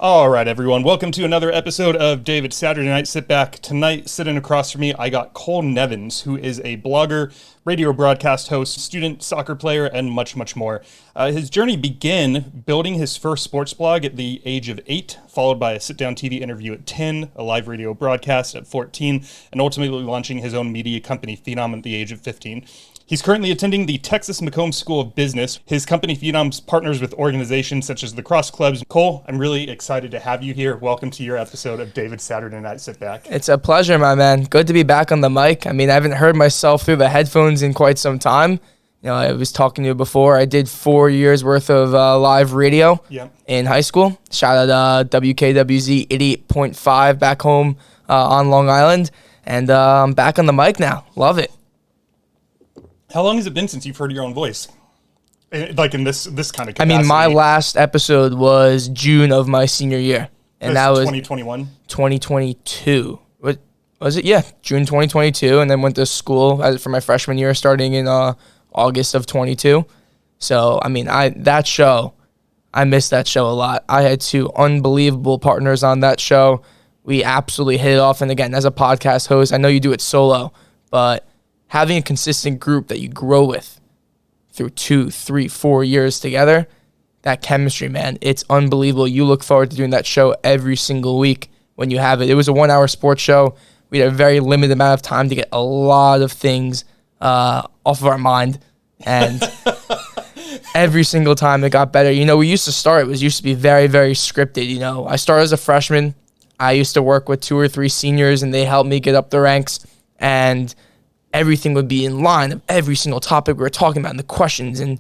All right, everyone. Welcome to another episode of David's Saturday Night Sit Back. Tonight, sitting across from me, I got Cole Nevins, who is a blogger, radio broadcast host, student soccer player, and much, much more. His journey began building his first sports blog at the age of 8, followed by a sit-down TV interview at 10, a live radio broadcast at 14, and ultimately launching his own media company, Phenom, at the age of 15. He's currently attending the Texas McCombs School of Business. His company, Phenom, partners with organizations such as the Cross Clubs. Cole, I'm really excited to have you here. Welcome to your episode of David's Saturday Night Sit Back. It's a pleasure, my man. Good to be back on the mic. I mean, I haven't heard myself through the headphones in quite some time. You know, I was talking to you before. I did 4 years worth of live radio in high school. Shout out WKWZ 88.5 back home on Long Island. And I'm back on the mic now. Love it. How long has it been since you've heard your own voice? Like in this kind of capacity? I mean, my last episode was June of my senior year. And that was 2021? 2022. What was it? Yeah, June 2022. And then went to school for my freshman year starting in August of 22. So, I mean, I missed that show a lot. I had two unbelievable partners on that show. We absolutely hit it off. And again, as a podcast host, I know you do it solo, but having a consistent group that you grow with through 2, 3, 4 years together, that chemistry, man, it's unbelievable. You look forward to doing that show every single week when you have it. It was a 1-hour sports show. We had a very limited amount of time to get a lot of things off of our mind. And every single time it got better. You know, it used to be very, very scripted. You know, I started as a freshman. I used to work with 2 or 3 seniors, and they helped me get up the ranks. And everything would be in line of every single topic we were talking about and the questions. And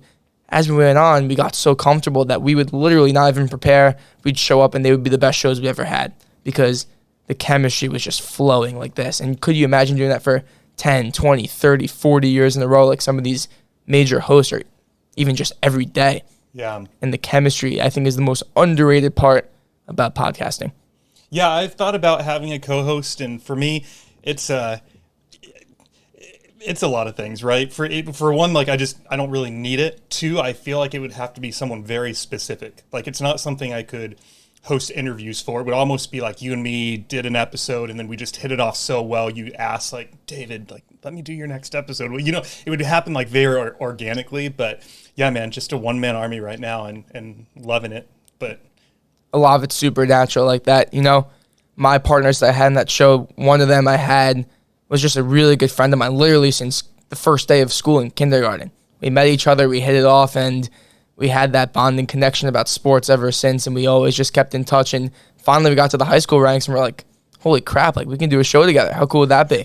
as we went on, we got so comfortable that we would literally not even prepare. We'd show up and they would be the best shows we ever had because the chemistry was just flowing like this. And could you imagine doing that for 10, 20, 30, 40 years in a row like some of these major hosts or even just every day? Yeah. And the chemistry, I think, is the most underrated part about podcasting. Yeah, I've thought about having a co-host, and for me, it's a lot of things, right? For one, like I don't really need it. 2, I feel like it would have to be someone very specific. Like it's not something I could host interviews for. It would almost be like you and me did an episode and then we just hit it off so well. You asked like, David, like, let me do your next episode. Well, you know, it would happen like very organically, but yeah, man, just a one-man army right now and loving it. But a lot of it's supernatural like that. You know, my partners that I had in that show, one of them I had was just a really good friend of mine, literally since the first day of school in kindergarten. We met each other, we hit it off, and we had that bonding connection about sports ever since, and we always just kept in touch. And finally we got to the high school ranks, and we're like, holy crap, like we can do a show together. How cool would that be?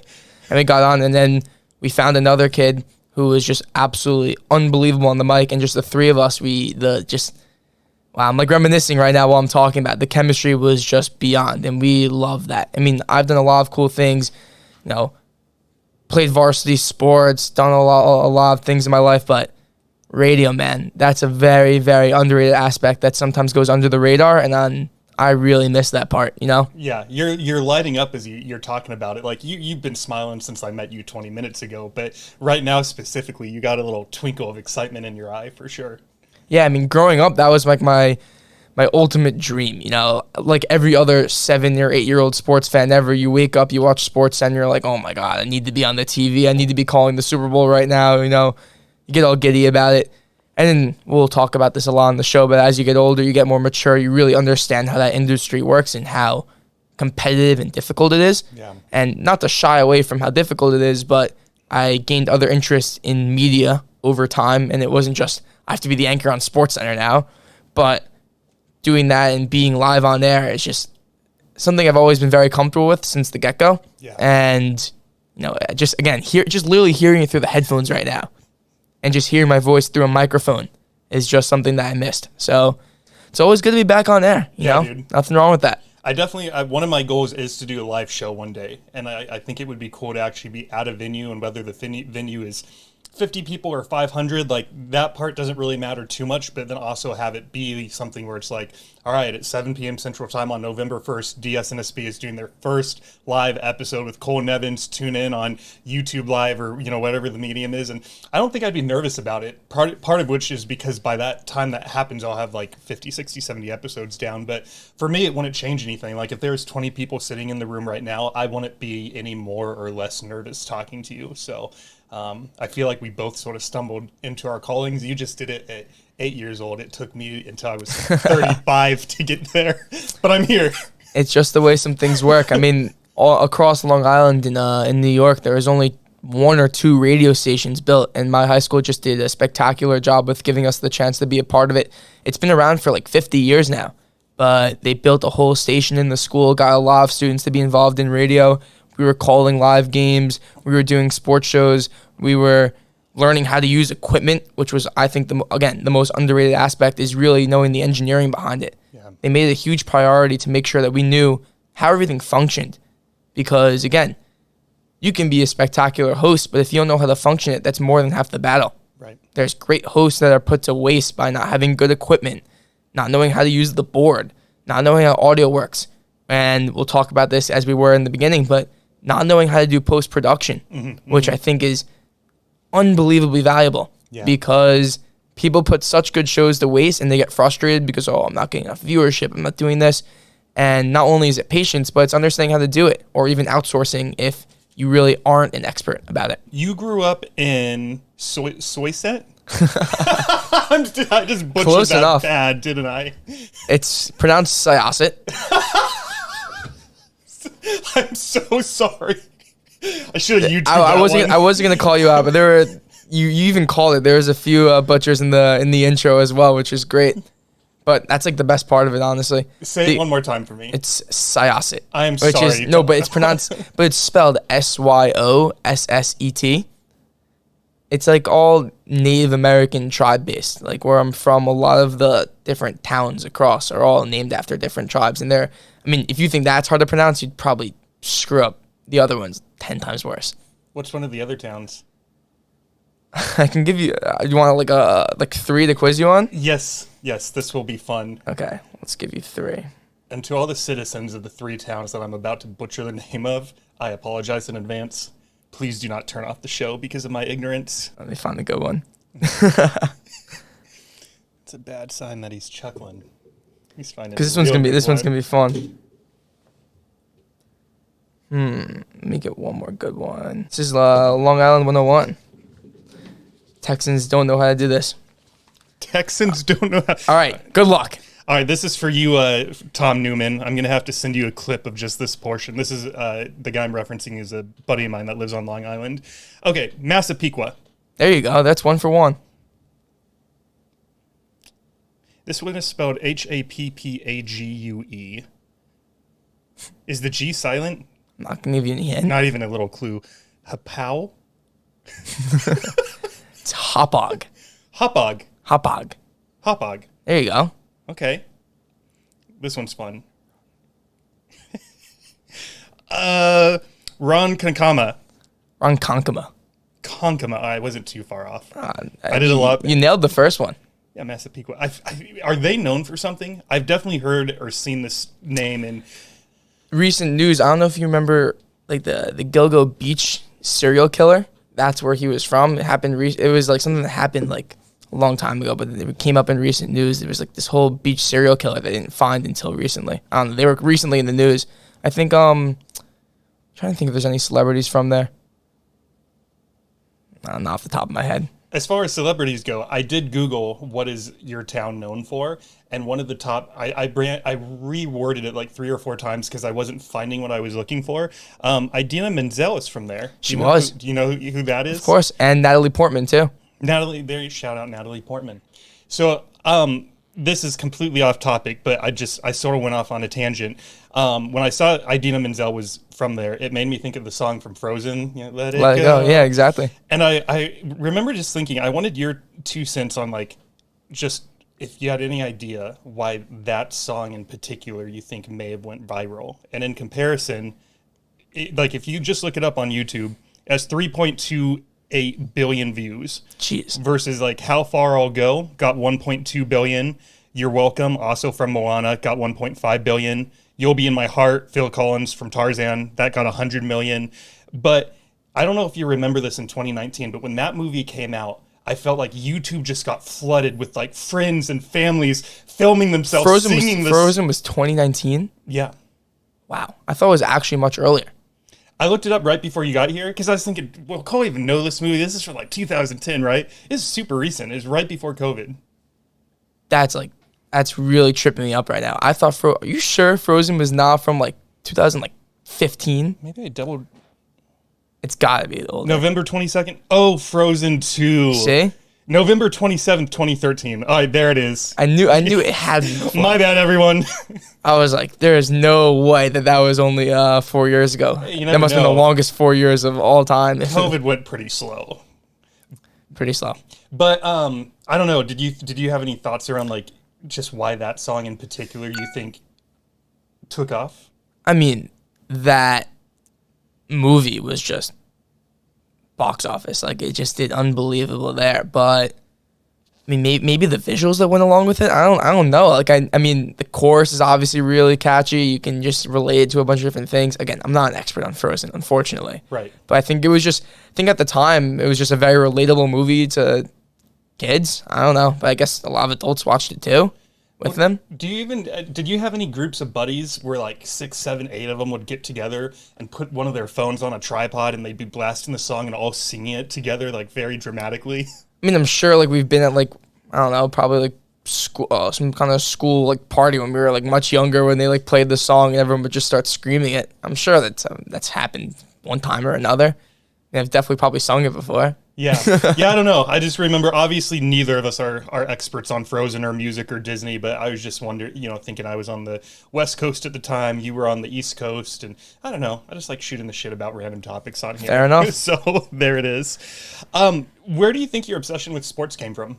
And we got on, and then we found another kid who was just absolutely unbelievable on the mic, and just the three of us, wow, I'm like reminiscing right now while I'm talking about it. The chemistry was just beyond, and we love that. I mean, I've done a lot of cool things. You know, played varsity sports, done a lot of things in my life, but radio, man, that's a very, very underrated aspect that sometimes goes under the radar, and I really miss that part, you know? Yeah, you're lighting up as you're talking about it. Like, you've been smiling since I met you 20 minutes ago, but right now specifically, you got a little twinkle of excitement in your eye for sure. Yeah, I mean, growing up, that was like my ultimate dream, you know, like every other 7 or 8-year-old sports fan ever. You wake up, you watch SportsCenter, you're like, oh my God, I need to be on the TV. I need to be calling the Super Bowl right now, you know. You get all giddy about it. And then we'll talk about this a lot on the show, but as you get older, you get more mature, you really understand how that industry works and how competitive and difficult it is. Yeah. And not to shy away from how difficult it is, but I gained other interests in media over time, and it wasn't just, I have to be the anchor on SportsCenter now, but doing that and being live on air is just something I've always been very comfortable with since the get-go. Yeah. And, you know, just literally hearing it through the headphones right now and just hearing my voice through a microphone is just something that I missed. So it's always good to be back on air, you know? Dude. Nothing wrong with that. One of my goals is to do a live show one day, and I think it would be cool to actually be at a venue, and whether the venue is 50 people or 500, like that part doesn't really matter too much, but then also have it be something where it's like, all right, at 7 p.m. Central Time on November 1st, DSNSB is doing their first live episode with Cole Nevins. Tune in on YouTube Live or, whatever the medium is. And I don't think I'd be nervous about it. Part of which is because by that time that happens, I'll have like 50, 60, 70 episodes down. But for me, it wouldn't change anything. Like if there's 20 people sitting in the room right now, I wouldn't be any more or less nervous talking to you. So I feel like we both sort of stumbled into our callings. You just did it at 8 years old. It took me until I was 35 to get there, but I'm here. It's just the way some things work. I mean, all across Long Island in New York, there was only 1 or 2 radio stations built, and my high school just did a spectacular job with giving us the chance to be a part of it. It's been around for like 50 years now, but they built a whole station in the school, got a lot of students to be involved in radio. We were calling live games. We were doing sports shows. We were learning how to use equipment, which was, I think, the most underrated aspect is really knowing the engineering behind it. Yeah. They made it a huge priority to make sure that we knew how everything functioned. Because, again, you can be a spectacular host, but if you don't know how to function it, that's more than half the battle. Right. There's great hosts that are put to waste by not having good equipment, not knowing how to use the board, not knowing how audio works. And we'll talk about this as we were in the beginning, but not knowing how to do post-production, which I think is unbelievably valuable because people put such good shows to waste and they get frustrated because, I'm not getting enough viewership, I'm not doing this. And not only is it patience, but it's understanding how to do it, or even outsourcing if you really aren't an expert about it. You grew up in Soyset? I just butchered Close that enough. Bad, didn't I? It's pronounced Syosset. I'm so sorry. I should have YouTubed I wasn't gonna call you out, but there were you even called it. There was a few butchers in the intro as well, which is great. But that's like the best part of it, honestly. Say it one more time for me. It's Syosset. I am sorry. But it's pronounced, but it's spelled Syosset. It's like all Native American tribe based. Like where I'm from, a lot of the different towns across are all named after different tribes. And if you think that's hard to pronounce, you'd probably screw up the other ones 10 times worse. What's one of the other towns? I can give you. You want like 3 to quiz you on? Yes, this will be fun. Okay, let's give you 3. And to all the citizens of the 3 towns that I'm about to butcher the name of, I apologize in advance. Please do not turn off the show because of my ignorance. Let me find a good one. It's a bad sign that he's chuckling. He's finding. Because this one's gonna be fun. Let me get one more good one. This is Long Island 101. Texans don't know how to do this. Texans don't know how. All right, good luck. All right, this is for you, Tom Newman. I'm going to have to send you a clip of just this portion. This is the guy I'm referencing is a buddy of mine that lives on Long Island. Okay, Massapequa. There you go. That's 1 for 1. This one is spelled Happague. Is the G silent? I'm not going to give you any hint. Not even a little clue. Hapow? It's Hauppauge. Hauppauge. Hauppauge. Hauppauge. There you go. Okay. This one's fun. Ronkonkoma. Ronkonkoma. Konkoma. I wasn't too far off. I did a lot. You nailed the first one. Yeah, Massapequa. Are they known for something? I've definitely heard or seen this name in recent news. I don't know if you remember, like the Gilgo Beach serial killer. That's where he was from. It happened. It was like something that happened like a long time ago, but it came up in recent news. There was like this whole beach serial killer they didn't find until recently. I don't know. They were recently in the news. I think. Trying to think if there's any celebrities from there. Not off the top of my head. As far as celebrities go, I did Google what is your town known for, and one of the top, I reworded it like 3 or 4 times because I wasn't finding what I was looking for. Idina Menzel is from there. She was. Do you know who that is? Of course, and Natalie Portman too. Shout out Natalie Portman. So, this is completely off topic, but I sort of went off on a tangent. When I saw Idina Menzel was from there, it made me think of the song from Frozen, Let It Go. Yeah, exactly. And I remember just thinking, I wanted your 2 cents on like, just if you had any idea why that song in particular you think may have went viral. And in comparison, like if you just look it up on YouTube, it has 3.2 1.8 billion views. Jeez. Versus like How Far I'll Go got 1.2 billion. You're Welcome, also from Moana, got 1.5 billion. You'll Be in My Heart, Phil Collins from Tarzan, that got 100 million. But I don't know if you remember this in 2019, but when that movie came out, I felt like YouTube just got flooded with like friends and families filming themselves singing this. Frozen was 2019? Yeah. Wow. I thought it was actually much earlier. I looked it up right before you got here because I was thinking, well, Cole even know this movie. This is from like 2010, right? This is super recent. It was right before COVID. That's really tripping me up right now. I thought, are you sure Frozen was not from like 2015? Maybe I doubled. It's gotta be older. November 22nd. Oh, Frozen 2. See? November 27th, 2013. All right, there it is. I knew it had to be before. My bad, everyone. I was like, there is no way that was only 4 years ago. That must have been the longest 4 years of all time. COVID went pretty slow. Pretty slow. But I don't know. Did you have any thoughts around like just why that song in particular you think took off? I mean, that movie was just box office. Like, it just did unbelievable there. But I mean, maybe the visuals that went along with it. I don't know. Like, I mean, the chorus is obviously really catchy. You can just relate it to a bunch of different things. Again, I'm not an expert on Frozen, unfortunately. Right. But I think at the time it was just a very relatable movie to kids. I don't know, but I guess a lot of adults watched it too with them. Did you have any groups of buddies where like 6, 7, 8 of them would get together and put one of their phones on a tripod and they'd be blasting the song and all singing it together like very dramatically? I mean, I'm sure like we've been at like, I don't know, probably like school, some kind of school like party when we were like much younger when they like played the song and everyone would just start screaming it. I'm sure that's happened one time or another. And I've definitely probably sung it before. Yeah. Yeah, I don't know. I just remember, obviously, neither of us are experts on Frozen or music or Disney, but I was just wondering, thinking I was on the West Coast at the time, you were on the East Coast, and I don't know. I just like shooting the shit about random topics on here. Fair enough. So there it is. Where do you think your obsession with sports came from?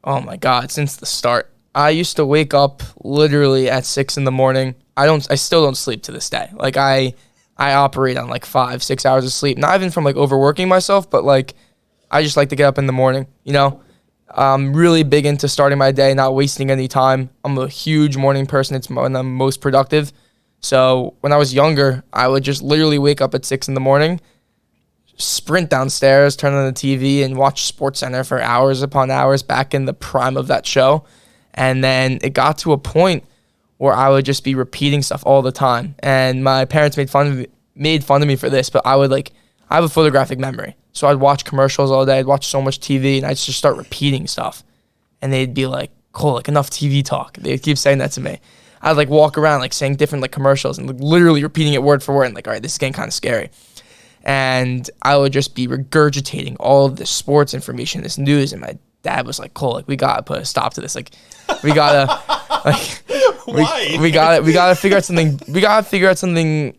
Oh my God, since the start. I used to wake up literally at 6 a.m. I still don't sleep to this day. Like, I operate on like 5-6 hours of sleep. Not even from like overworking myself, but like I just like to get up in the morning, I'm really big into starting my day, not wasting any time. I'm a huge morning person. It's when I'm most productive. So when I was younger, I would just literally wake up at 6 a.m, sprint downstairs, turn on the TV and watch SportsCenter for hours upon hours back in the prime of that show. And then it got to a point where I would just be repeating stuff all the time. And my parents made fun of me for this, but I have a photographic memory. So I'd watch commercials all day. I'd watch so much TV, and I'd just start repeating stuff. And they'd be like, Cole, like, enough TV talk. They'd keep saying that to me. I'd like walk around like saying different like commercials and like, literally repeating it word for word and like, all right, this is getting kind of scary. And I would just be regurgitating all of this sports information, this news, and my dad was like, Cole, like, we gotta put a stop to this. Like, we gotta like Why? we gotta figure out something. We gotta figure out something,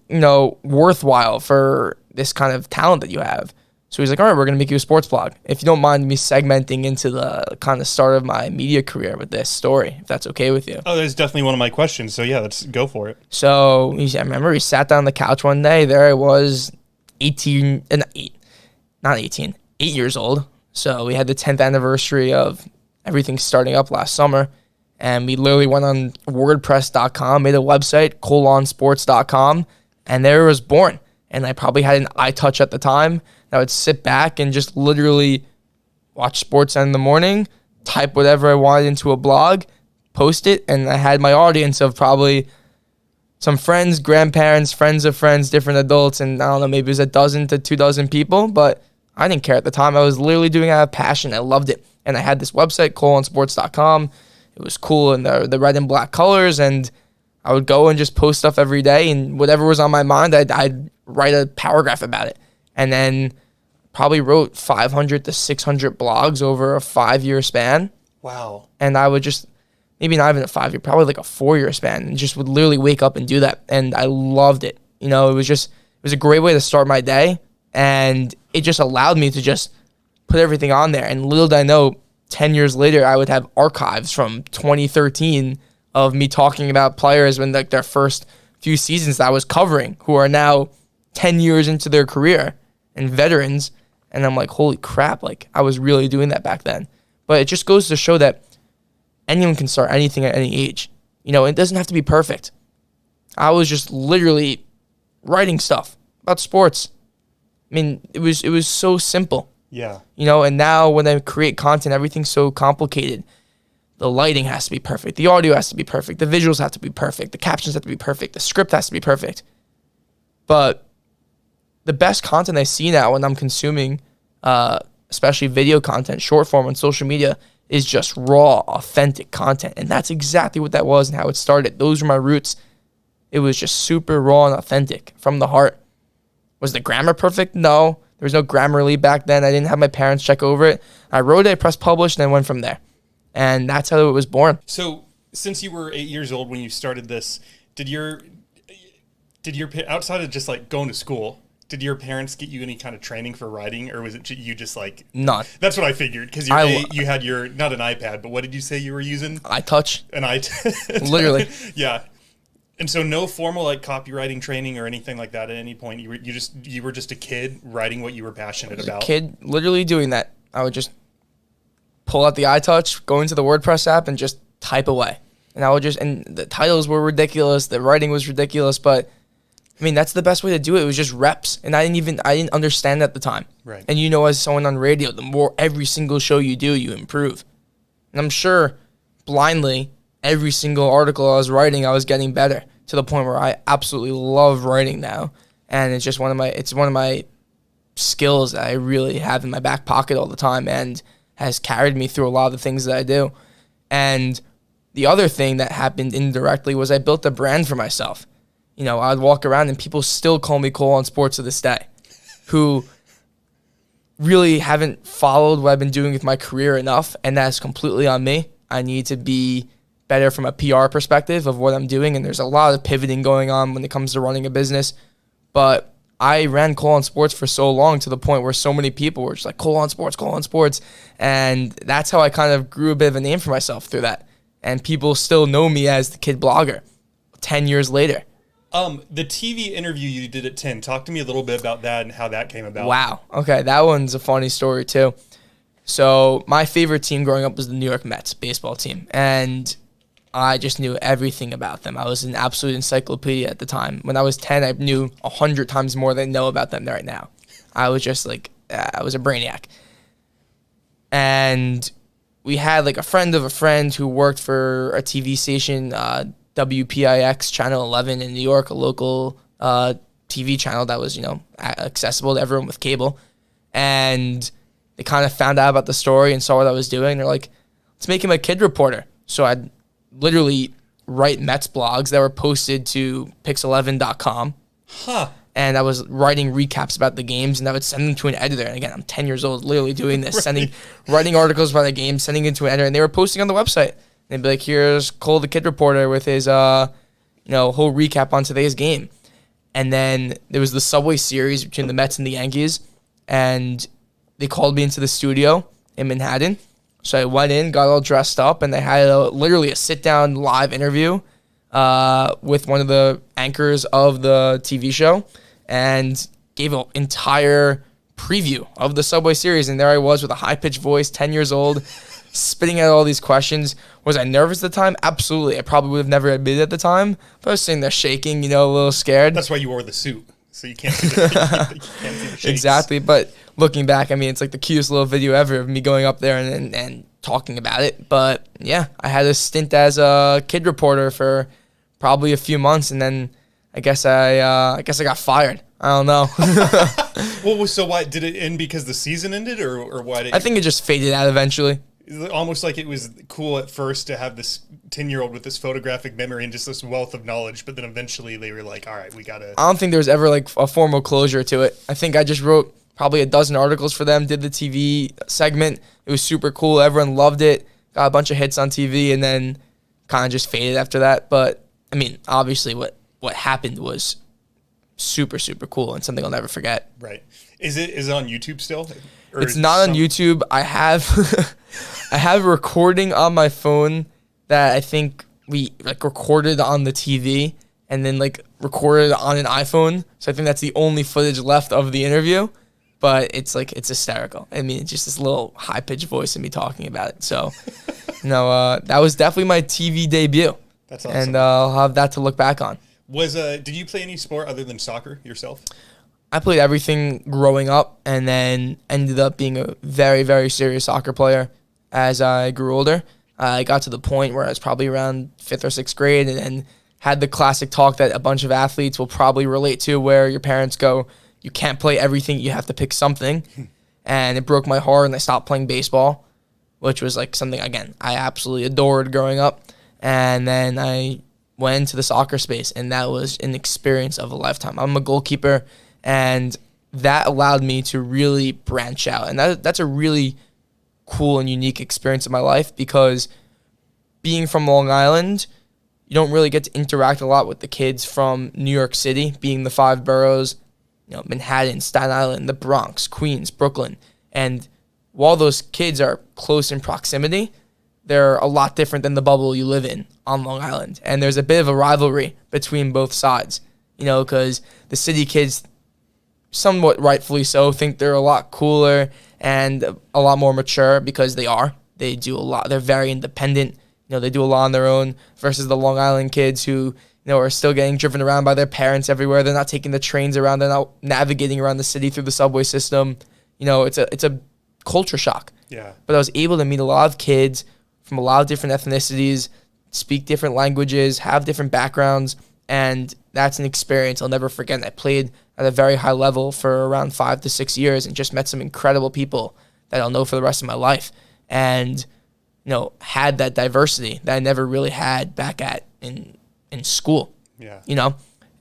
worthwhile for this kind of talent that you have. So he's like, all right, we're gonna make you a sports blog. If you don't mind me segmenting into the kind of start of my media career with this story, if that's okay with you. Oh, that's definitely one of my questions. So yeah, let's go for it. So I remember he sat down on the couch one day. There I was, 8 years old. So we had the 10th anniversary of everything starting up last summer. And we literally went on WordPress.com, made a website, colonsports.com, and there it was born. And I probably had an iTouch at the time. I would sit back and just literally watch sports in the morning, type whatever I wanted into a blog, post it, and I had my audience of probably some friends, grandparents, friends of friends, different adults, and I don't know, maybe it was a dozen to 24 people, but I didn't care at the time. I was literally doing it out of passion. I loved it. And I had this website, colonsports.com. It was cool in the red and black colors, and I would go and just post stuff every day, and whatever was on my mind, I'd write a paragraph about it. And then probably wrote 500 to 600 blogs over a 5-year span. Wow. And I would just, maybe not even a 5-year, probably like a 4-year span, and just would literally wake up and do that. And I loved it. It was a great way to start my day. And it just allowed me to just put everything on there. And little did I know, 10 years later, I would have archives from 2013 of me talking about players when like their first few seasons that I was covering, who are now 10 years into their career and veterans. And I'm like, holy crap, like I was really doing that back then. But it just goes to show that anyone can start anything at any age. You know, it doesn't have to be perfect. I was just literally writing stuff about sports. I mean, it was so simple. Yeah. You know, and now when I create content, everything's so complicated. The lighting has to be perfect. The audio has to be perfect. The visuals have to be perfect. The captions have to be perfect. The script has to be perfect. But the best content I see now when I'm consuming, especially video content, short form on social media, is just raw, authentic content. And that's exactly what that was and how it started. Those were my roots. It was just super raw and authentic from the heart. Was the grammar perfect? No. There was no Grammarly back then. I didn't have my parents check over it. I wrote it, I pressed publish, and then went from there. And that's how it was born. So since you were 8 years old when you started this, did your outside of just like going to school, did your parents get you any kind of training for writing, or was it you just like none? That's what I figured, because you had your, not an iPad, but what did you say you were using? iTouch. An iTouch. Literally. Yeah. And so no formal like copywriting training or anything like that at any point. You were just a kid writing what you were passionate about. A kid literally doing that. I would just pull out the iTouch, go into the WordPress app, and just type away. And I would and the titles were ridiculous, the writing was ridiculous, but I mean, that's the best way to do it. It was just reps. And I didn't understand at the time. Right. And you know, as someone on radio, the more every single show you do, you improve. And I'm sure blindly, every single article I was writing, I was getting better to the point where I absolutely love writing now. And it's just one of my skills that I really have in my back pocket all the time and has carried me through a lot of the things that I do. And the other thing that happened indirectly was I built a brand for myself. You know, I'd walk around and people still call me Cole on Sports to this day, who really haven't followed what I've been doing with my career enough, and that's completely on me. I need to be better from a PR perspective of what I'm doing, and there's a lot of pivoting going on when it comes to running a business. But I ran Cole on Sports for so long to the point where so many people were just like, Cole on Sports. And that's how I kind of grew a bit of a name for myself through that. And people still know me as the kid blogger 10 years later. The TV interview you did at 10, talk to me a little bit about that and how that came about. Wow. Okay, that one's a funny story too. So my favorite team growing up was the New York Mets baseball team. And I just knew everything about them. I was an absolute encyclopedia at the time. When I was 10, I knew 100 times more than I know about them right now. I was just like, I was a brainiac. And we had like a friend of a friend who worked for a TV station, WPIX Channel 11 in New York, a local TV channel that was, you know, accessible to everyone with cable. And they kind of found out about the story and saw what I was doing. They're like, let's make him a kid reporter. So I'd literally write Mets blogs that were posted to pix11.com. Huh. And I was writing recaps about the games, and I would send them to an editor. And again, I'm 10 years old, literally doing this, Right. writing articles about the game, sending it to an editor, and they were posting on the website. They'd be like, here's Cole the Kid Reporter with his whole recap on today's game. And then there was the Subway Series between the Mets and the Yankees, and they called me into the studio in Manhattan. So I went in, got all dressed up, and they had literally a sit-down live interview with one of the anchors of the TV show and gave an entire preview of the Subway Series. And there I was with a high-pitched voice, 10 years old, spitting out all these questions. Was I nervous at the time? Absolutely. I probably would have never admitted at the time, but I was sitting there shaking, a little scared. That's why you wore the suit, so you can't see the shakes. Exactly, but looking back, I mean, it's like the cutest little video ever of me going up there and talking about it. But yeah, I had a stint as a kid reporter for probably a few months, and then I guess I got fired. I don't know. Well, so why did it end? Because the season ended, or why did I think it just faded out eventually. Almost like it was cool at first to have this 10-year-old with this photographic memory and just this wealth of knowledge, but then eventually they were like, all right, we gotta. I don't think there was ever like a formal closure to it. I think I just wrote probably a dozen articles for them, did the TV segment. It was super cool. Everyone loved it. Got a bunch of hits on TV, and then kind of just faded after that. But I mean, obviously what happened was super, super cool and something I'll never forget. Right. Is it on YouTube still? Or it's not on YouTube. I have I have a recording on my phone that I think we like recorded on the TV and then like recorded on an iPhone. So I think that's the only footage left of the interview. but it's like, it's hysterical. I mean, it's just this little high-pitched voice of me talking about it. So, that was definitely my TV debut. That's awesome. And I'll have that to look back on. Did you play any sport other than soccer yourself? I played everything growing up and then ended up being a very, very serious soccer player as I grew older. I got to the point where I was probably around 5th or 6th grade and then had the classic talk that a bunch of athletes will probably relate to, where your parents go, you can't play everything, you have to pick something. And it broke my heart, and I stopped playing baseball, which was like something, again, I absolutely adored growing up. And then I went into the soccer space, and that was an experience of a lifetime. I'm a goalkeeper, and that allowed me to really branch out. And that's a really cool and unique experience in my life, because being from Long Island, you don't really get to interact a lot with the kids from New York City, being the 5 boroughs, Manhattan, Staten Island, the Bronx, Queens, Brooklyn. And while those kids are close in proximity, they're a lot different than the bubble you live in on Long Island. And there's a bit of a rivalry between both sides, because the city kids, somewhat rightfully so, think they're a lot cooler and a lot more mature, because they are. They do a lot. They're very independent. They do a lot on their own, versus the Long Island kids who, are still getting driven around by their parents everywhere. They're not taking the trains around. They're not navigating around the city through the subway system. It's a culture shock. Yeah. But I was able to meet a lot of kids from a lot of different ethnicities, speak different languages, have different backgrounds, and that's an experience I'll never forget. And I played at a very high level for around 5 to 6 years and just met some incredible people that I'll know for the rest of my life. And had that diversity that I never really had back in school. Yeah.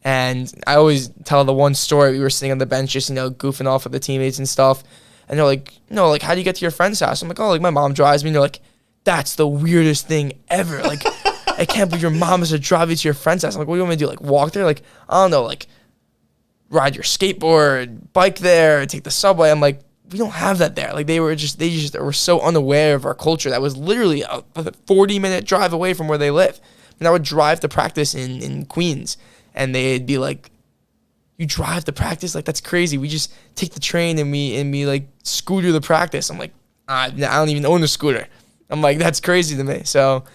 And I always tell the one story. We were sitting on the bench just, goofing off with the teammates and stuff. And they're like, how do you get to your friend's house? I'm like, my mom drives me. And they're like, that's the weirdest thing ever. Like, I can't believe your mom has to drive you to your friend's house. I'm like, what do you want me to do? Like, walk there? Like, I don't know, like, ride your skateboard, bike there, take the subway. I'm like, we don't have that there. Like, they were so unaware of our culture. That was literally a 40-minute drive away from where they live. And I would drive to practice in Queens, and they'd be like, you drive to practice? Like, that's crazy. We just take the train and we like scooter to practice. I'm like, I don't even own a scooter. I'm like, that's crazy to me. So,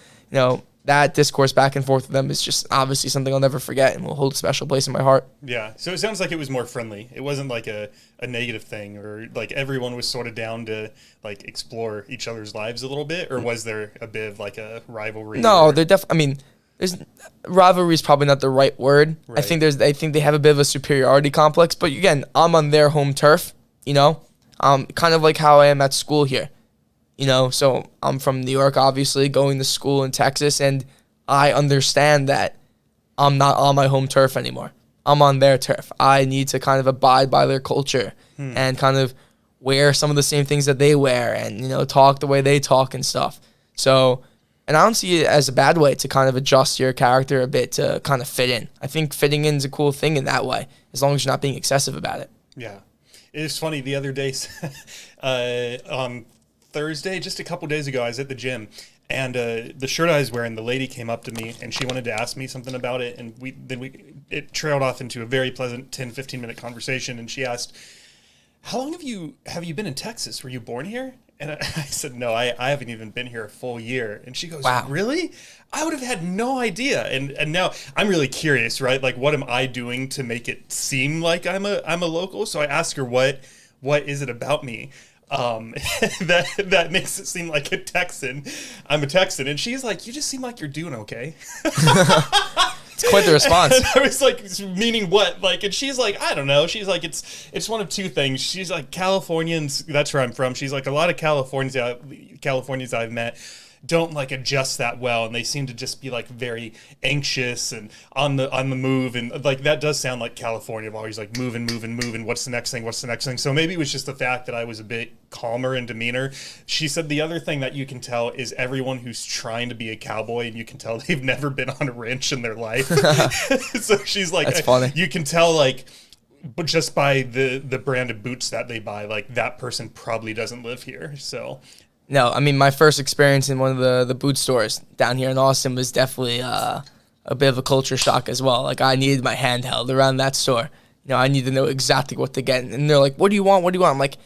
that discourse back and forth with them is just obviously something I'll never forget and will hold a special place in my heart. Yeah. So it sounds like it was more friendly. It wasn't like a negative thing, or like everyone was sort of down to like explore each other's lives a little bit, or was there a bit of like a rivalry? No, they're definitely, there's rivalry is probably not the right word. Right. I think they have a bit of a superiority complex, but again, I'm on their home turf, kind of like how I am at school here. So I'm from New York, obviously, going to school in Texas, and I understand that I'm not on my home turf anymore. I'm on their turf. I need to kind of abide by their culture and kind of wear some of the same things that they wear and, talk the way they talk and stuff. So, and I don't see it as a bad way to kind of adjust your character a bit to kind of fit in. I think fitting in is a cool thing in that way, as long as you're not being excessive about it. Yeah. It was funny the other day, Thursday, just a couple days ago, I was at the gym, and the shirt I was wearing, the lady came up to me and she wanted to ask me something about it, and it trailed off into a very pleasant 10-15 minute conversation, and she asked, how long have you been in Texas? Were you born here? And I said, no, I haven't even been here a full year. And she goes, wow, really? I would have had no idea. And now I'm really curious, right? Like, what am I doing to make it seem like I'm a local? So I asked her, what is it about me that makes it seem like a Texan? I'm a Texan. And she's like, you just seem like you're doing okay. It's quite the response. And I was like, meaning what? Like, and she's like, I don't know. She's like, it's one of two things. She's like, Californians, that's where I'm from. She's like, a lot of Californians I've met don't like adjust that well, and they seem to just be like very anxious and on the move, and like that does sound like California, always like moving. What's the next thing? So maybe it was just the fact that I was a bit calmer in demeanor. She said the other thing that you can tell is everyone who's trying to be a cowboy, and you can tell they've never been on a ranch in their life. So she's like, that's funny. You can tell, like, but just by the brand of boots that they buy, like that person probably doesn't live here. So no, I mean, my first experience in one of the boot stores down here in Austin was definitely a bit of a culture shock as well. Like, I needed my hand held around that store. I need to know exactly what to get. And they're like, what do you want? What do you want? I'm like,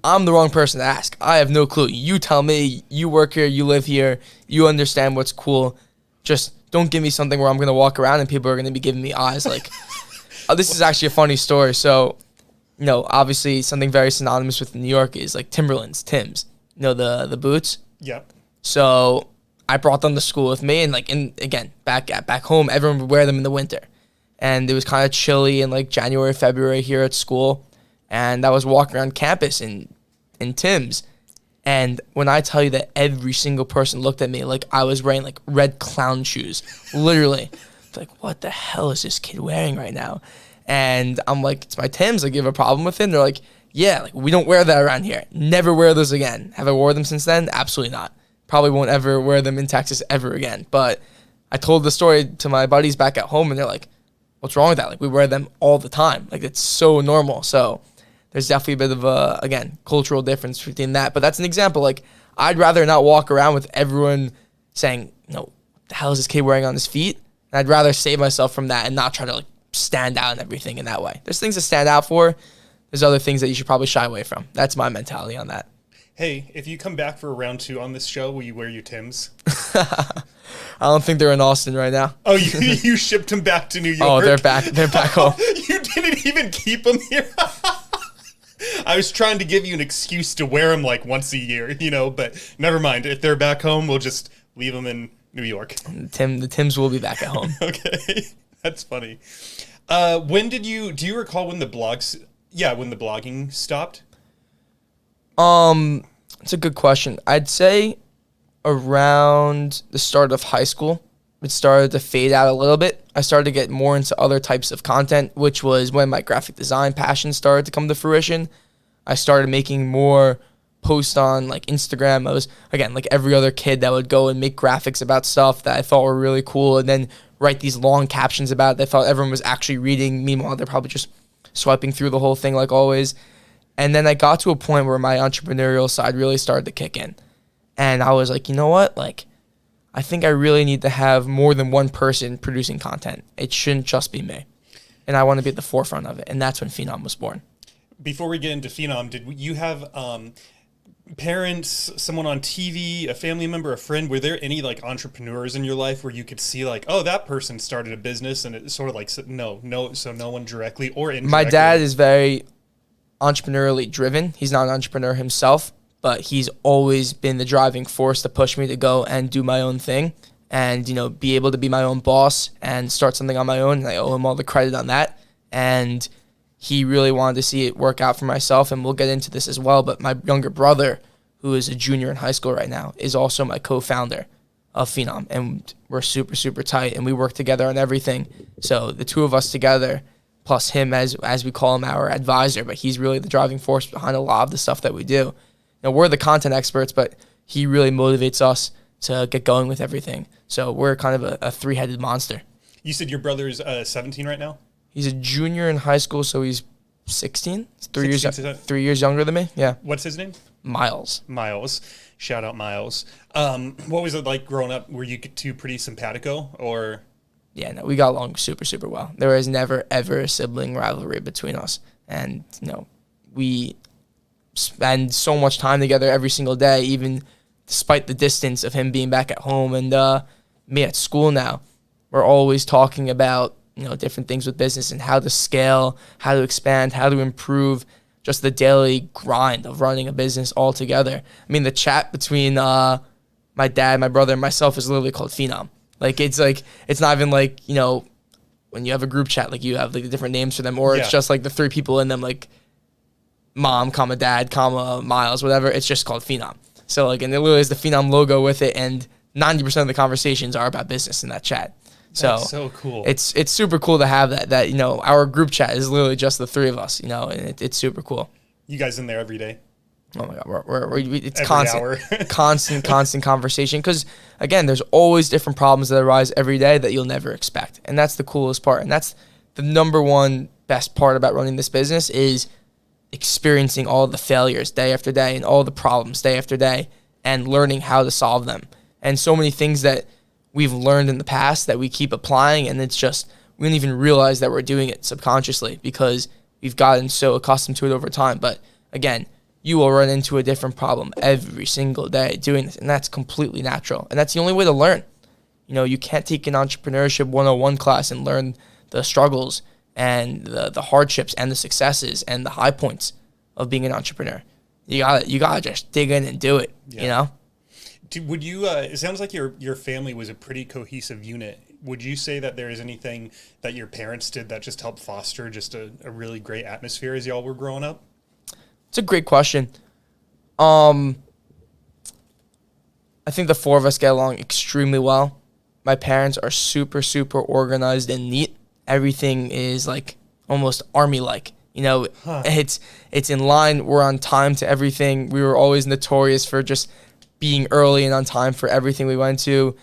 I'm the wrong person to ask. I have no clue. You tell me. You work here. You live here. You understand what's cool. Just don't give me something where I'm going to walk around and people are going to be giving me eyes like, oh, this is actually a funny story. So, obviously something very synonymous with New York is like Timberlands, Tims. The boots? Yep. So I brought them to school with me, and again, back home, everyone would wear them in the winter. And it was kind of chilly in like January, February here at school. And I was walking around campus in Tim's. And when I tell you that every single person looked at me like I was wearing like red clown shoes, literally. It's like, what the hell is this kid wearing right now? And I'm like, it's my Tim's. Like, you have a problem with it? And they're like, yeah, like we don't wear that around here. Never wear those again. Have I wore them since then? Absolutely not. Probably won't ever wear them in Texas ever again. But I told the story to my buddies back at home, and they're like, what's wrong with that? Like, we wear them all the time. Like, it's so normal. So there's definitely a bit of a, again, cultural difference between that. But that's an example. Like, I'd rather not walk around with everyone saying, what the hell is this kid wearing on his feet? And I'd rather save myself from that and not try to, like, stand out and everything in that way. There's things to stand out for. There's other things that you should probably shy away from. That's my mentality on that. Hey, if you come back for round 2 on this show, will you wear your Tims? I don't think they're in Austin right now. Oh, you shipped them back to New York? Oh, they're back home. You didn't even keep them here? I was trying to give you an excuse to wear them like once a year, but never mind. If they're back home, we'll just leave them in New York. The Tims will be back at home. Okay, that's funny. When do you recall when the blogging stopped? It's a good question. I'd say around the start of high school, it started to fade out a little bit. I started to get more into other types of content, which was when my graphic design passion started to come to fruition. I started making more posts on like Instagram. I was, again, like every other kid that would go and make graphics about stuff that I thought were really cool and then write these long captions about it that I thought everyone was actually reading. Meanwhile, they're probably just swiping through the whole thing like always. And then I got to a point where my entrepreneurial side really started to kick in. And I was like, you know what? Like, I think I really need to have more than one person producing content. It shouldn't just be me. And I want to be at the forefront of it. And that's when Phenom was born. Before we get into Phenom, did you have parents, someone on TV, a family member, a friend? Were there any like entrepreneurs in your life where you could see like, oh, that person started a business, and it's sort of like, so no one directly or indirectly? My dad is very entrepreneurially driven. He's not an entrepreneur himself, but he's always been the driving force to push me to go and do my own thing and, be able to be my own boss and start something on my own. And I owe him all the credit on that. And he really wanted to see it work out for myself. And we'll get into this as well. But my younger brother, who is a junior in high school right now, is also my co-founder of Phenom. And we're super, super tight and we work together on everything. So the two of us together, plus him as we call him, our advisor, but he's really the driving force behind a lot of the stuff that we do. We're the content experts, but he really motivates us to get going with everything. So we're kind of a three-headed monster. You said your brother's 17 right now? He's a junior in high school, so he's 16. He's 3 years younger than me. Yeah. What's his name? Miles. Shout out Miles. What was it like growing up? Were you two pretty simpatico, or? Yeah, no, we got along super, super well. There was never, ever a sibling rivalry between us. And, we spend so much time together every single day, even despite the distance of him being back at home and me at school now. We're always talking about, different things with business and how to scale, how to expand, how to improve, just the daily grind of running a business all together. I mean, the chat between my dad, my brother, and myself is literally called Phenom. It's not even like, when you have a group chat, like you have like the different names for them, or it's just like the three people in them, like mom, comma, dad, comma, Miles, whatever. It's just called Phenom. So and there literally is the Phenom logo with it, and 90% of the conversations are about business in that chat. That's so cool. It's super cool to have that, our group chat is literally just the three of us, and it's super cool. You guys in there every day? Oh my God, it's every constant, constant conversation. Because again, there's always different problems that arise every day that you'll never expect, and that's the coolest part. And that's the number one best part about running this business is experiencing all the failures day after day and all the problems day after day, and learning how to solve them. And so many things that we've learned in the past that we keep applying, and it's just we don't even realize that we're doing it subconsciously because we've gotten so accustomed to it over time. But again, you will run into a different problem every single day doing this, and that's completely natural. And that's the only way to learn. You can't take an entrepreneurship 101 class and learn the struggles and the hardships and the successes and the high points of being an entrepreneur. You gotta just dig in and do it. Yeah. Would you? It sounds like your family was a pretty cohesive unit. Would you say that there is anything that your parents did that just helped foster just a really great atmosphere as y'all were growing up? It's a great question. I think the four of us get along extremely well. My parents are super, super organized and neat. Everything is like almost army-like. It's in line. We're on time to everything. We were always notorious for just being early and on time for everything we went to.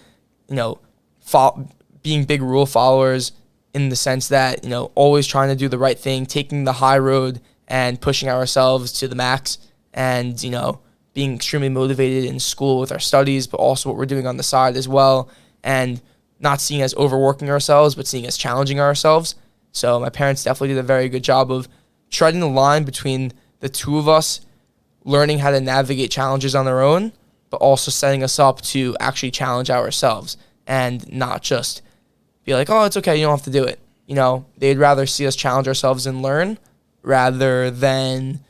Being big rule followers in the sense that, always trying to do the right thing, taking the high road and pushing ourselves to the max and, being extremely motivated in school with our studies, but also what we're doing on the side as well. And not seeing as overworking ourselves, but seeing as challenging ourselves. So my parents definitely did a very good job of treading the line between the two of us, learning how to navigate challenges on their own, but also setting us up to actually challenge ourselves and not just be like, oh, it's okay, you don't have to do it. They'd rather see us challenge ourselves and learn rather than,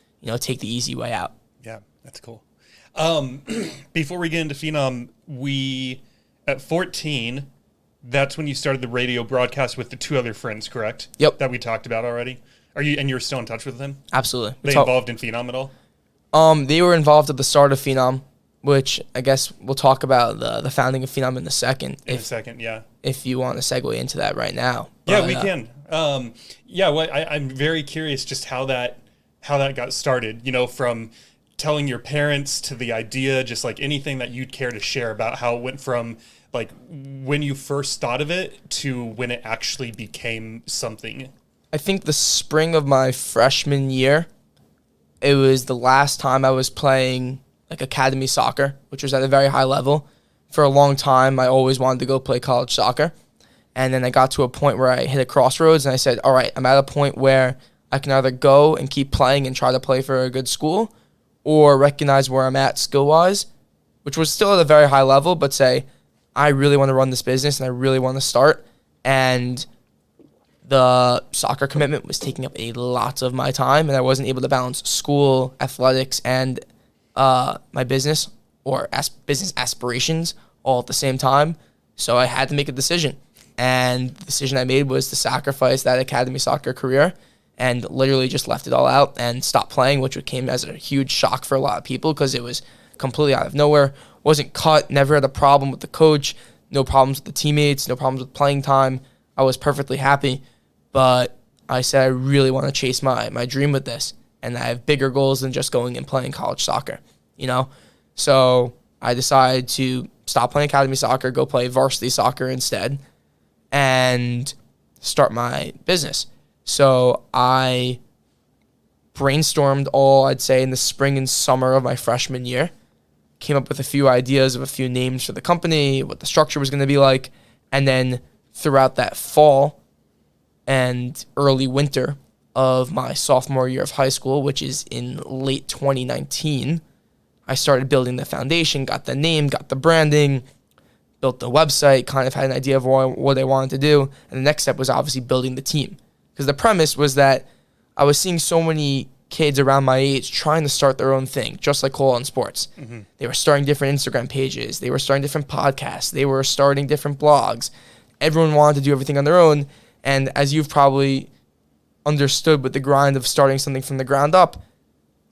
take the easy way out. Yeah, that's cool. Before we get into Phenom, at 14, that's when you started the radio broadcast with the two other friends, correct? Yep. That we talked about already. You're still in touch with them? Absolutely. They involved in Phenom at all? They were involved at the start of Phenom, which I guess we'll talk about the founding of Phenom in a second. Yeah. If you want to segue into that right now. Yeah, we can. I'm very curious just how that got started, from telling your parents to the idea, just like anything that you'd care to share about how it went from like when you first thought of it to when it actually became something. I think the spring of my freshman year, it was the last time I was playing like academy soccer, which was at a very high level. For a long time, I always wanted to go play college soccer. And then I got to a point where I hit a crossroads and I said, all right, I'm at a point where I can either go and keep playing and try to play for a good school or recognize where I'm at skill-wise, which was still at a very high level, but say, I really want to run this business and I really want to start. And the soccer commitment was taking up a lot of my time and I wasn't able to balance school, athletics, and my business or business aspirations all at the same time. So I had to make a decision. And the decision I made was to sacrifice that academy soccer career and literally just left it all out and stopped playing, which came as a huge shock for a lot of people because it was completely out of nowhere. Wasn't cut, never had a problem with the coach, no problems with the teammates, no problems with playing time. I was perfectly happy, but I said I really want to chase my dream with this, and I have bigger goals than just going and playing college soccer, So I decided to stop playing academy soccer, go play varsity soccer instead, and start my business. So I brainstormed all, I'd say, in the spring and summer of my freshman year, came up with a few ideas of a few names for the company, what the structure was going to be like, and then throughout that fall and early winter of my sophomore year of high school, which is in late 2019, I started building the foundation, got the name, got the branding, built the website, kind of had an idea of what I wanted to do, and the next step was obviously building the team. Because the premise was that I was seeing so many kids around my age trying to start their own thing, just like Cole on sports. Mm-hmm. They were starting different Instagram pages. They were starting different podcasts. They were starting different blogs. Everyone wanted to do everything on their own. And as you've probably understood with the grind of starting something from the ground up,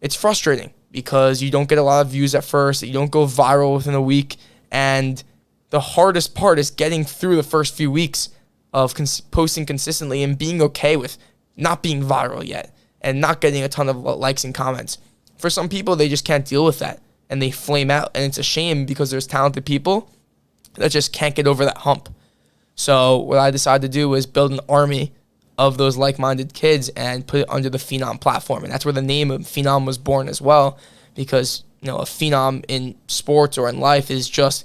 it's frustrating because you don't get a lot of views at first. You don't go viral within a week. And the hardest part is getting through the first few weeks of posting consistently and being okay with not being viral yet and not getting a ton of likes and comments. For some people, they just can't deal with that and they flame out. And it's a shame because there's talented people that just can't get over that hump. So what I decided to do was build an army of those like-minded kids and put it under the Phenom platform. And that's where the name of Phenom was born as well, because a phenom in sports or in life is just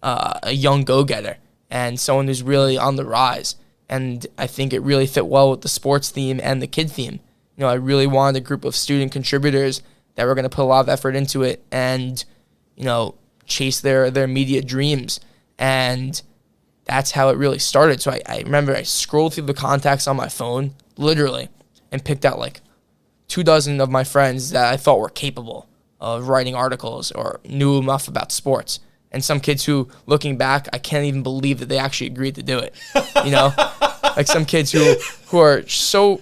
a young go-getter and someone who's really on the rise. And I think it really fit well with the sports theme and the kid theme. I really wanted a group of student contributors that were going to put a lot of effort into it and, chase their immediate dreams. And that's how it really started. So I remember I scrolled through the contacts on my phone, literally, and picked out like 24 of my friends that I thought were capable of writing articles or knew enough about sports. And some kids who, looking back, I can't even believe that they actually agreed to do it. Like some kids who are so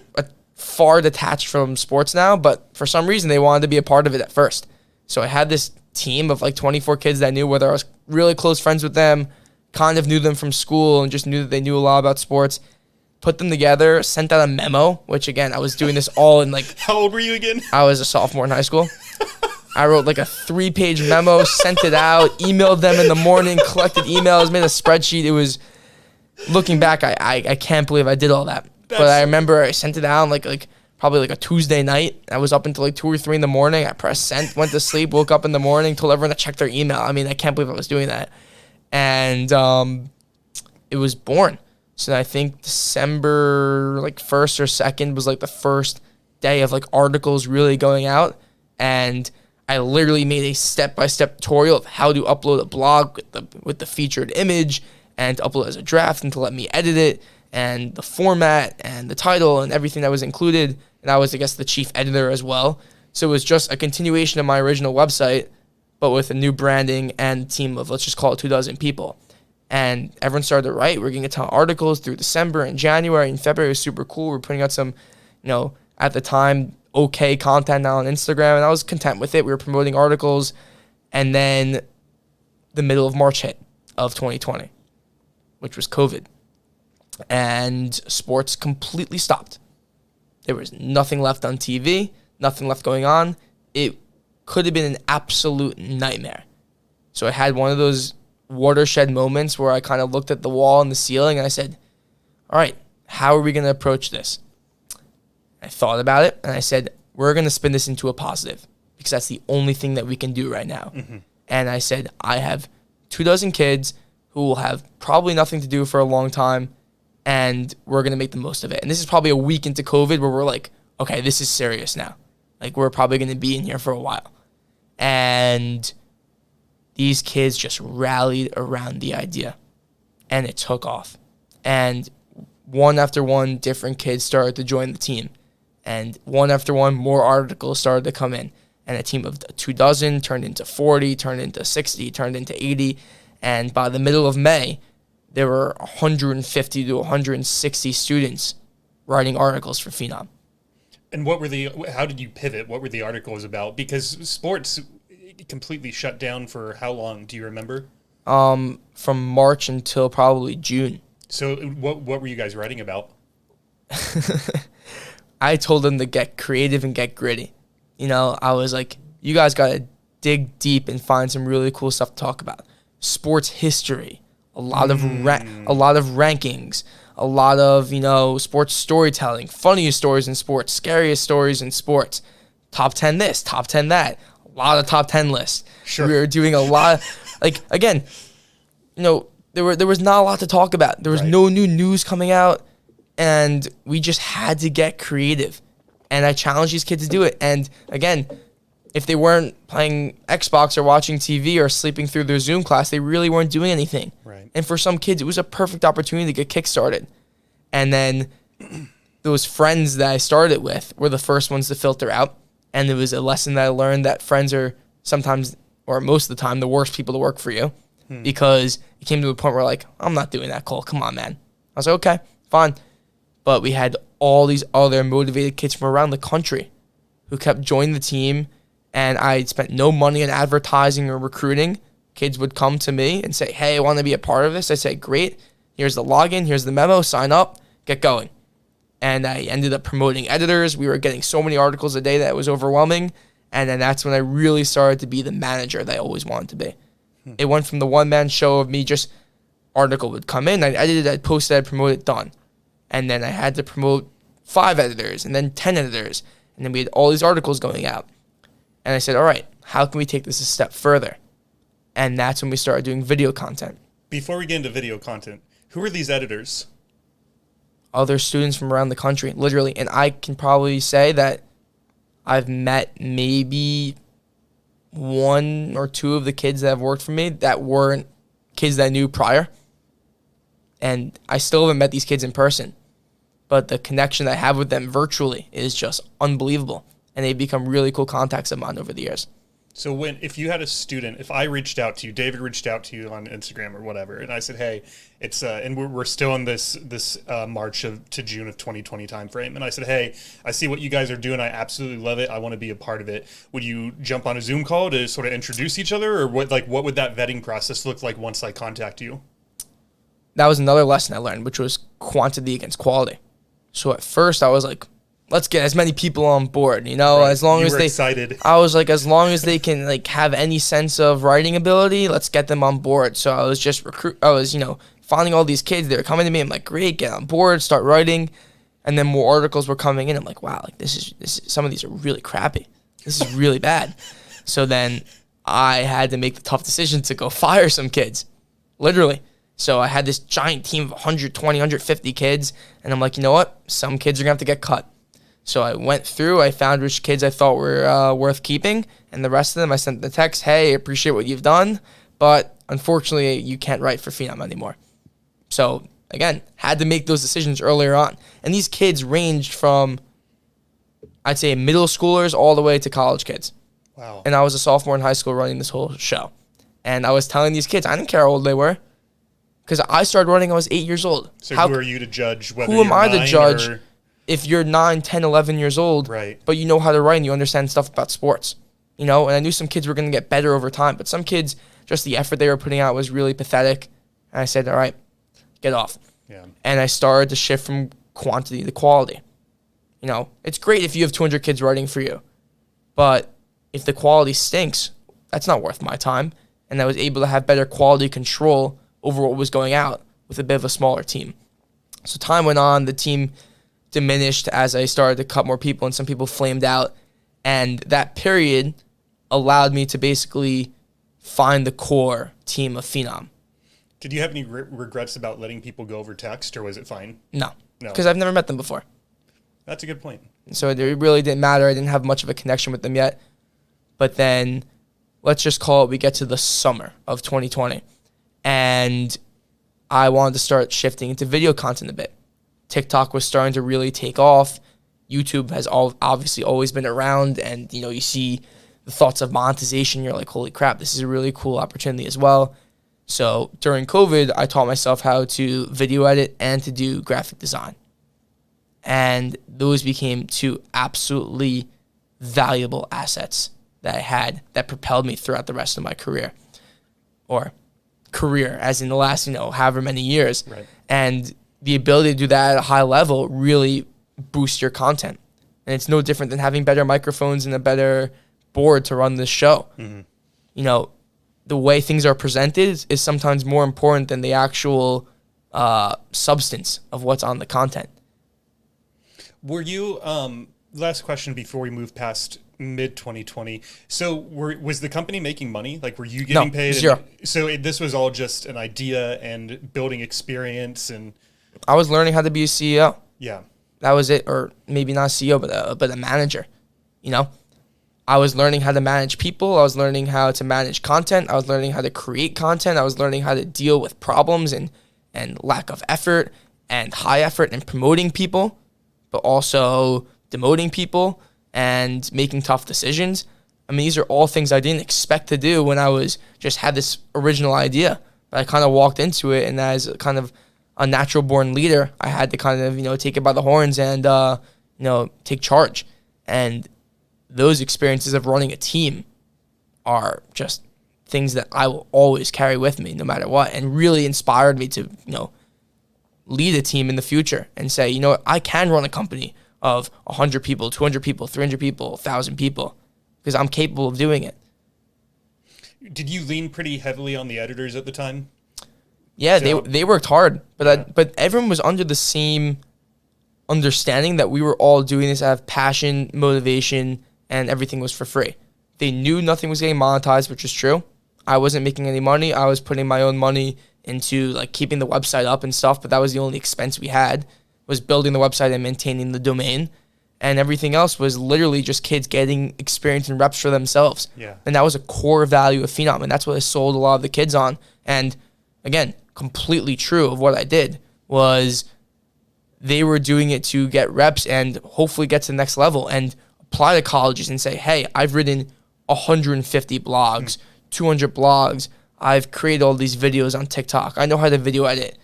far detached from sports now, but for some reason they wanted to be a part of it at first. So I had this team of like 24 kids that I knew, whether I was really close friends with them, kind of knew them from school, and just knew that they knew a lot about sports. Put them together, sent out a memo, which again, I was doing this all in like... How old were you again? I was a sophomore in high school. I wrote like a 3-page memo, sent it out, emailed them in the morning, collected emails, made a spreadsheet. It was, looking back, I can't believe I did all that. But I remember I sent it out like probably like a Tuesday night. I was up until like 2 or 3 in the morning. I pressed send, went to sleep, woke up in the morning, told everyone to check their email. I mean, I can't believe I was doing that. And it was born. So I think December like 1st or 2nd was like the first day of like articles really going out. And I literally made a step-by-step tutorial of how to upload a blog with the featured image and to upload as a draft and to let me edit it and the format and the title and everything that was included. And I was, I guess, the chief editor as well. So it was just a continuation of my original website, but with a new branding and team of, let's just call it 24 people. And everyone started to write. We're getting a ton of articles through December and January and February. It was super cool. We're putting out some, at the time, okay content now on Instagram, and I was content with it. We were promoting articles, and then the middle of March hit of 2020, which was COVID, and sports completely stopped. There was nothing left on TV, nothing left going on. It could have been an absolute nightmare. So I had one of those watershed moments where I kind of looked at the wall and the ceiling, and I said, all right, how are we going to approach this? I thought about it, and I said, we're going to spin this into a positive because that's the only thing that we can do right now. Mm-hmm. And I said, I have 24 kids who will have probably nothing to do for a long time, and we're going to make the most of it. And this is probably a week into COVID where we're like, okay, this is serious now. Like, we're probably going to be in here for a while. And these kids just rallied around the idea, and it took off. And one after one, different kids started to join the team. And one after one, more articles started to come in. And a team of 24 turned into 40, turned into 60, turned into 80. And by the middle of May, there were 150 to 160 students writing articles for Phenom. And how did you pivot? What were the articles about? Because sports completely shut down for how long? Do you remember? From March until probably June. So what were you guys writing about? I told them to get creative and get gritty. I was like, you guys got to dig deep and find some really cool stuff to talk about. Sports history, a lot of rankings, a lot of, sports storytelling, funniest stories in sports, scariest stories in sports, top 10 this, top 10 that, a lot of top 10 lists. Sure. We were doing a lot, again, there was not a lot to talk about. There was no new news coming out. And we just had to get creative. And I challenged these kids to do it. And again, if they weren't playing Xbox or watching TV or sleeping through their Zoom class, they really weren't doing anything. Right. And for some kids, it was a perfect opportunity to get kickstarted. And then those friends that I started with were the first ones to filter out. And it was a lesson that I learned that friends are sometimes, or most of the time, the worst people to work for you. Because it came to a point where I'm not doing that, Cole. Come on, man. I was like, okay, fine. But we had all these other motivated kids from around the country who kept joining the team, and I spent no money on advertising or recruiting. Kids would come to me and say, hey, I want to be a part of this. I say, great. Here's the login. Here's the memo. Sign up. Get going. And I ended up promoting editors. We were getting so many articles a day that it was overwhelming. And then that's when I really started to be the manager that I always wanted to be. It went from the one-man show of me just article would come in. I'd edit it. I'd post it. I'd promote it. Done. And then I had to promote 5 editors and then 10 editors. And then we had all these articles going out. And I said, all right, how can we take this a step further? And that's when we started doing video content. Before we get into video content, who are these editors? other students from around the country, literally. And I can probably say that I've met maybe one or two of the kids that have worked for me that weren't kids that I knew prior. And I still haven't met these kids in person. But the connection that I have with them virtually is just unbelievable. And they've become really cool contacts of mine over the years. So if you had a student, if I reached out to you, David reached out to you on Instagram or whatever, and I said, hey, it's and we're still in this March to June of 2020 timeframe, and I said, hey, I see what you guys are doing, I absolutely love it, I want to be a part of it. Would you jump on a Zoom call to sort of introduce each other, or what would that vetting process look like once I contact you? That was another lesson I learned, which was quantity against quality. So at first I was like, let's get as many people on board, Right. as long you as were they excited. I was like, as long as they can like have any sense of writing ability, let's get them on board. So I was just finding all these kids. They were coming to me. I'm like, great, get on board, start writing. And then more articles were coming in. I'm like, wow, like this is some of these are really crappy. This is really bad. So then I had to make the tough decision to go fire some kids, literally. So I had this giant team of 120, 150 kids. And I'm like, you know what? Some kids are going to have to get cut. So I went through, I found which kids I thought were worth keeping, and the rest of them I sent the text, hey, appreciate what you've done, but unfortunately you can't write for Phenom anymore. So again, had to make those decisions earlier on. And these kids ranged from, I'd say, middle schoolers all the way to college kids. Wow. And I was a sophomore in high school running this whole show. And I was telling these kids, I didn't care how old they were, because I started running, I was 8 years old. So who are you to judge whether who am I to judge or... if you're 9, 10, 11 years old, right, but you know how to write and you understand stuff about sports, And I knew some kids were going to get better over time, but some kids, just the effort they were putting out was really pathetic. And I said, all right, get off. Yeah. And I started to shift from quantity to quality. It's great if you have 200 kids writing for you, but if the quality stinks, that's not worth my time. And I was able to have better quality control over what was going out with a bit of a smaller team. So time went on, the team diminished as I started to cut more people, and some people flamed out. And that period allowed me to basically find the core team of Phenom. Did you have any regrets about letting people go over text, or was it fine? No, No. because I've never met them before. That's a good point. So it really didn't matter. I didn't have much of a connection with them yet. But then, let's just call it, we get to the summer of 2020. And I wanted to start shifting into video content a bit. TikTok was starting to really take off. YouTube has obviously always been around. And, you see the thoughts of monetization. You're like, holy crap, this is a really cool opportunity as well. So during COVID, I taught myself how to video edit and to do graphic design. And those became two absolutely valuable assets that I had that propelled me throughout the rest of my career. Or career, as in the last, however many years. Right. And the ability to do that at a high level really boosts your content. And it's no different than having better microphones and a better board to run this show. Mm-hmm. The way things are presented is sometimes more important than the actual substance of what's on the content. Were you, last question before we move past mid-2020, so was the company making money? Like, were you getting paid? Zero. This was all just an idea and building experience and... I was learning how to be a CEO. Yeah. That was it, or maybe not a CEO, but a manager, I was learning how to manage people. I was learning how to manage content. I was learning how to create content. I was learning how to deal with problems and lack of effort and high effort and promoting people, but also demoting people and making tough decisions. I mean, these are all things I didn't expect to do when I was just had this original idea. But I kind of walked into it, and as kind of a natural born leader, I had to kind of, take it by the horns and, take charge. And those experiences of running a team are just things that I will always carry with me no matter what, and really inspired me to, lead a team in the future and say, I can run a company of 100 people, 200 people, 300 people, 1,000 people, because I'm capable of doing it. Did you lean pretty heavily on the editors at the time? Yeah, So- they worked hard, but everyone was under the same understanding that we were all doing this out of passion, motivation, and everything was for free. They knew nothing was getting monetized, which is true. I wasn't making any money. I was putting my own money into keeping the website up and stuff, but that was the only expense we had. was building the website and maintaining the domain. And everything else was literally just kids getting experience and reps for themselves. Yeah. And that was a core value of Phenom. And that's what I sold a lot of the kids on. And again, completely true of what I did was they were doing it to get reps and hopefully get to the next level and apply to colleges and say, hey, I've written 150 blogs, 200 blogs. I've created all these videos on TikTok. I know how to video edit.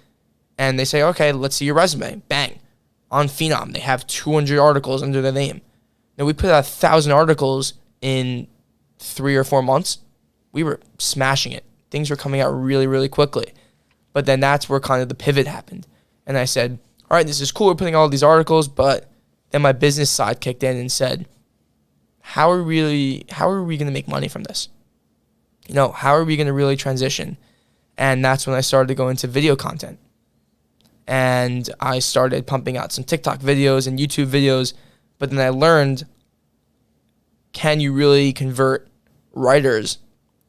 And they say, okay, let's see your resume. Bang. On Phenom, they have 200 articles under their name. Now, we put out 1,000 articles in 3 or 4 months. We were smashing it. Things were coming out really, really quickly. But then that's where kind of the pivot happened. And I said, all right, this is cool. We're putting all these articles. But then my business side kicked in and said, how are we going to make money from this? You know, how are we going to really transition? And that's when I started to go into video content. And I started pumping out some TikTok videos and YouTube videos. But then I learned, can you really convert writers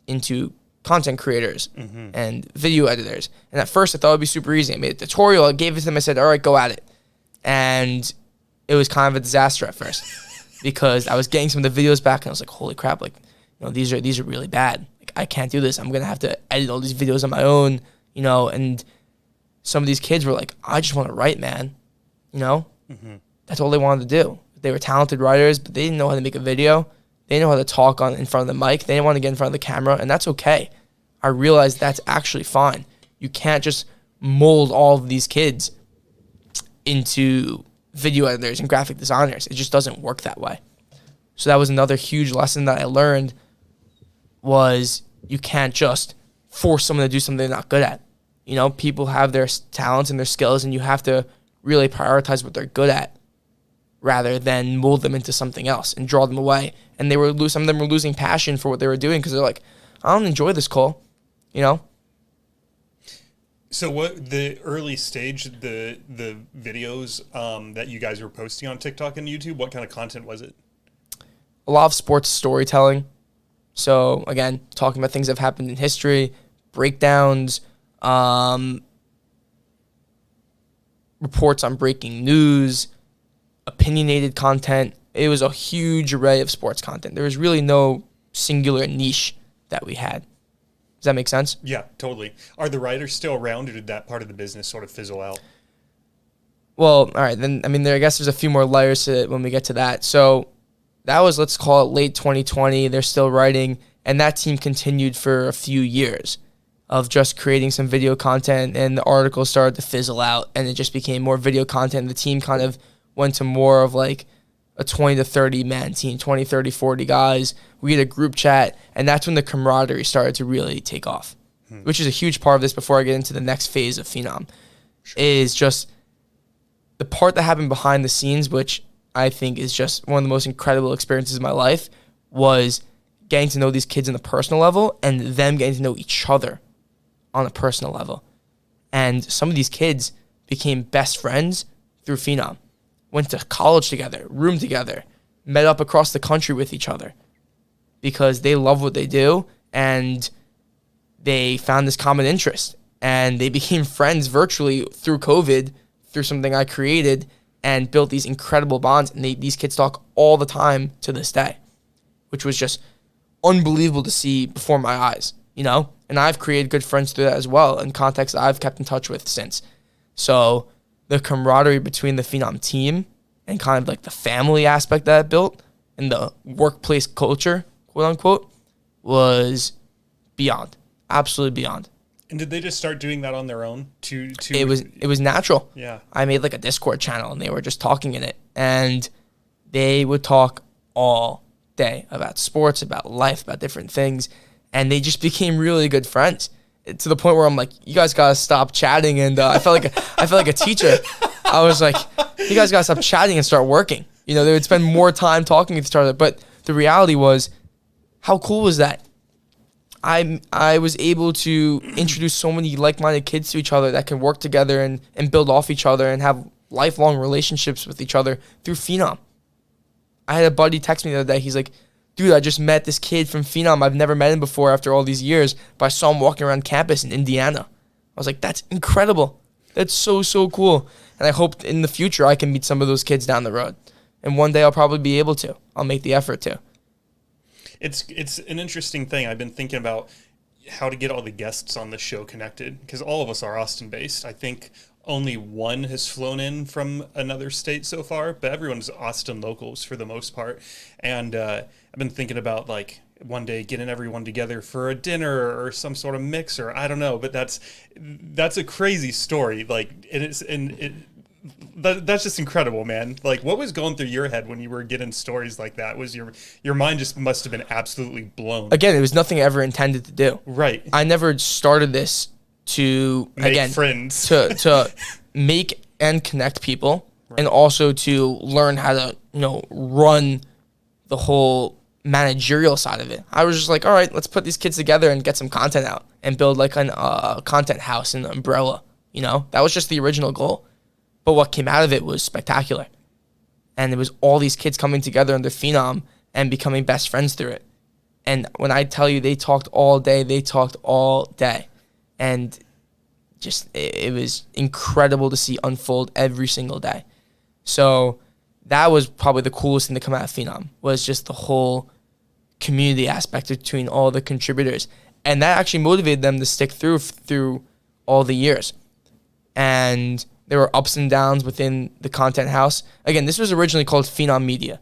into content creators and video editors? And at first I thought it would be super easy. I made a tutorial, I gave it to them, I said, all right, go at it. And it was kind of a disaster at first because I was getting some of the videos back and I was like, holy crap, like, you know, these are really bad. Like, I can't do this. I'm going to have to edit all these videos on my own, you know, and some of these kids were like, I just want to write, man. You know? That's all they wanted to do. They were talented writers, but they didn't know how to make a video. They didn't know how to talk in front of the mic. They didn't want to get in front of the camera, and that's okay. I realized that's actually fine. You can't just mold all of these kids into video editors and graphic designers. It just doesn't work that way. So that was another huge lesson that I learned was you can't just force someone to do something they're not good at. You know, people have their talents and their skills, and you have to really prioritize what they're good at rather than mold them into something else and draw them away. And some of them were losing passion for what they were doing because they're like, I don't enjoy this, Cole. You know? So what the early stage, the videos that you guys were posting on TikTok and YouTube, what kind of content was it? A lot of sports storytelling. So again, talking about things that have happened in history, breakdowns, reports on breaking news, opinionated content. It was a huge array of sports content. There was really no singular niche that we had. Does that make sense? Yeah, totally. Are the writers still around, or did that part of the business sort of fizzle out? Well, all right. Then, I mean, I guess there's a few more layers to it when we get to that. So that was, let's call it late 2020. They're still writing. And that team continued for a few years of just creating some video content, and the articles started to fizzle out, and it just became more video content. The team kind of went to more of like a 20 to 30 man team, 20, 30, 40 guys. We had a group chat, and that's when the camaraderie started to really take off, which is a huge part of this before I get into the next phase of Phenom, is just the part that happened behind the scenes, which I think is just one of the most incredible experiences of my life, was getting to know these kids on a personal level and them getting to know each other on a personal level. And some of these kids became best friends through Phenom, went to college together, roomed together, met up across the country with each other because they love what they do and they found this common interest, and they became friends virtually through COVID, through something I created, and built these incredible bonds. And these kids talk all the time to this day, which was just unbelievable to see before my eyes, you know? And I've created good friends through that as well, and contacts I've kept in touch with since. So the camaraderie between the Phenom team and kind of like the family aspect that I built and the workplace culture, quote unquote, was beyond, absolutely beyond. And did they just start doing that on their own? It was natural. Yeah. I made like a Discord channel, and they were just talking in it, and they would talk all day about sports, about life, about different things, and they just became really good friends to the point where I'm like, you guys gotta stop chatting. And I felt like a teacher. I was like, you guys gotta stop chatting and start working. You know, they would spend more time talking with each other. But the reality was, how cool was that? I was able to introduce so many like-minded kids to each other that can work together and build off each other and have lifelong relationships with each other through Phenom. I had a buddy text me the other day. He's like, dude, I just met this kid from Phenom. I've never met him before after all these years, but I saw him walking around campus in Indiana. I was like, that's incredible. That's so cool. And I hope in the future I can meet some of those kids down the road. And one day I'll probably be able to. I'll make the effort to. It's an interesting thing. I've been thinking about how to get all the guests on the show connected, because all of us are Austin based. I think only one has flown in from another state so far, but everyone's Austin locals for the most part. And I've been thinking about like one day getting everyone together for a dinner or some sort of mix, or I don't know, but that's a crazy story. Like that's just incredible, man. Like, what was going through your head when you were getting stories like that? Was your mind just must have been absolutely blown? Again, it was nothing I ever intended to do. Right. I never started this to make friends, to make and connect people, right. And also to learn how to run the whole managerial side of it. I was just like, all right, let's put these kids together and get some content out and build like a content house and an umbrella. That was just the original goal. But what came out of it was spectacular. And it was all these kids coming together under Phenom and becoming best friends through it. And when I tell you they talked all day. And just, it was incredible to see unfold every single day. So that was probably the coolest thing to come out of Phenom, was just the whole community aspect between all the contributors. And that actually motivated them to stick through all the years. And there were ups and downs within the content house. Again, this was originally called Phenom Media.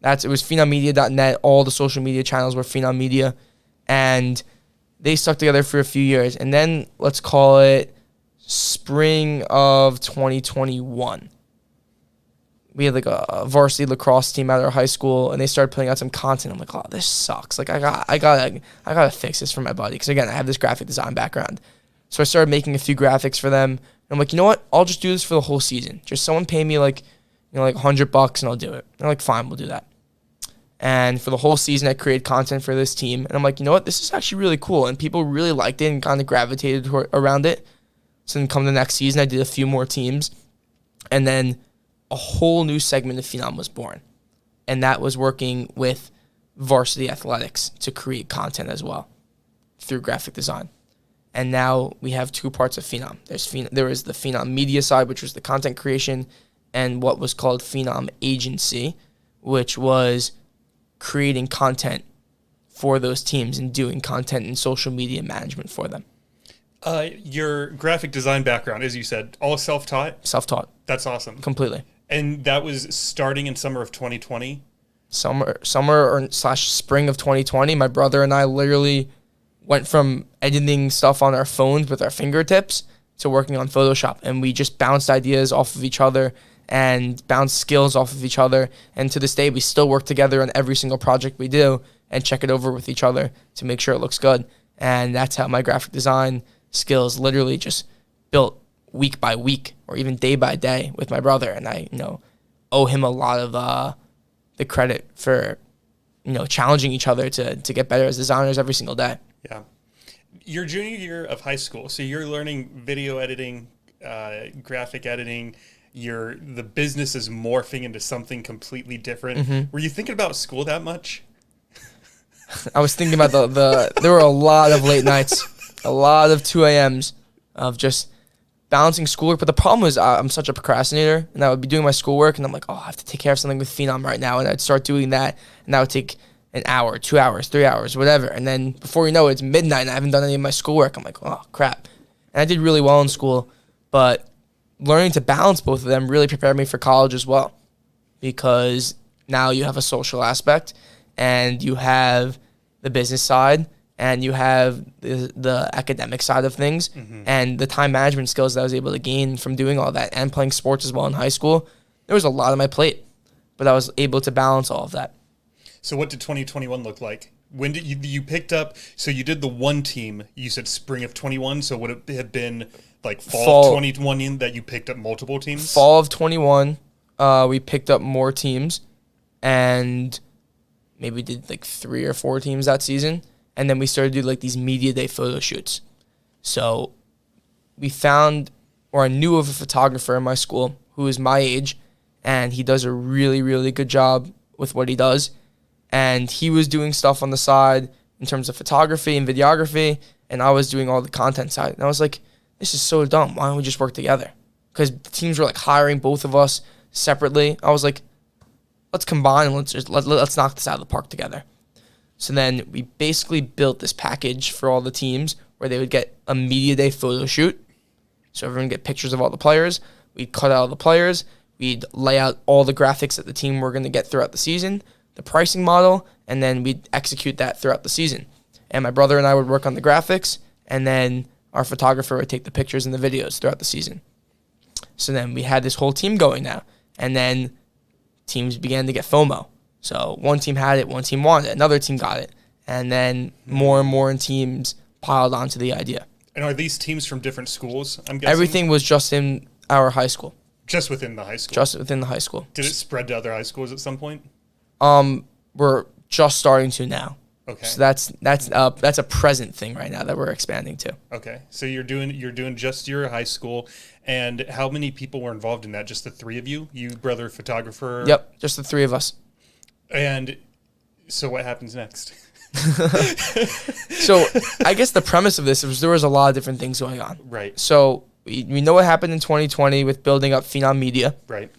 It was phenommedia.net. All the social media channels were Phenom Media. And they stuck together for a few years. And then let's call it spring of 2021. We had like a varsity lacrosse team at our high school, and they started putting out some content. I'm like, oh, this sucks. Like, I gotta fix this for my buddy. Because again, I have this graphic design background. So I started making a few graphics for them. And I'm like, you know what? I'll just do this for the whole season. Just someone pay me like $100 and I'll do it. And they're like, fine, we'll do that. And for the whole season, I created content for this team. And I'm like, you know what? This is actually really cool. And people really liked it and kind of gravitated around it. So then come the next season, I did a few more teams. And then a whole new segment of Phenom was born. And that was working with varsity athletics to create content as well through graphic design. And now we have two parts of Phenom. There is the Phenom media side, which was the content creation, and what was called Phenom agency, which was creating content for those teams and doing content and social media management for them. Your graphic design background, as you said, all self-taught? Self-taught. That's awesome. Completely. And that was starting in summer of 2020? Summer or spring of 2020. My brother and I literally went from editing stuff on our phones with our fingertips to working on Photoshop. And we just bounced ideas off of each other and bounced skills off of each other. And to this day, we still work together on every single project we do and check it over with each other to make sure it looks good. And that's how my graphic design skills literally just built week by week or even day by day with my brother. And I, owe him a lot of the credit for, challenging each other to get better as designers every single day. Yeah. Your junior year of high school, so you're learning video editing, graphic editing, the business is morphing into something completely different. Mm-hmm. Were you thinking about school that much? I was thinking about there were a lot of late nights, a lot of 2 a.m.s of just balancing schoolwork. But the problem was I'm such a procrastinator, and I would be doing my schoolwork, and I'm like, oh, I have to take care of something with Phenom right now. And I'd start doing that, and that would take an hour, 2 hours, 3 hours, whatever. And then before you know it, it's midnight and I haven't done any of my schoolwork. I'm like, oh, crap. And I did really well in school, but learning to balance both of them really prepared me for college as well, because now you have a social aspect and you have the business side and you have the academic side of things. Mm-hmm. And the time management skills that I was able to gain from doing all that and playing sports as well in high school. There was a lot on my plate, but I was able to balance all of that. So what did 2021 look like? When did you picked up, so you did the one team, you said spring of 21, so would it have been like fall of 21 that you picked up multiple teams? Fall of 21, we picked up more teams, and maybe did like 3 or 4 teams that season, and then we started to do like these media day photo shoots. So we found, or I knew of a photographer in my school who is my age, and he does a really, really good job with what he does. And he was doing stuff on the side in terms of photography and videography, and I was doing all the content side. And I was like, this is so dumb. Why don't we just work together? Because teams were like hiring both of us separately. I was like, let's combine and let's knock this out of the park together. So then we basically built this package for all the teams where they would get a media day photo shoot. So everyone would get pictures of all the players. We'd cut out all the players. We'd lay out all the graphics that the team were going to get throughout the season, the pricing model, and then we'd execute that throughout the season. And my brother and I would work on the graphics, and then our photographer would take the pictures and the videos throughout the season. So then we had this whole team going now. And then teams began to get FOMO. So one team had it, one team wanted it, another team got it. And then more and more teams piled onto the idea. And are these teams from different schools, I'm guessing? Everything was just in our high school. Just within the high school? Just within the high school. Did it spread to other high schools at some point? We're just starting to now. Okay. So that's a present thing right now that we're expanding to. Okay. So you're doing just your high school, and how many people were involved in that? Just the three of you? You, brother, photographer? Yep, just the three of us. And so what happens next? So I guess the premise of this was there was a lot of different things going on. Right. So we know what happened in 2020 with building up Phenom Media. Right.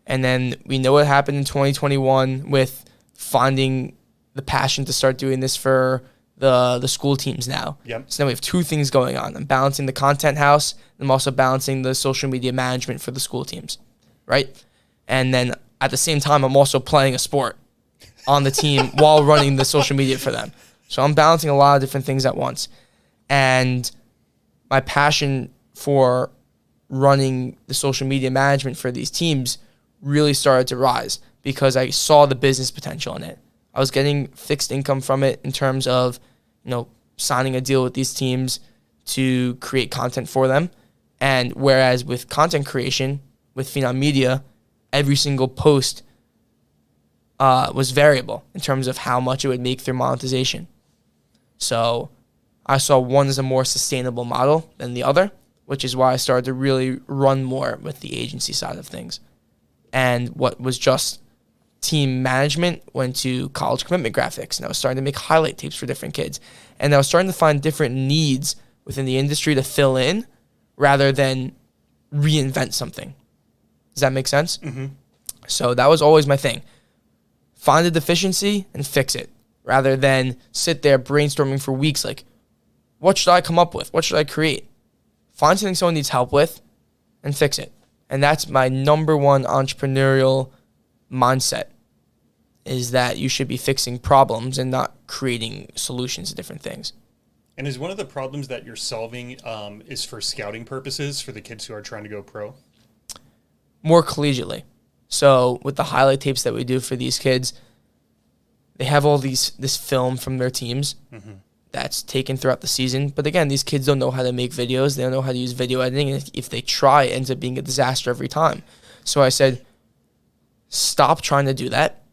And then we know what happened in 2021 with finding the passion to start doing this for the school teams now. Yep. So now we have two things going on. I'm balancing the content house, and I'm also balancing the social media management for the school teams, right? And then at the same time, I'm also playing a sport on the team while running the social media for them. So I'm balancing a lot of different things at once. And my passion for running the social media management for these teams really started to rise because I saw the business potential in it. I was getting fixed income from it in terms of, signing a deal with these teams to create content for them. And whereas with content creation, with Phenom Media, every single post was variable in terms of how much it would make through monetization. So I saw one as a more sustainable model than the other, which is why I started to really run more with the agency side of things. And what was just team management went to college commitment graphics, and I was starting to make highlight tapes for different kids. And I was starting to find different needs within the industry to fill in rather than reinvent something. Does that make sense? Mm-hmm. So that was always my thing. Find a deficiency and fix it rather than sit there brainstorming for weeks like, what should I come up with? What should I create? Find something someone needs help with and fix it. And that's my number one entrepreneurial mindset, is that you should be fixing problems and not creating solutions to different things. And is one of the problems that you're solving is for scouting purposes for the kids who are trying to go pro? More collegiately. So with the highlight tapes that we do for these kids, they have all this film from their teams that's taken throughout the season. But again, these kids don't know how to make videos. They don't know how to use video editing. And if they try, it ends up being a disaster every time. So I said, stop trying to do that.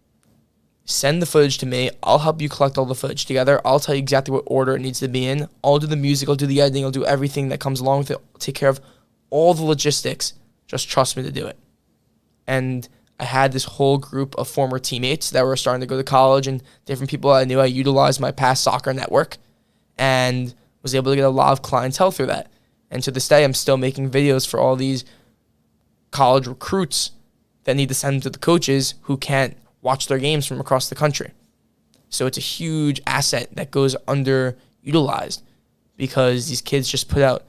Send the footage to me. I'll help you collect all the footage together. I'll tell you exactly what order it needs to be in. I'll do the music. I'll do the editing. I'll do everything that comes along with it. I'll take care of all the logistics. Just trust me to do it. And I had this whole group of former teammates that were starting to go to college and different people I knew. I utilized my past soccer network and was able to get a lot of clientele through that. And to this day, I'm still making videos for all these college recruits that need to send them to the coaches who can't watch their games from across the country. So it's a huge asset that goes underutilized because these kids just put out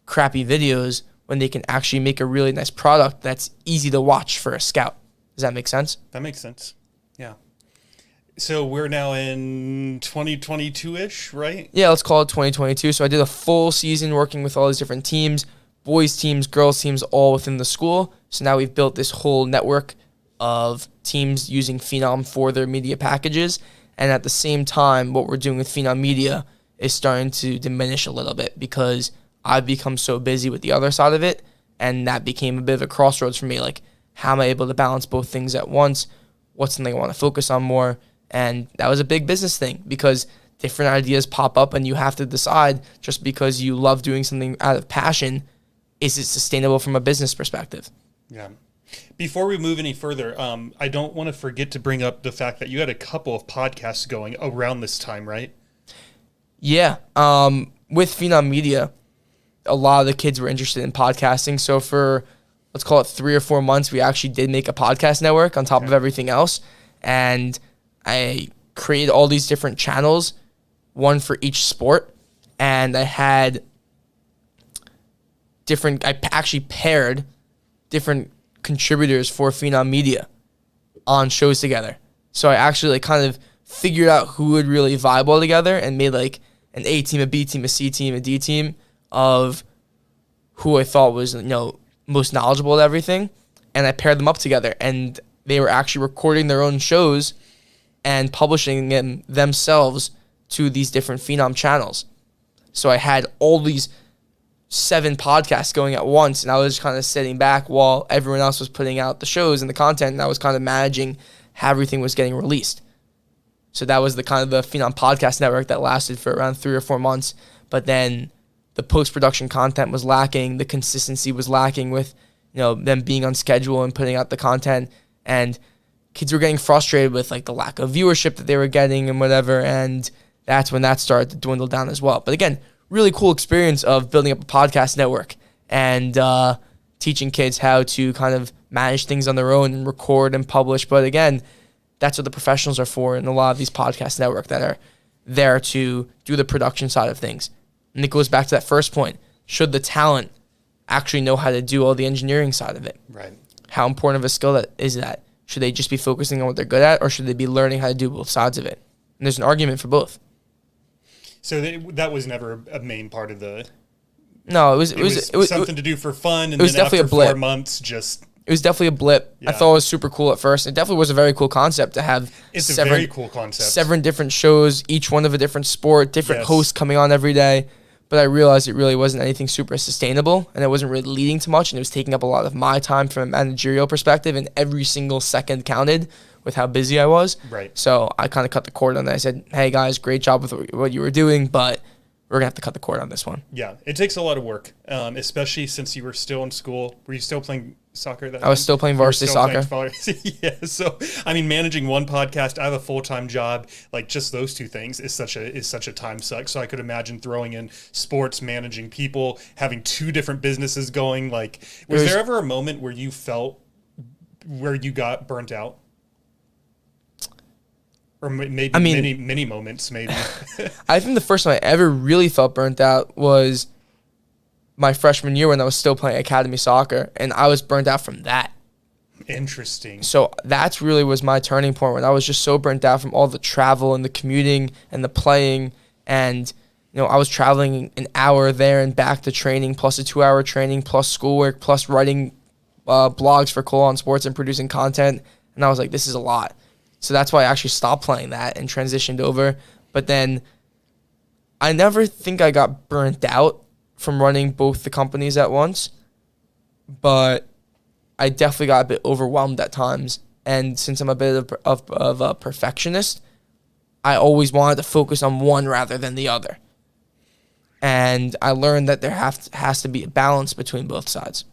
crappy videos when they can actually make a really nice product that's easy to watch for a scout. Does that make sense? That makes sense. Yeah. So we're now in 2022-ish, right? Yeah, let's call it 2022. So I did a full season working with all these different teams, boys teams, girls teams, all within the school. So now we've built this whole network of teams using Phenom for their media packages. And at the same time, what we're doing with Phenom Media is starting to diminish a little bit because I've become so busy with the other side of it. And that became a bit of a crossroads for me. Like, how am I able to balance both things at once? What's something I want to focus on more? And that was a big business thing because different ideas pop up and you have to decide, just because you love doing something out of passion, is it sustainable from a business perspective? Yeah. Before we move any further, I don't want to forget to bring up the fact that you had a couple of podcasts going around this time, right? Yeah. With Phenom Media, a lot of the kids were interested in podcasting. So for, let's call it 3 or 4 months, we actually did make a podcast network on top of everything else. And I created all these different channels, one for each sport. And I had I actually paired different contributors for Phenom Media on shows together. So I actually like kind of figured out who would really vibe well together and made like an A team, a B team, a C team, a D team of who I thought was, most knowledgeable at everything. And I paired them up together, and they were actually recording their own shows and publishing them themselves to these different Phenom channels. So I had all these 7 podcasts going at once, and I was kind of sitting back while everyone else was putting out the shows and the content, and I was kind of managing how everything was getting released. So that was the kind of the Phenom podcast network that lasted for around 3 or 4 months. But then the post-production content was lacking, the consistency was lacking with, them being on schedule and putting out the content, and kids were getting frustrated with like the lack of viewership that they were getting and whatever, and that's when that started to dwindle down as well. But again, really cool experience of building up a podcast network and teaching kids how to kind of manage things on their own and record and publish. But again, that's what the professionals are for in a lot of these podcast network that are there to do the production side of things. And it goes back to that first point. Should the talent actually know how to do all the engineering side of it? Right. How important of a skill is that? Should they just be focusing on what they're good at, or should they be learning how to do both sides of it? And there's an argument for both. So that was never a main part of the... No, it was something to do for fun, and it was then definitely after a blip. 4 months, just... It was definitely a blip. Yeah. I thought it was super cool at first. It definitely was a very cool concept to have It's a very cool concept. 7 different shows, each one of a different sport, different Yes. hosts coming on every day. But I realized it really wasn't anything super sustainable, and it wasn't really leading to much, and it was taking up a lot of my time from a managerial perspective, and every single second counted with how busy I was. Right. So I kind of cut the cord on that. I said, hey, guys, great job with what you were doing, but we're going to have to cut the cord on this one. Yeah, it takes a lot of work, especially since you were still in school. Were you still playing soccer? I was still playing varsity soccer. Yeah, so I mean, managing one podcast, I have a full-time job. Like just those 2 things is such a time suck. So I could imagine throwing in sports, managing people, having 2 different businesses going. Like, was there ever a moment where you got burnt out? Or maybe many moments, maybe. I think the first time I ever really felt burnt out was my freshman year when I was still playing academy soccer, and I was burnt out from that. Interesting. So that's really was my turning point, when I was just so burnt out from all the travel and the commuting and the playing, and I was traveling an hour there and back to training, plus a 2-hour training, plus schoolwork, plus writing blogs for Cole on Sports and producing content, and I was like, this is a lot. So that's why I actually stopped playing that and transitioned over. But then I never think I got burnt out from running both the companies at once, but I definitely got a bit overwhelmed at times. And since I'm a bit of a perfectionist, I always wanted to focus on one rather than the other. And I learned that there has to be a balance between both sides.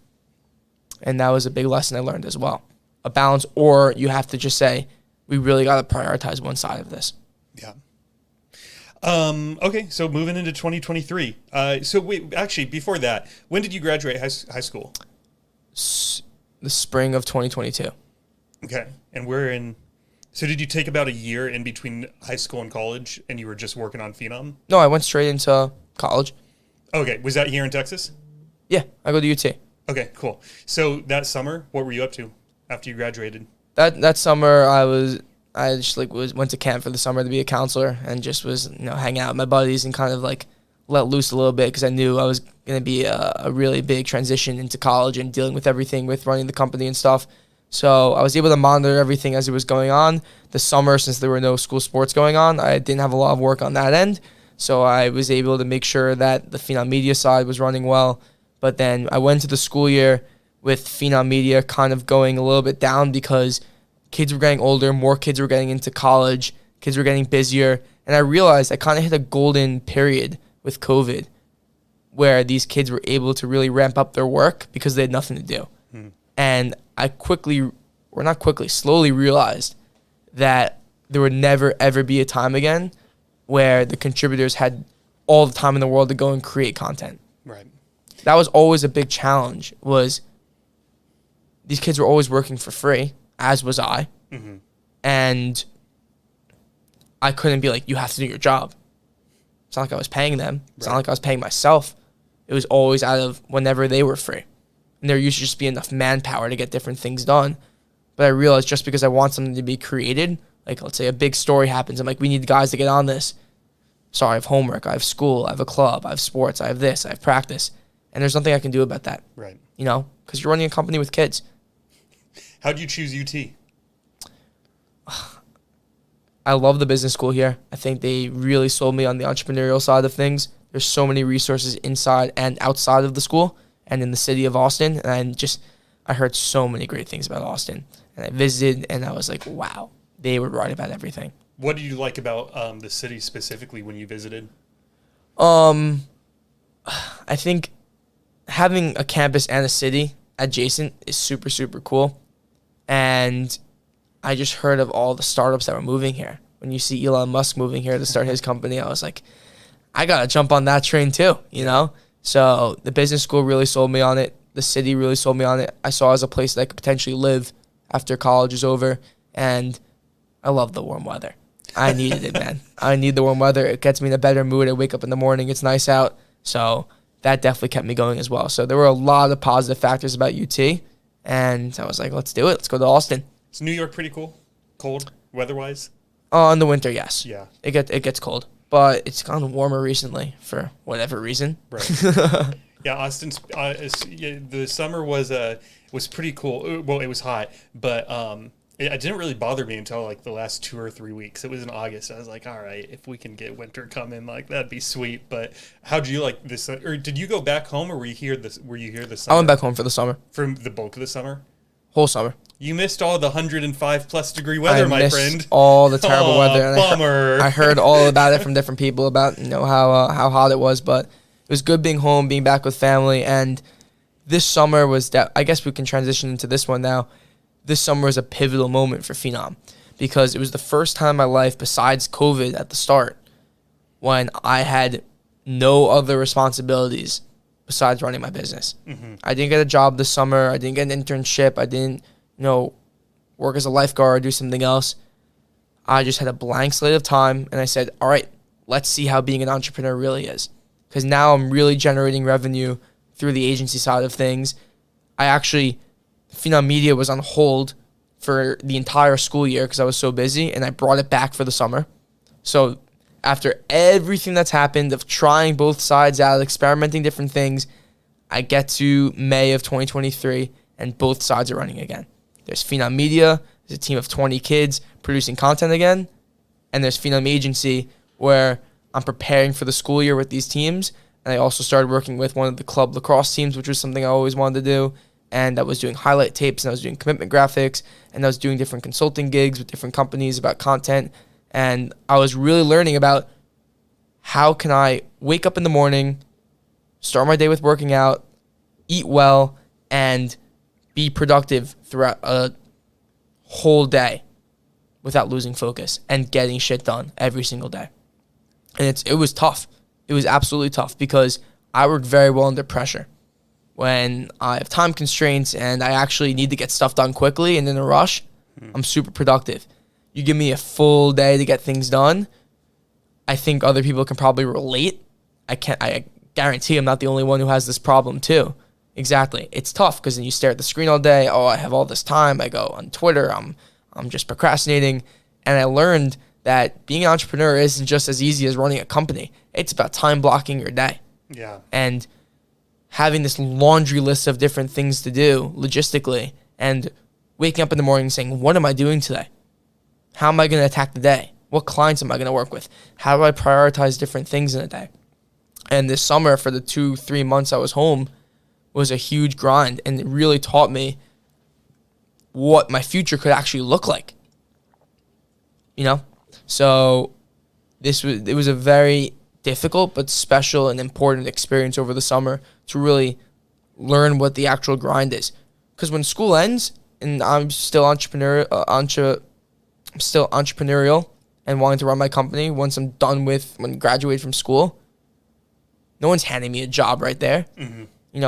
And that was a big lesson I learned as well. A balance, or you have to just say, we really got to prioritize one side of this. Yeah. Okay, so moving into 2023. So wait, actually, before that, when did you graduate high school? The spring of 2022. Okay, and so did you take about a year in between high school and college, and you were just working on Phenom? No, I went straight into college. Okay, was that here in Texas? Yeah, I go to UT. Okay, cool. So that summer, what were you up to after you graduated? That summer, I just went to camp for the summer to be a counselor, and just was hanging out with my buddies and kind of like let loose a little bit, because I knew I was going to be a really big transition into college and dealing with everything with running the company and stuff. So I was able to monitor everything as it was going on. The summer, since there were no school sports going on, I didn't have a lot of work on that end. So I was able to make sure that the Phenom Media side was running well. But then I went to the school year with Phenom Media kind of going a little bit down, because kids were getting older, more kids were getting into college, kids were getting busier. And I realized I kind of hit a golden period with COVID, where these kids were able to really ramp up their work because they had nothing to do. And I slowly realized that there would never, ever be a time again where the contributors had all the time in the world to go and create content. Right. that was always a big challenge. Was these kids were always working for free, as was I, and I couldn't be like, you have to do your job. It's not like I was paying them. It's not like I was paying myself. It was always out of whenever they were free. And there used to just be enough manpower to get different things done. But I realized just because I want something to be created, like let's say a big story happens, I'm like, we need guys to get on this. So I have homework, I have school, I have a club, I have sports, I have this, I have practice. And there's nothing I can do about that. Right. You know, because you're running a company with kids. How'd you choose UT? I love the business school here. I think they really sold me on the entrepreneurial side of things. There's so many resources inside and outside of the school and in the city of Austin. And I heard so many great things about Austin. And I visited and I was like, wow, they were right about everything. What did you like about the city specifically when you visited? I think having a campus and a city adjacent is super, super cool. And I just heard of all the startups that were moving here. When you see Elon Musk moving here to start his company, I was like, I got to jump on that train too, you know? So the business school really sold me on it. The city really sold me on it. I saw it as a place that I could potentially live after college is over. And I love the warm weather. I needed it, man. I need the warm weather. It gets me in a better mood. I wake up in the morning. It's nice out. So that definitely kept me going as well. So there were a lot of positive factors about UT. And I was like, let's do it. Let's go to Austin. Is New York pretty cool? Cold, weather-wise? In the winter, yes. Yeah. It gets cold. But it's gotten warmer recently for whatever reason. Right. Yeah, Austin's the summer was pretty cool. Well, it was hot, but it didn't really bother me until like the last 2 or 3 weeks. It was in August. I was like, all right, if we can get winter coming, like that'd be sweet. But how'd you like this? Or did you go back home, or were you here this summer? I went back home for the summer. For the bulk of the summer? Whole summer. You missed all the 105+ degree weather, my friend. All the terrible weather. And bummer. I heard all about it from different people about how hot it was, but it was good being home, being back with family, and this summer was I guess we can transition into this one now. This summer was a pivotal moment for Phenom because it was the first time in my life besides COVID at the start when I had no other responsibilities besides running my business. I didn't get a job this summer. I didn't get an internship. I didn't work as a lifeguard or do something else. I just had a blank slate of time, and I said, all right, let's see how being an entrepreneur really is. Because now I'm really generating revenue through the agency side of things. Phenom Media was on hold for the entire school year because I was so busy, and I brought it back for the summer. So after everything that's happened of trying both sides out, experimenting different things, I get to May of 2023, and both sides are running again. There's Phenom Media, there's a team of 20 kids producing content again, and there's Phenom Agency, where I'm preparing for the school year with these teams, and I also started working with one of the club lacrosse teams, which was something I always wanted to do, and I was doing highlight tapes, and I was doing commitment graphics, and I was doing different consulting gigs with different companies about content, and I was really learning about how can I wake up in the morning, start my day with working out, eat well, and be productive throughout a whole day without losing focus and getting shit done every single day. And it was tough. It was absolutely tough because I work very well under pressure. When I have time constraints and I actually need to get stuff done quickly and in a rush, I'm super productive. You give me a full day to get things done, I think other people can probably relate. I guarantee I'm not the only one who has this problem too. Exactly. It's tough because then you stare at the screen all day. Oh, I have all this time. I go on Twitter. I'm just procrastinating. And I learned that being an entrepreneur isn't just as easy as running a company. It's about time blocking your day. Yeah. And having this laundry list of different things to do logistically and waking up in the morning saying, what am I doing today? How am I going to attack the day? What clients am I going to work with? How do I prioritize different things in a day? And this summer, for the 2-3 months I was home, was a huge grind, and it really taught me what my future could actually look like. So it was a very difficult but special and important experience over the summer to really learn what the actual grind is. Because when school ends and I'm still entrepreneurial and wanting to run my company once I'm done when I graduate from school, no one's handing me a job right there. I'm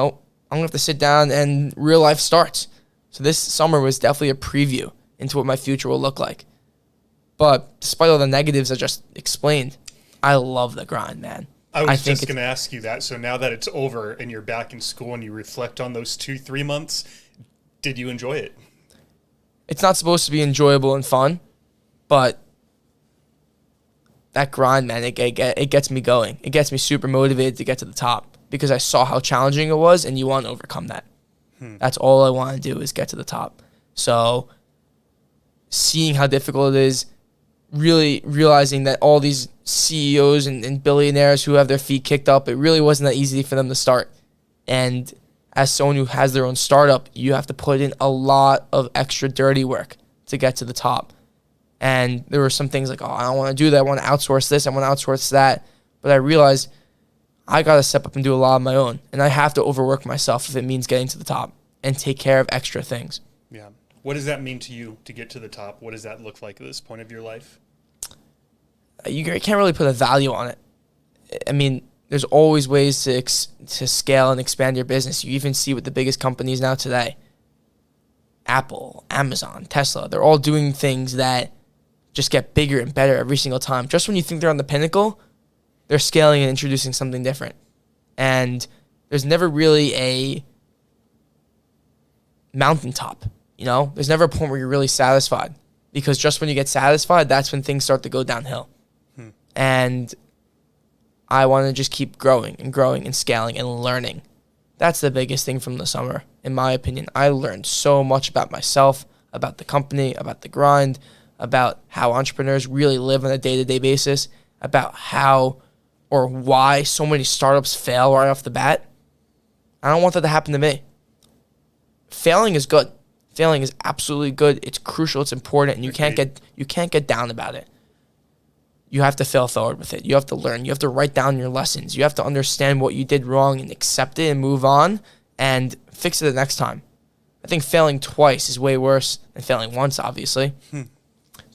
gonna have to sit down and real life starts. So this summer was definitely a preview into what my future will look like. But despite all the negatives I just explained, I love the grind, man. I was just going to ask you that. So now that it's over and you're back in school and you reflect on those 2-3 months, did you enjoy it? It's not supposed to be enjoyable and fun, but that grind, man, it gets me going. It gets me super motivated to get to the top because I saw how challenging it was, and you want to overcome that. That's all I want to do is get to the top. So seeing how difficult it is, really realizing that all these CEOs and billionaires who have their feet kicked up, it really wasn't that easy for them to start. And as someone who has their own startup, you have to put in a lot of extra dirty work to get to the top. And there were some things like, I don't want to do that. I want to outsource this. I want to outsource that. But I realized I got to step up and do a lot on my own. And I have to overwork myself if it means getting to the top and take care of extra things. Yeah. What does that mean to you to get to the top? What does that look like at this point of your life? You can't really put a value on it. I mean, there's always ways to scale and expand your business. You even see with the biggest companies now today, Apple, Amazon, Tesla, they're all doing things that just get bigger and better every single time. Just when you think they're on the pinnacle, they're scaling and introducing something different. And there's never really a mountaintop, There's never a point where you're really satisfied. Because just when you get satisfied, that's when things start to go downhill. And I want to just keep growing and scaling and learning. That's the biggest thing from the summer, in my opinion. I learned so much about myself, about the company, about the grind, about how entrepreneurs really live on a day-to-day basis, about how or why so many startups fail right off the bat. I don't want that to happen to me. Failing is good. Failing is absolutely good. It's crucial. It's important, and you can't get down about it. You have to fail forward with it. You have to learn. You have to write down your lessons. You have to understand what you did wrong and accept it and move on and fix it the next time. I think failing twice is way worse than failing once, obviously.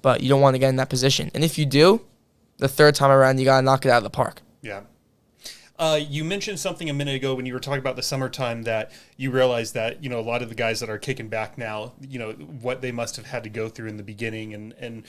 But you don't want to get in that position. And if you do, the third time around, you got to knock it out of the park. Yeah. You mentioned something a minute ago when you were talking about the summertime that you realized that, a lot of the guys that are kicking back now, what they must have had to go through in the beginning. And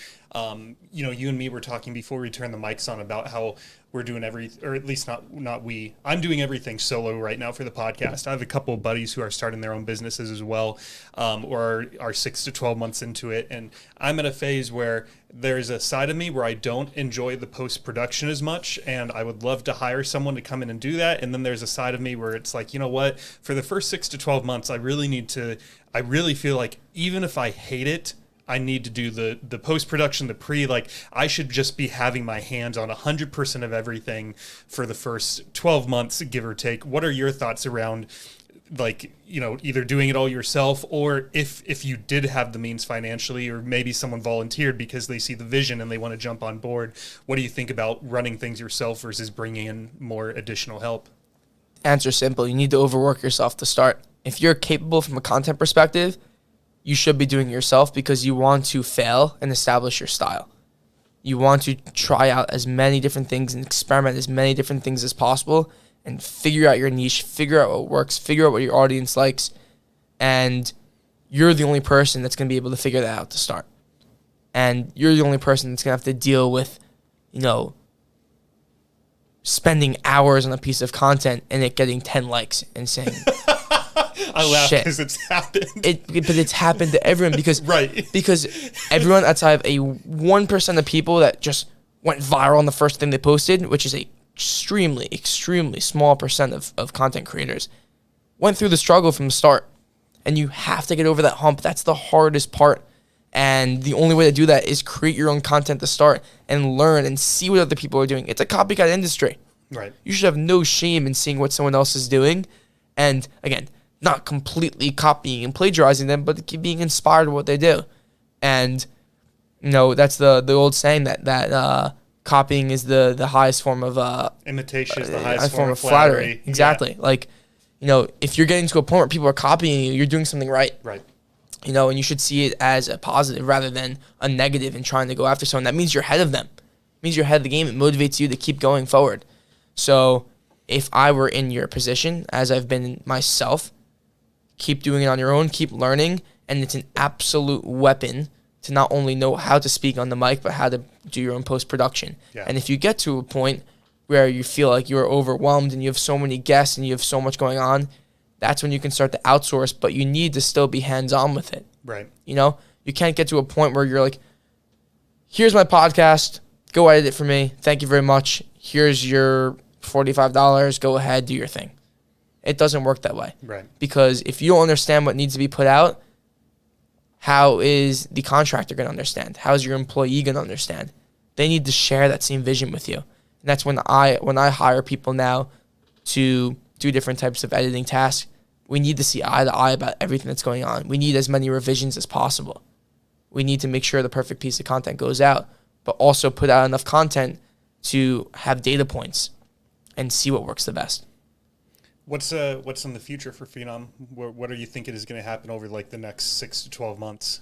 you and me were talking before we turned the mics on about how we're doing or at least not we. I'm doing everything solo right now for the podcast. I have a couple of buddies who are starting their own businesses as well, or are 6 to 12 months into it. And I'm at a phase where there's a side of me where I don't enjoy the post-production as much, and I would love to hire someone to come in and do that. And then there's a side of me where it's like, what? For the first 6 to 12 months, I really feel like even if I hate it, I need to do the post-production, I should just be having my hands on 100% of everything for the first 12 months, give or take. What are your thoughts around, either doing it all yourself, or if you did have the means financially, or maybe someone volunteered because they see the vision and they want to jump on board? What do you think about running things yourself versus bringing in more additional help? Answer simple. You need to overwork yourself to start. If you're capable from a content perspective, you should be doing it yourself because you want to fail and establish your style. You want to try out as many different things and experiment as many different things as possible and figure out your niche, figure out what works, figure out what your audience likes, and you're the only person that's going to be able to figure that out to start. And you're the only person that's going to have to deal with, spending hours on a piece of content and it getting 10 likes and saying... I laugh because it's happened. But it's happened to everyone because right. Because everyone outside of a 1% of people that just went viral on the first thing they posted, which is a extremely, extremely small percent of content creators, went through the struggle from the start. And you have to get over that hump. That's the hardest part. And the only way to do that is create your own content to start and learn and see what other people are doing. It's a copycat industry. Right. You should have no shame in seeing what someone else is doing. And again, not completely copying and plagiarizing them, but being inspired by what they do. And, that's the old saying that copying is the highest form of... imitation is the highest form of flattery. Exactly. Yeah. If you're getting to a point where people are copying you, you're doing something right. Right. And you should see it as a positive rather than a negative in trying to go after someone. That means you're ahead of them. It means you're ahead of the game. It motivates you to keep going forward. So if I were in your position, as I've been myself, keep doing it on your own, keep learning, and it's an absolute weapon to not only know how to speak on the mic, but how to do your own post-production. Yeah. And if you get to a point where you feel like you're overwhelmed and you have so many guests and you have so much going on, that's when you can start to outsource, but you need to still be hands-on with it. Right. You know, you can't get to a point where you're like, here's my podcast, go edit it for me, thank you very much, here's your $45, go ahead, do your thing. It doesn't work that way. Right. Because if you don't understand what needs to be put out, how is the contractor going to understand? How is your employee going to understand? They need to share that same vision with you. And that's when I hire people now to do different types of editing tasks, we need to see eye to eye about everything that's going on. We need as many revisions as possible. We need to make sure the perfect piece of content goes out, but also put out enough content to have data points and see what works the best. What's in the future for Phenom? What are you thinking is going to happen over like the next 6 to 12 months?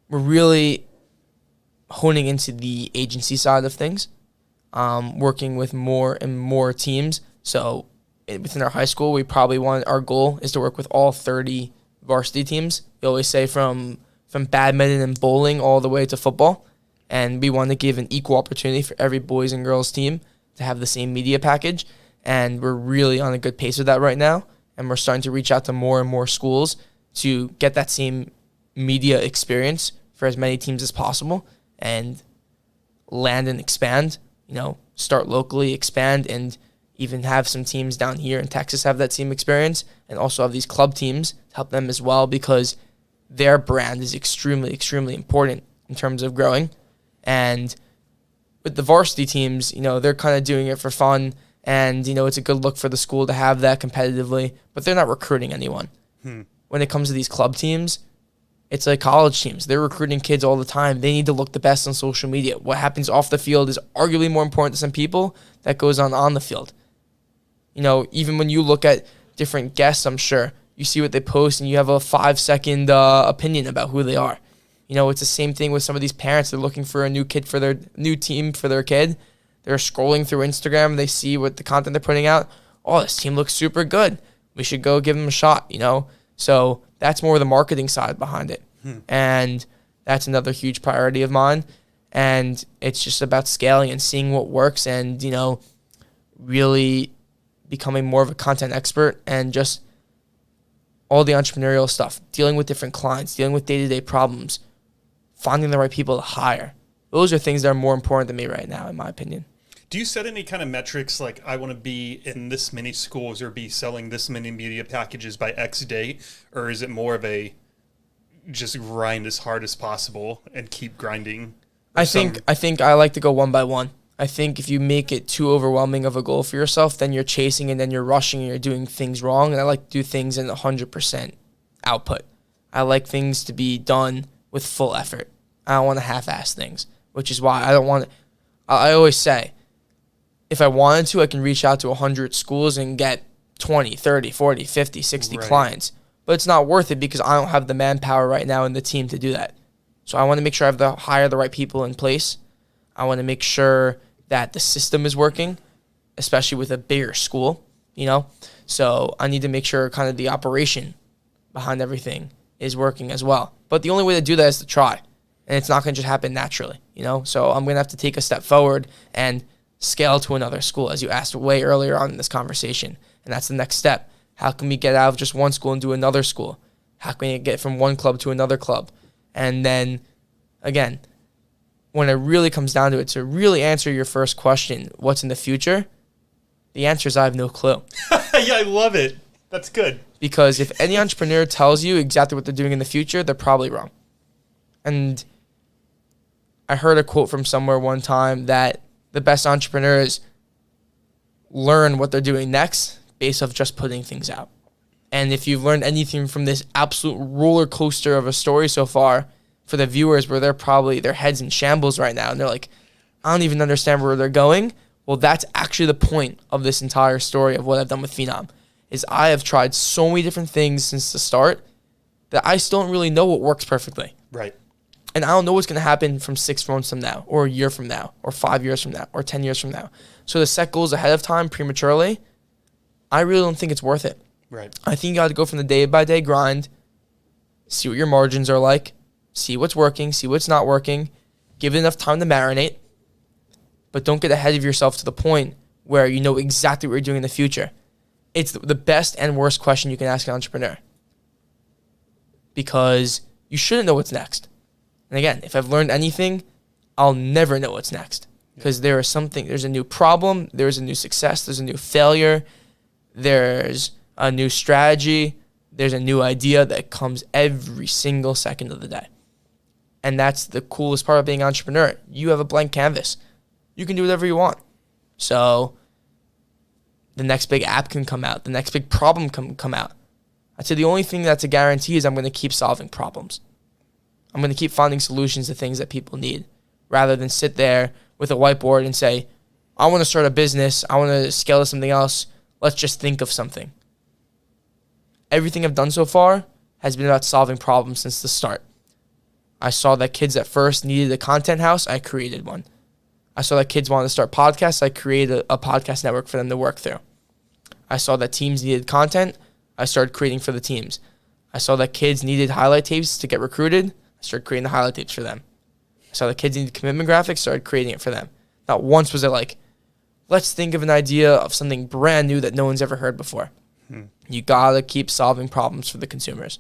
We're really honing into the agency side of things, working with more and more teams. So within our high school, our goal is to work with all 30 varsity teams. We always say from badminton and bowling all the way to football. And we want to give an equal opportunity for every boys and girls team to have the same media package. And we're really on a good pace with that right now. And we're starting to reach out to more and more schools to get that same media experience for as many teams as possible and land and expand, start locally, expand, and even have some teams down here in Texas have that same experience, and also have these club teams to help them as well, because their brand is extremely, extremely important in terms of growing. And with the varsity teams, they're kind of doing it for fun, and, it's a good look for the school to have that competitively, but they're not recruiting anyone. When it comes to these club teams, it's like college teams. They're recruiting kids all the time. They need to look the best on social media. What happens off the field is arguably more important to some people that goes on the field. Even when you look at different guests, I'm sure, you see what they post and you have a 5-second opinion about who they are. It's the same thing with some of these parents. They're looking for a new kid for their new team for their kid. They're scrolling through Instagram. They see what the content they're putting out. Oh, this team looks super good. We should go give them a shot, So that's more the marketing side behind it. And that's another huge priority of mine. And it's just about scaling and seeing what works and, really becoming more of a content expert and just all the entrepreneurial stuff, dealing with different clients, dealing with day-to-day problems, finding the right people to hire. Those are things that are more important to me right now, in my opinion. Do you set any kind of metrics like I want to be in this many schools or be selling this many media packages by X date? Or is it more of a just grind as hard as possible and keep grinding? I think I like to go one by one. I think if you make it too overwhelming of a goal for yourself, then you're chasing and then you're rushing and you're doing things wrong. And I like to do things in 100% output. I like things to be done with full effort. I don't want to half-ass things, which is why I always say, if I wanted to, I can reach out to 100 schools and get 20, 30, 40, 50, 60 clients. But it's not worth it because I don't have the manpower right now in the team to do that. So I want to make sure I have to hire the right people in place. I want to make sure that the system is working, especially with a bigger school, So I need to make sure kind of the operation behind everything is working as well. But the only way to do that is to try. And it's not going to just happen naturally, So I'm going to have to take a step forward and scale to another school, as you asked way earlier on in this conversation. And that's the next step. How can we get out of just one school and do another school? How can we get from one club to another club? And then, again, when it really comes down to it, to really answer your first question, what's in the future? The answer is I have no clue. Yeah, I love it. That's good. Because if any entrepreneur tells you exactly what they're doing in the future, they're probably wrong. And I heard a quote from somewhere one time that the best entrepreneurs learn what they're doing next based off just putting things out. And if you've learned anything from this absolute roller coaster of a story so far, for the viewers where they're probably their heads in shambles right now and they're like, I don't even understand where they're going. Well, that's actually the point of this entire story of what I've done with Phenom, is I have tried so many different things since the start that I still don't really know what works perfectly. Right. And I don't know what's going to happen from 6 months from now, or a year from now, or 5 years from now, or 10 years from now. So to set goals ahead of time prematurely I really don't think it's worth it. Right. I think you got to go from the day-by-day grind, see what your margins are like, see what's working, see what's not working, give it enough time to marinate, but don't get ahead of yourself to the point where you know exactly what you're doing in the future. It's the best and worst question you can ask an entrepreneur, because you shouldn't know what's next. And again, if I've learned anything, I'll never know what's next, because there's a new problem, there's a new success, there's a new failure, there's a new strategy, there's a new idea that comes every single second of the day. And that's the coolest part of being an entrepreneur. You have a blank canvas. You can do whatever you want. So the next big app can come out. The next big problem can come out. I'd say the only thing that's a guarantee is I'm going to keep solving problems. I'm going to keep finding solutions to things that people need, rather than sit there with a whiteboard and say, I want to start a business. I want to scale to something else. Let's just think of something. Everything I've done so far has been about solving problems since the start. I saw that kids at first needed a content house. I created one. I saw that kids wanted to start podcasts. I created a podcast network for them to work through. I saw that teams needed content. I started creating for the teams. I saw that kids needed highlight tapes to get recruited. I started creating the highlight tapes for them. I saw that kids needed commitment graphics. Started creating it for them. Not once was it like, let's think of an idea of something brand new that no one's ever heard before. You gotta keep solving problems for the consumers.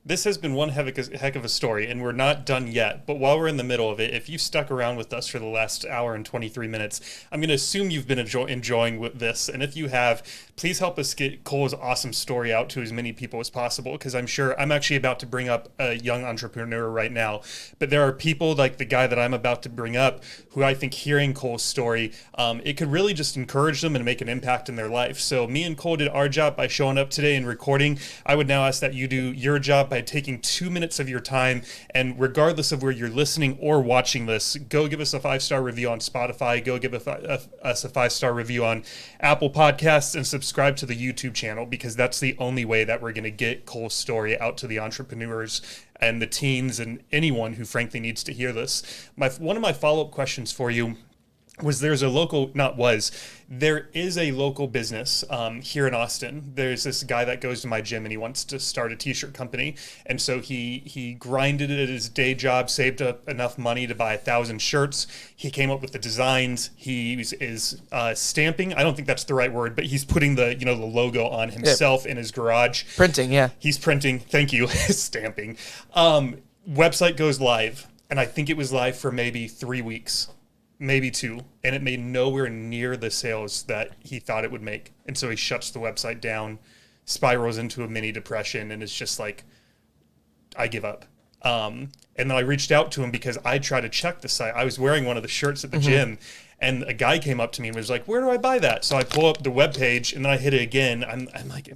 This has been one heck of a story, and we're not done yet. But while we're in the middle of it, if you've stuck around with us for the last hour and 23 minutes, I'm going to assume you've been enjoying this. And if you have, please help us get Cole's awesome story out to as many people as possible, because I'm actually about to bring up a young entrepreneur right now. But there are people like the guy that I'm about to bring up who I think hearing Cole's story, it could really just encourage them and make an impact in their life. So me and Cole did our job by showing up today and recording. I would now ask that you do your job by taking 2 minutes of your time, and regardless of where you're listening or watching this, go give us a 5-star review on Spotify, go give us a 5-star review on Apple Podcasts, and subscribe to the YouTube channel, because that's the only way that we're going to get Cole's story out to the entrepreneurs and the teens and anyone who frankly needs to hear this. One of my follow-up questions for you was there is a local business here in Austin. There's this guy that goes to my gym and he wants to start a t-shirt company. And so he grinded it at his day job, saved up enough money to buy 1,000 shirts. He came up with the designs. He is stamping. I don't think that's the right word, but he's putting the logo on himself in his garage. Printing, yeah. He's printing. Thank you. Stamping. Website goes live. And I think it was live for maybe 3 weeks. Maybe 2, and it made nowhere near the sales that he thought it would make. And so he shuts the website down, spirals into a mini depression, and it's just like, I give up. And then I reached out to him because I tried to check the site. I was wearing one of the shirts at the gym, and a guy came up to me and was like, where do I buy that? So I pull up the webpage, and then I hit it again. I'm like,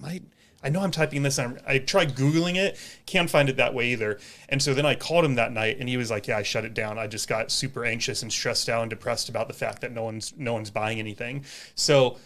I know I'm typing this, and I tried Googling it, can't find it that way either. And so then I called him that night, and he was like, yeah, I shut it down. I just got super anxious and stressed out and depressed about the fact that no one's buying anything. So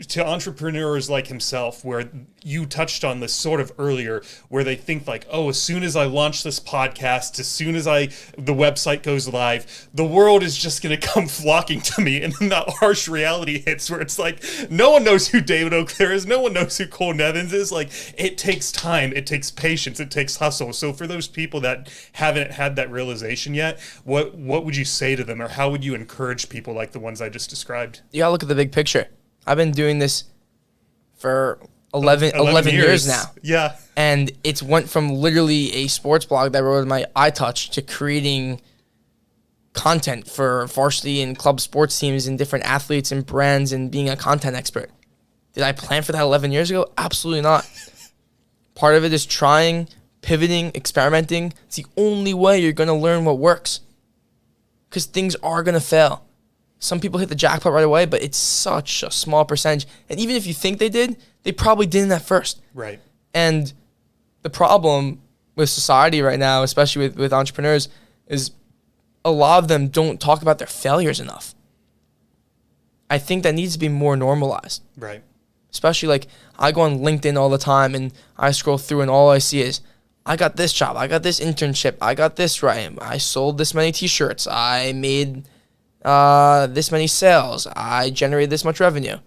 to entrepreneurs like himself, where you touched on this sort of earlier, where they think like, oh, as soon as I launch this podcast, as soon as the website goes live, the world is just going to come flocking to me. And then that harsh reality hits where it's like, no one knows who David O'Clair is. No one knows who Cole Nevins is. Like, it takes time. It takes patience. It takes hustle. So for those people that haven't had that realization yet, what would you say to them, or how would you encourage people like the ones I just described? You gotta look at the big picture. I've been doing this for 11 years now. Yeah. And it's went from literally a sports blog that I wrote in my iTouch to creating content for varsity and club sports teams and different athletes and brands and being a content expert. Did I plan for that 11 years ago? Absolutely not. Part of it is trying, pivoting, experimenting. It's the only way you're going to learn what works, because things are going to fail. Some people hit the jackpot right away, but it's such a small percentage. And even if you think they did, they probably didn't at first. Right. And the problem with society right now, especially with entrepreneurs, is a lot of them don't talk about their failures enough. I think that needs to be more normalized. Right. Especially like I go on LinkedIn all the time and I scroll through and all I see is, I got this job, I got this internship, I got this right, I sold this many t-shirts, I made this many sales, I generated this much revenue.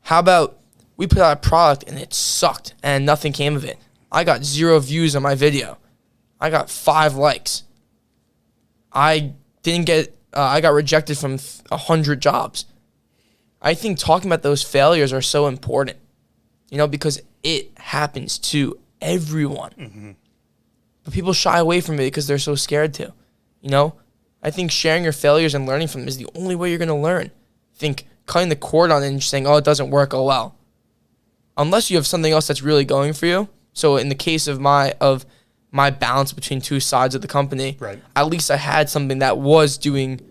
How about we put out a product and it sucked and nothing came of it? I got 0 views on my video. I got 5 likes. I didn't get, I got rejected from 100 jobs. I think talking about those failures are so important, because it happens to everyone. Mm-hmm. But people shy away from it because they're so scared to, I think sharing your failures and learning from them is the only way you're going to learn. I think cutting the cord on it and just saying, oh, it doesn't work, oh well. Unless you have something else that's really going for you. So in the case of my balance between 2 sides of the company, right, at least I had something that was doing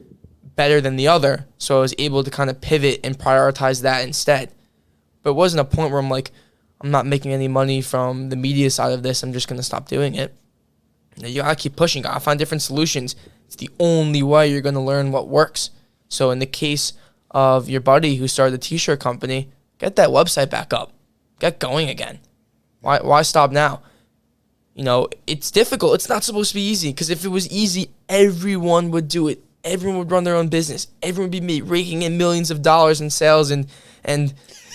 better than the other, so I was able to kind of pivot and prioritize that instead. But it wasn't a point where I'm like, I'm not making any money from the media side of this, I'm just going to stop doing it. You got to keep pushing, got to find different solutions. It's the only way you're going to learn what works. So in the case of your buddy who started the t-shirt company, get that website back up. Get going again. Why stop now? It's difficult. It's not supposed to be easy, because if it was easy, everyone would do it. Everyone would run their own business. Everyone would be raking in millions of dollars in sales and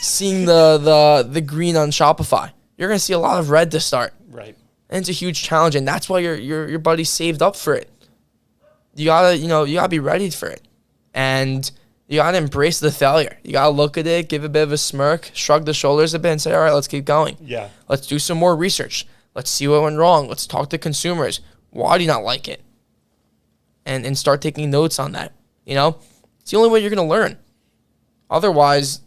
seeing the green on Shopify. You're going to see a lot of red to start. Right. And it's a huge challenge, and that's why your buddy saved up for it. You gotta be ready for it. And you gotta embrace the failure. You gotta look at it, give a bit of a smirk, shrug the shoulders a bit, and say, all right, let's keep going. Yeah. Let's do some more research. Let's see what went wrong. Let's talk to consumers. Why do you not like it? And start taking notes on that. It's the only way you're gonna learn. Otherwise,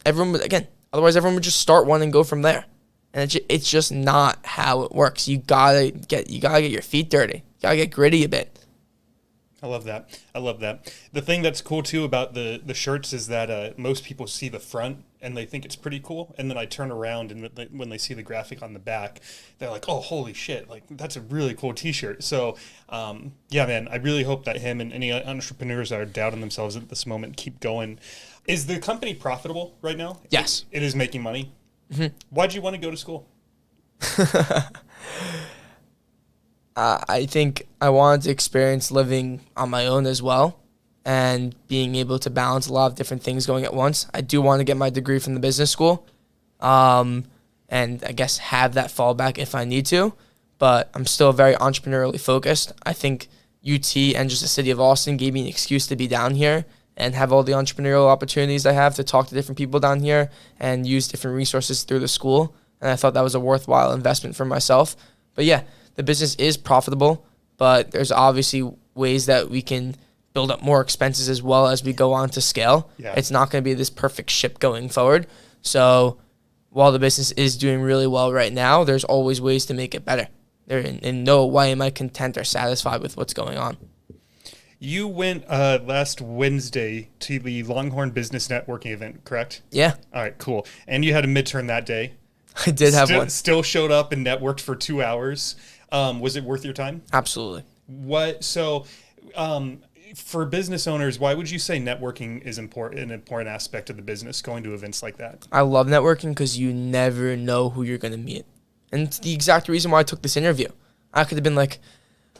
everyone would just start one and go from there. And it's just not how it works. You gotta get your feet dirty. You gotta get gritty a bit. I love that. The thing that's cool too about the shirts is that most people see the front and they think it's pretty cool, and then I turn around and when they see the graphic on the back, they're like, "Oh, holy shit! Like, that's a really cool T-shirt." So, yeah, man, I really hope that him and any entrepreneurs that are doubting themselves at this moment keep going. Is the company profitable right now? Yes, it is making money. Mm-hmm. Why'd you want to go to school? I think I wanted to experience living on my own as well, and being able to balance a lot of different things going at once. I do want to get my degree from the business school, and I guess have that fallback if I need to, but I'm still very entrepreneurially focused. I think UT and just the city of Austin gave me an excuse to be down here and have all the entrepreneurial opportunities I have to talk to different people down here and use different resources through the school, and I thought that was a worthwhile investment for myself. But yeah, the business is profitable, but there's obviously ways that we can build up more expenses as well as we go on to scale. Yeah. It's not going to be this perfect ship going forward. So while the business is doing really well right now, there's always ways to make it better. In no way am I content or satisfied with what's going on. You went last Wednesday to the Longhorn Business Networking event, correct? Yeah. All right, cool. And you had a midterm that day. I did have one. Still showed up and networked for 2 hours. Was it worth your time? Absolutely. For business owners, why would you say networking is an important aspect of the business, going to events like that? I love networking because you never know who you're going to meet. And it's the exact reason why I took this interview. I could have been like,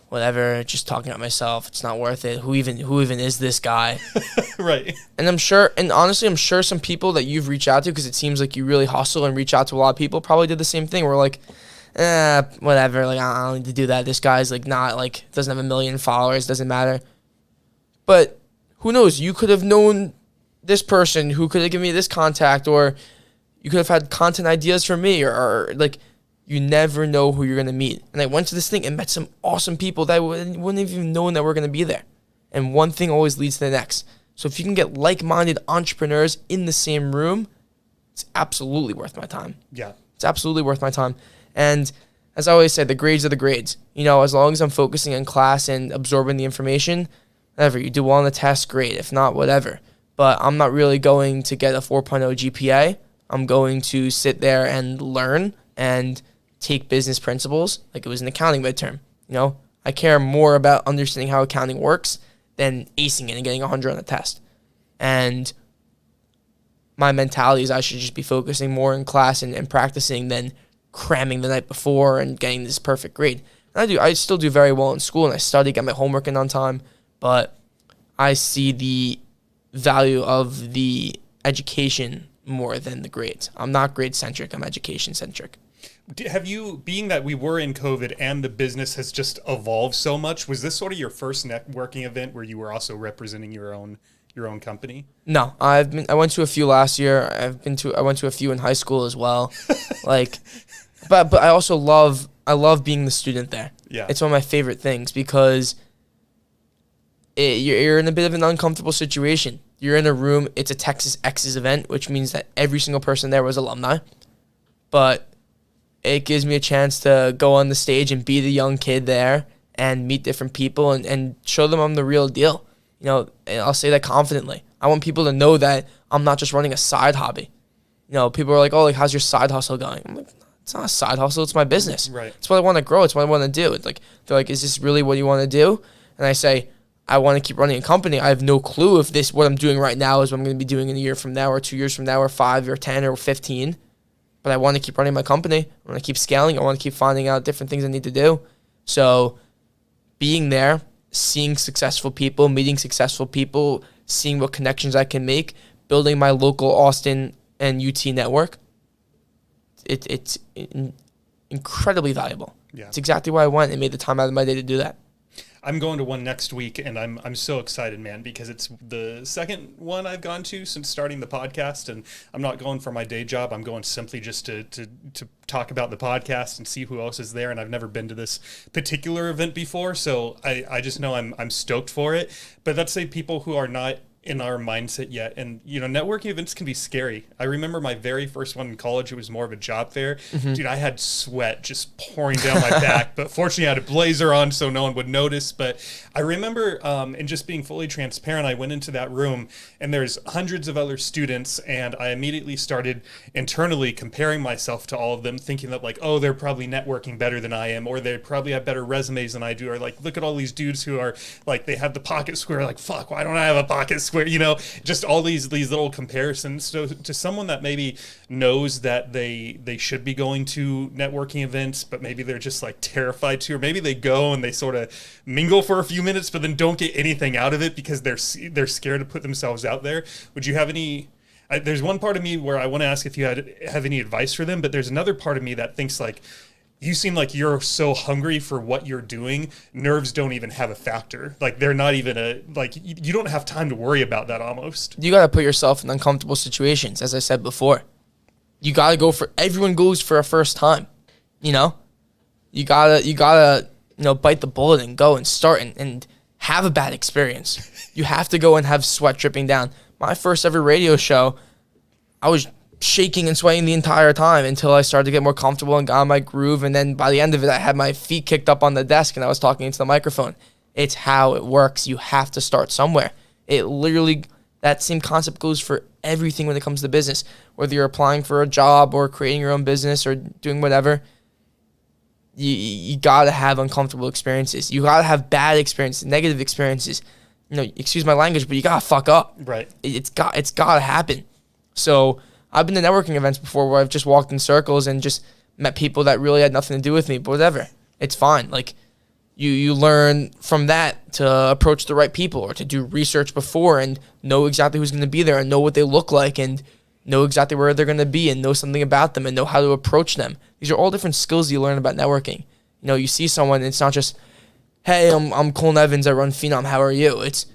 whatever, just talking about myself. It's not worth it. Who even is this guy? Right. And honestly, I'm sure some people that you've reached out to, because it seems like you really hustle and reach out to a lot of people, probably did the same thing. We're like, whatever. Like, I don't need to do that. This guy's like not like, doesn't have 1 million followers. Doesn't matter. But who knows? You could have known this person who could have given me this contact, or you could have had content ideas for me, or like, you never know who you're going to meet. And I went to this thing and met some awesome people that wouldn't have even known that we're going to be there. And one thing always leads to the next. So if you can get like-minded entrepreneurs in the same room, it's absolutely worth my time. Yeah. It's absolutely worth my time. And as I always say, the grades are the grades. As long as I'm focusing in class and absorbing the information, whatever, you do well on the test, great. If not, whatever. But I'm not really going to get a 4.0 GPA. I'm going to sit there and learn and take business principles like it was an accounting midterm. I care more about understanding how accounting works than acing it and getting 100 on the test. And my mentality is I should just be focusing more in class and practicing than cramming the night before and getting this perfect grade. And I still do very well in school, and I study, get my homework in on time, but I see the value of the education more than the grades. I'm not grade centric. I'm education centric. Have you, being that we were in COVID and the business has just evolved so much, was this sort of your first networking event where you were also representing your own company? No, I went to a few last year. I went to a few in high school as well. Like, but I also love being the student there. Yeah. It's one of my favorite things because you're in a bit of an uncomfortable situation. You're in a room. It's a Texas X's event, which means that every single person there was alumni. But it gives me a chance to go on the stage and be the young kid there and meet different people and show them I'm the real deal. You know, and I'll say that confidently. I want people to know that I'm not just running a side hobby. You know, people are like, oh, like, how's your side hustle going? I'm like, it's not a side hustle. It's my business. Right. It's what I want to grow. It's what I want to do. It's like, they're like, is this really what you want to do? And I say, I want to keep running a company. I have no clue if this, what I'm doing right now is what I'm going to be doing in a year from now or 2 years from now or 5 or 10 or 15. But I want to keep running my company. I want to keep scaling. I want to keep finding out different things I need to do. So being there, seeing successful people, meeting successful people, seeing what connections I can make, building my local Austin and UT network, it's incredibly valuable. Yeah. It's exactly why I went and made the time out of my day to do that. I'm going to one next week, and I'm so excited, man, because it's the second one I've gone to since starting the podcast, and I'm not going for my day job. I'm going simply just to talk about the podcast and see who else is there, and I've never been to this particular event before, so I just know I'm stoked for it. But let's say people who are not in our mindset yet, and you know, networking events can be scary. I remember my very first one in college. It was more of a job fair. Dude, I had sweat just pouring down my back, but fortunately I had a blazer on so no one would notice. But I remember, and just being fully transparent, I went into that room and there's hundreds of other students, and I immediately started internally comparing myself to all of them, thinking that like, oh, they're probably networking better than I am, or they probably have better resumes than I do, or like, look at all these dudes who are like, they have the pocket square, like, fuck, why don't I have a pocket square? You know, just all these little comparisons. So to someone that maybe knows that they should be going to networking events, but maybe they're just like terrified to, or maybe they go and they sort of mingle for a few minutes, but then don't get anything out of it because they're scared to put themselves out there. Would you have any? There's one part of me where I want to ask if you have any advice for them, but there's another part of me that thinks like, you seem like you're so hungry for what you're doing. Nerves don't even have a factor. Like they're not even you don't have time to worry about that almost. You got to put yourself in uncomfortable situations. As I said before, you got to go for, everyone goes for a first time, you know, you gotta, you know, bite the bullet and go and start and have a bad experience. You have to go and have sweat dripping down. My first ever radio show, I was shaking and sweating the entire time until I started to get more comfortable and got in my groove. And then by the end of it, I had my feet kicked up on the desk and I was talking into the microphone. It's how it works. You have to start somewhere. It literally, that same concept goes for everything when it comes to business. Whether you're applying for a job or creating your own business or doing whatever, you gotta have uncomfortable experiences. You gotta have bad experiences, negative experiences. You know, excuse my language, but you gotta fuck up. Right. It's gotta happen. So I've been to networking events before where I've just walked in circles and just met people that really had nothing to do with me, but whatever. It's fine. Like, you learn from that to approach the right people or to do research before and know exactly who's going to be there and know what they look like and know exactly where they're going to be and know something about them and know how to approach them. These are all different skills you learn about networking. You know, you see someone and it's not just, hey, I'm Cole Nevins, I run Phenom, how are you? It's,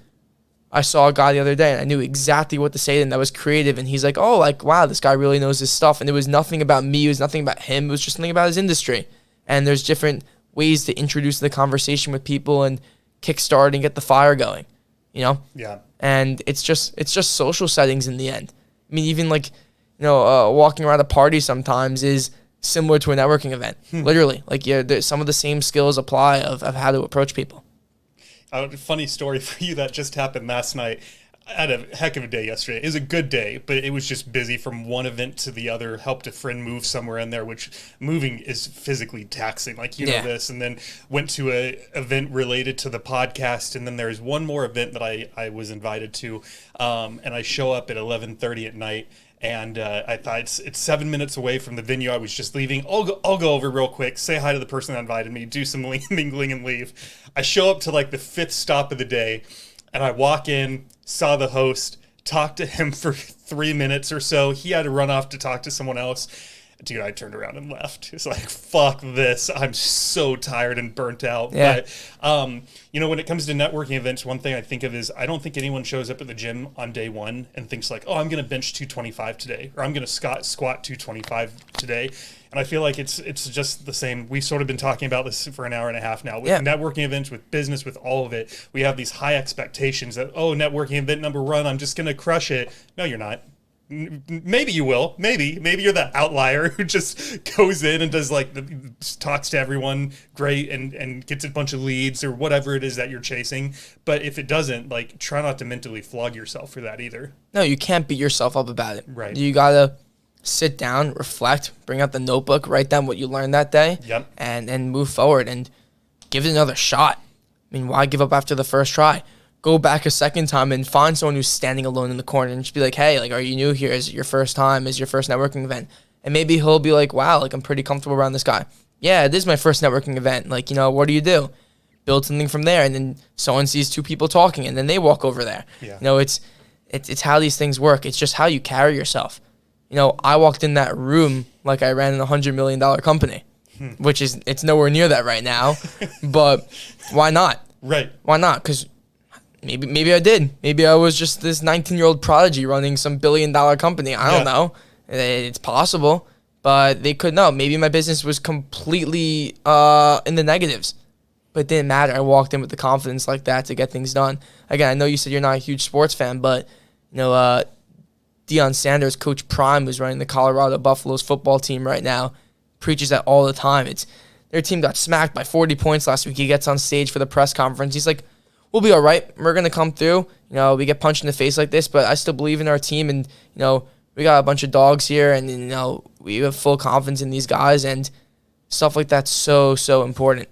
I saw a guy the other day and I knew exactly what to say to him that was creative. And he's like, oh, like, wow, this guy really knows his stuff. And it was nothing about me. It was nothing about him. It was just something about his industry. And there's different ways to introduce the conversation with people and kickstart and get the fire going, you know? Yeah. And it's just social settings in the end. I mean, even like, you know, walking around a party sometimes is similar to a networking event. Literally. Like, yeah, some of the same skills apply of how to approach people. A funny story for you that just happened last night. I had a heck of a day yesterday. It was a good day, but it was just busy from one event to the other. Helped a friend move somewhere in there, which moving is physically taxing. Like, you know this. And then went to a event related to the podcast. And then there's one more event that I was invited to. And I show up at 11:30 at night. And I thought it's 7 minutes away from the venue I was just leaving. I'll go over real quick, say hi to the person that invited me, do some mingling and leave. I show up to like the 5th stop of the day, and I walk in, saw the host, talked to him for 3 minutes or so. He had to run off to talk to someone else. Dude, I turned around and left. It's like, fuck this. I'm so tired and burnt out. Yeah. But, when it comes to networking events, one thing I think of is I don't think anyone shows up at the gym on day one and thinks like, oh, I'm going to bench 225 today, or I'm going to squat 225 today. And I feel like it's just the same. We've sort of been talking about this for an hour and a half now. With networking events, with business, with all of it, we have these high expectations that, oh, networking event number one, I'm just going to crush it. No, you're not. Maybe you will. Maybe you're that outlier who just goes in and does talks to everyone great and gets a bunch of leads or whatever it is that you're chasing. But if it doesn't, try not to mentally flog yourself for that either. No, you can't beat yourself up about it. Right. You gotta sit down, reflect, bring out the notebook, write down what you learned that day, and move forward and give it another shot. I mean, why give up after the first try? Go back a second time and find someone who's standing alone in the corner and just be like, hey, are you new here? Is it your first time? Is it your first networking event? And maybe he'll be like, wow, I'm pretty comfortable around this guy. Yeah, it is my first networking event. What do you do? Build something from there. And then someone sees two people talking and then they walk over there. Yeah. It's how these things work. It's just how you carry yourself. I walked in that room like I ran a $100 million company, which it's nowhere near that right now. But why not? Right. Why not? Because maybe I did. Maybe I was just this 19-year-old prodigy running some billion-dollar company. I don't know. It's possible, but they could know. Maybe my business was completely in the negatives, but it didn't matter. I walked in with the confidence like that to get things done. Again, I know you said you're not a huge sports fan, but Deion Sanders, Coach Prime, who's running the Colorado Buffaloes football team right now, preaches that all the time. Their team got smacked by 40 points last week. He gets on stage for the press conference. He's like, we'll be all right. We're going to come through. We get punched in the face like this, but I still believe in our team. And, we got a bunch of dogs here and, we have full confidence in these guys, and stuff like that's so, so important.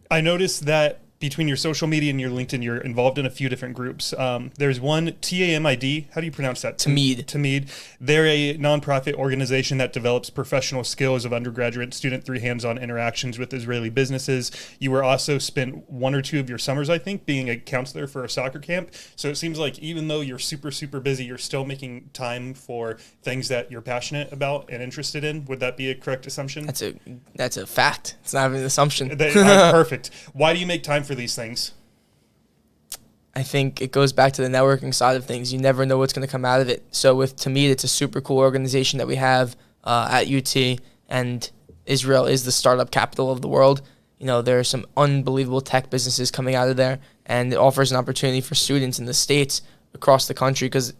I noticed that between your social media and your LinkedIn, you're involved in a few different groups. There's one, TAMID. How do you pronounce that? Tamid. They're a nonprofit organization that develops professional skills of undergraduate student through hands-on interactions with Israeli businesses. You were also spent 1 or 2 of your summers, I think, being a counselor for a soccer camp. So it seems like even though you're super, super busy, you're still making time for things that you're passionate about and interested in. Would that be a correct assumption? That's a fact. It's not even an assumption. Perfect. Why do you make time for these things? I think it goes back to the networking side of things. You never know what's going to come out of it. So with Tamid, it's a super cool organization that we have at UT, and Israel is the startup capital of the world. There are some unbelievable tech businesses coming out of there, and it offers an opportunity for students in the States across the country, because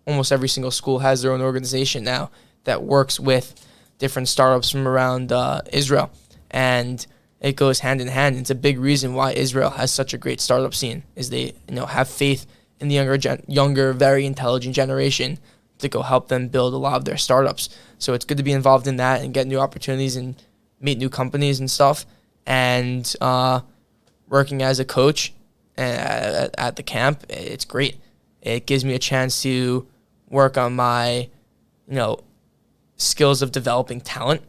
almost every single school has their own organization now that works with different startups from around Israel. And it goes hand in hand. It's a big reason why Israel has such a great startup scene, is they have faith in the younger, very intelligent generation to go help them build a lot of their startups. So it's good to be involved in that and get new opportunities and meet new companies and stuff. And working as a coach at the camp, it's great. It gives me a chance to work on my, skills of developing talent.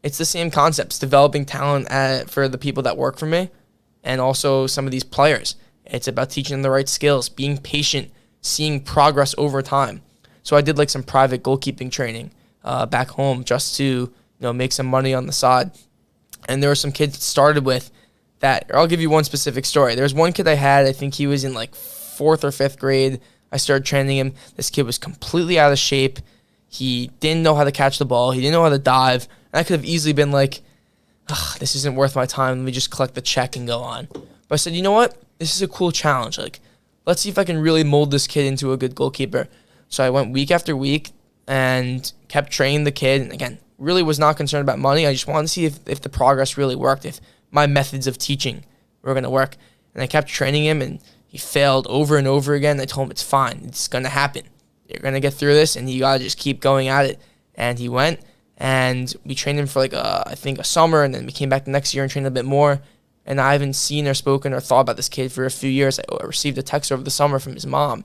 It's the same concepts, developing talent for the people that work for me, and also some of these players. It's about teaching them the right skills, being patient, seeing progress over time. So I did some private goalkeeping training back home just to make some money on the side. And there were some kids that started with that. I'll give you one specific story. There was one kid I had, I think he was in 4th or 5th grade. I started training him. This kid was completely out of shape. He didn't know how to catch the ball. He didn't know how to dive. And I could have easily been like, this isn't worth my time. Let me just collect the check and go on. But I said, you know what? This is a cool challenge. Let's see if I can really mold this kid into a good goalkeeper. So I went week after week and kept training the kid. And again, really was not concerned about money. I just wanted to see if the progress really worked, if my methods of teaching were going to work. And I kept training him, and he failed over and over again. I told him, it's fine. It's going to happen. You're going to get through this, and you got to just keep going at it. And he went, and we trained him for I think a summer, and then we came back the next year and trained a bit more. And I haven't seen or spoken or thought about this kid for a few years. I received a text over the summer from his mom.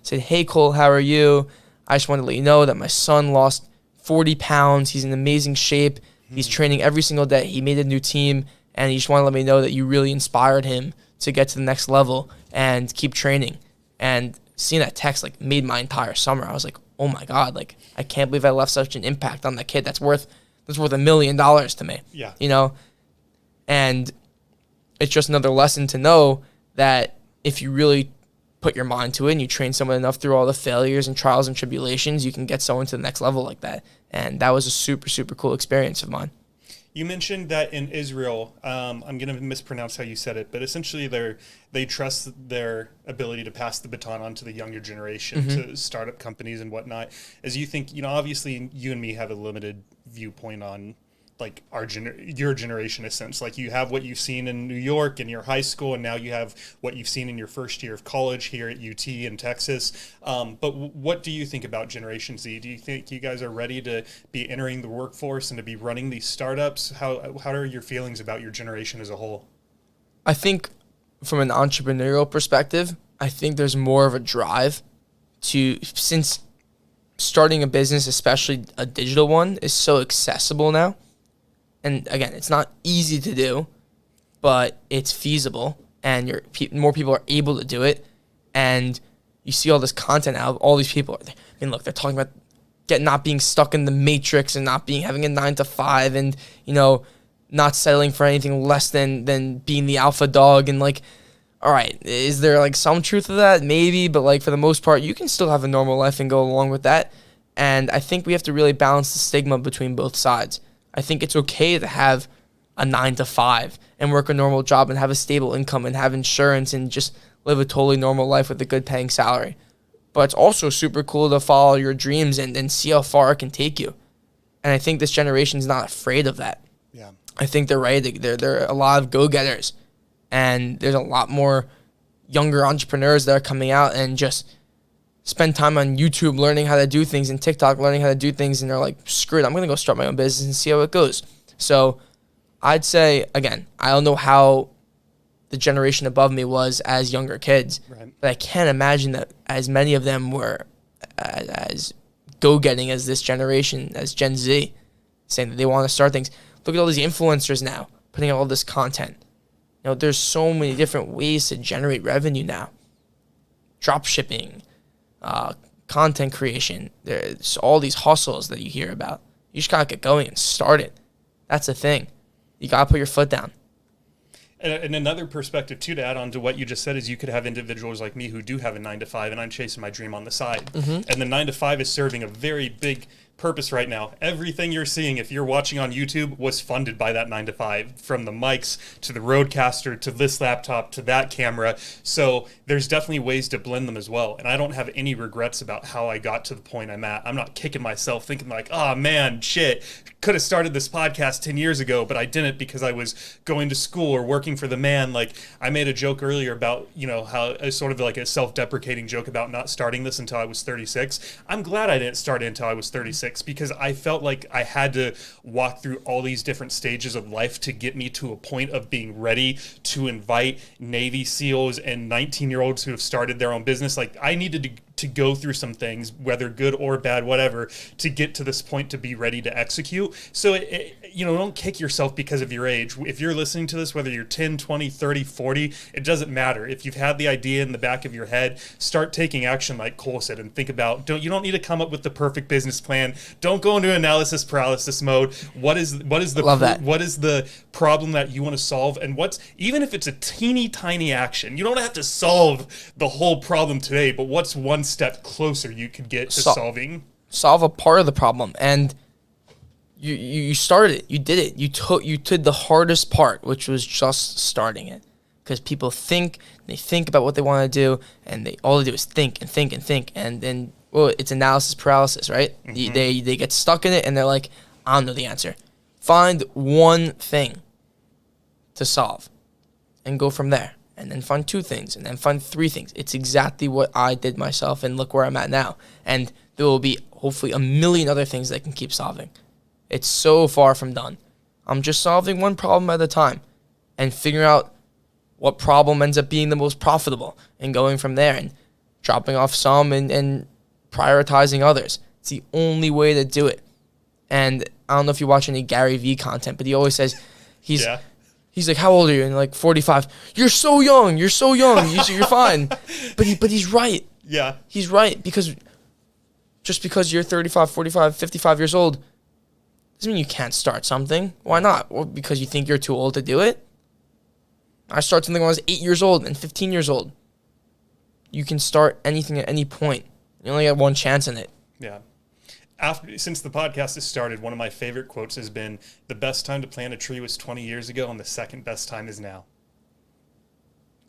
Said, hey, Cole, how are you? I just wanted to let you know that my son lost 40 pounds. He's in amazing shape. He's training every single day. He made a new team, and he just wanted to let me know that you really inspired him to get to the next level and keep training. And seeing that text like made my entire summer. I was like, oh my God, like I can't believe I left such an impact on that kid that's worth $1 million to me. Yeah. You know? And it's just another lesson to know that if you really put your mind to it and you train someone enough through all the failures and trials and tribulations, you can get someone to the next level like that. And that was a super, super cool experience of mine. You mentioned that in Israel, I'm going to mispronounce how you said it, but essentially they trust their ability to pass the baton on to the younger generation to start up companies and whatnot. As you think, obviously you and me have a limited viewpoint on like your generation, in a sense. Like you have what you've seen in New York in your high school, and now you have what you've seen in your first year of college here at UT in Texas. But what do you think about Generation Z? Do you think you guys are ready to be entering the workforce and to be running these startups? How are your feelings about your generation as a whole? I think from an entrepreneurial perspective, I think there's more of a drive since starting a business, especially a digital one, is so accessible now. And again, it's not easy to do, but it's feasible, and more people are able to do it. And you see all this content out of all these people. I mean, look, they're talking about not being stuck in the matrix and not having a 9 to 5, and not settling for anything less than being the alpha dog. And like, all right, is there like some truth to that? Maybe, but like for the most part, you can still have a normal life and go along with that. And I think we have to really balance the stigma between both sides. I think it's okay to have a 9 to 5 and work a normal job and have a stable income and have insurance and just live a totally normal life with a good paying salary. But it's also super cool to follow your dreams and see how far it can take you. And I think this generation's not afraid of that. Yeah. I think they're ready. They're a lot of go-getters. And there's a lot more younger entrepreneurs that are coming out and just spend time on YouTube learning how to do things and TikTok learning how to do things, and they're like, screw it, I'm going to go start my own business and see how it goes. So I'd say, again, I don't know how the generation above me was as younger kids, right, but I can't imagine that as many of them were as go-getting as this generation, as Gen Z, saying that they want to start things. Look at all these influencers now putting out all this content. There's so many different ways to generate revenue now. Drop shipping, content creation. There's all these hustles that you hear about. You just gotta get going and start it. That's the thing. You gotta put your foot down. And another perspective too, to add on to what you just said, is you could have individuals like me who do have a 9 to 5, and I'm chasing my dream on the side. And the 9 to 5 is serving a very big purpose right now. Everything you're seeing, if you're watching on YouTube, was funded by that 9 to 5, from the mics to the Rodecaster to this laptop to that camera. So there's definitely ways to blend them as well. And I don't have any regrets about how I got to the point I'm at. I'm not kicking myself thinking like, oh man, shit, could have started this podcast 10 years ago, but I didn't because I was going to school or working for the man. Like I made a joke earlier about, how sort of like a self-deprecating joke about not starting this until I was 36. I'm glad I didn't start it until I was 36, because I felt like I had to walk through all these different stages of life to get me to a point of being ready to invite Navy SEALs and 19-year-olds who have started their own business. Like I needed to go through some things, whether good or bad, whatever, to get to this point to be ready to execute. So, don't kick yourself because of your age. If you're listening to this, whether you're 10, 20, 30, 40, it doesn't matter. If you've had the idea in the back of your head, start taking action like Cole said, and think about, you don't need to come up with the perfect business plan. Don't go into analysis paralysis mode. What is the problem that you want to solve? And even if it's a teeny tiny action, you don't have to solve the whole problem today, but what's one step closer you could get to solve a part of the problem. And you started it, you did it, you did the hardest part, which was just starting it. Because people think about what they want to do, and all they do is think and think and think, and then it's analysis paralysis, right? They get stuck in it, and they're like, I don't know the answer. Find one thing to solve and go from there. And then find 2 things, and then find 3 things. It's exactly what I did myself, and look where I'm at now. And there will be hopefully a million other things that I can keep solving. It's so far from done. I'm just solving one problem at a time and figuring out what problem ends up being the most profitable and going from there and dropping off some and prioritizing others. It's the only way to do it. And I don't know if you watch any Gary Vee content, but he always says He's like, how old are you? And like 45. You're so young. You're fine. But he's right. Yeah. He's right, because just because you're 35, 45, 55 years old doesn't mean you can't start something. Why not? Well, because you think you're too old to do it? I started something when I was 8 years old and 15 years old. You can start anything at any point. You only got one chance in it. Yeah. Since the podcast has started, one of my favorite quotes has been, the best time to plant a tree was 20 years ago, and the second best time is now.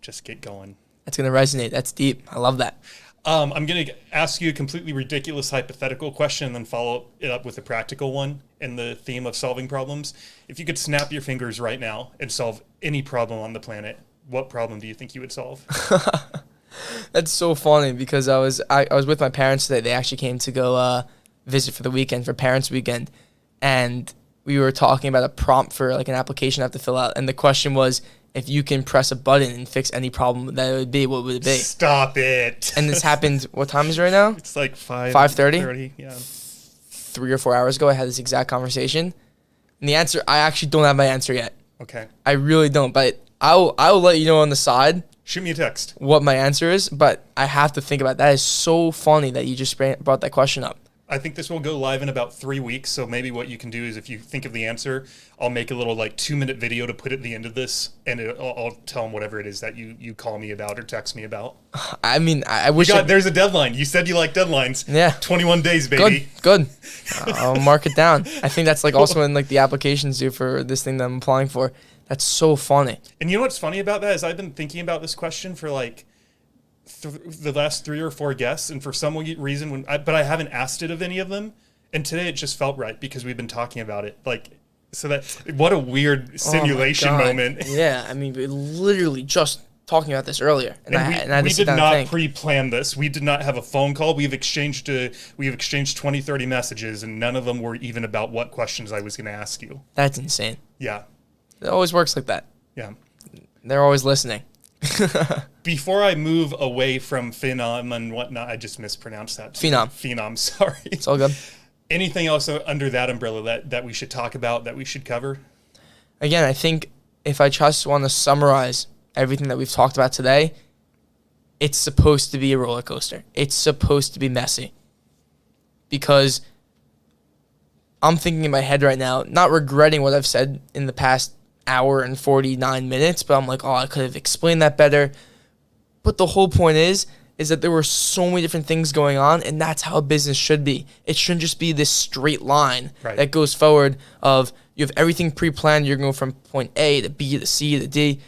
Just get going. That's going to resonate. That's deep. I love that. I'm going to ask you a completely ridiculous hypothetical question and then follow it up with a practical one in the theme of solving problems. If you could snap your fingers right now and solve any problem on the planet, what problem do you think you would solve? That's so funny, because I was with my parents today. They actually came to go visit for the weekend, for Parents Weekend, and we were talking about a prompt for like an application I have to fill out, and the question was, if you can press a button and fix any problem that it would be, what would it be? Stop it. And this happened, what time is it right now? It's like 5:30? Yeah. 3 or 4 hours ago, I had this exact conversation. And the answer, I actually don't have my answer yet. Okay. I really don't, but I'll let you know on the side Shoot me a text. what my answer is, but I have to think about it. That is so funny that you just brought that question up. I think this will go live in about 3 weeks, so maybe what you can do is, if you think of the answer, I'll make a little like 2-minute video to put at the end of this, and I'll tell them whatever it is that you call me about or text me about. I mean, I wish There's a deadline. You said you like deadlines. Yeah. 21 days, baby. Good. I'll mark it down. I think that's like also in like the applications do for this thing that I'm applying for. That's so funny. And you know what's funny about that is I've been thinking about this question for like the last 3 or 4 guests, and for some reason, but I haven't asked it of any of them. And today it just felt right because we've been talking about it. Like, so that, what a weird simulation moment. Yeah, I mean, we literally just talking about this earlier, and I we did not pre-plan this. We did not have a phone call. We've exchanged 20, 30 messages, and none of them were even about what questions I was going to ask you. That's insane. Yeah. It always works like that. Yeah. They're always listening. Before I move away from Phenom and whatnot, I just mispronounced that. Phenom, sorry. It's all good. Anything else under that umbrella that we should talk about, that we should cover? Again, I think if I just want to summarize everything that we've talked about today, it's supposed to be a roller coaster. It's supposed to be messy. Because I'm thinking in my head right now, not regretting what I've said in the past hour and 49 minutes, but I'm like, oh, I could have explained that better. But the whole point is that there were so many different things going on, and that's how a business should be. It shouldn't just be this straight line that goes forward of you have everything pre-planned. You're going from point A to B to C to D.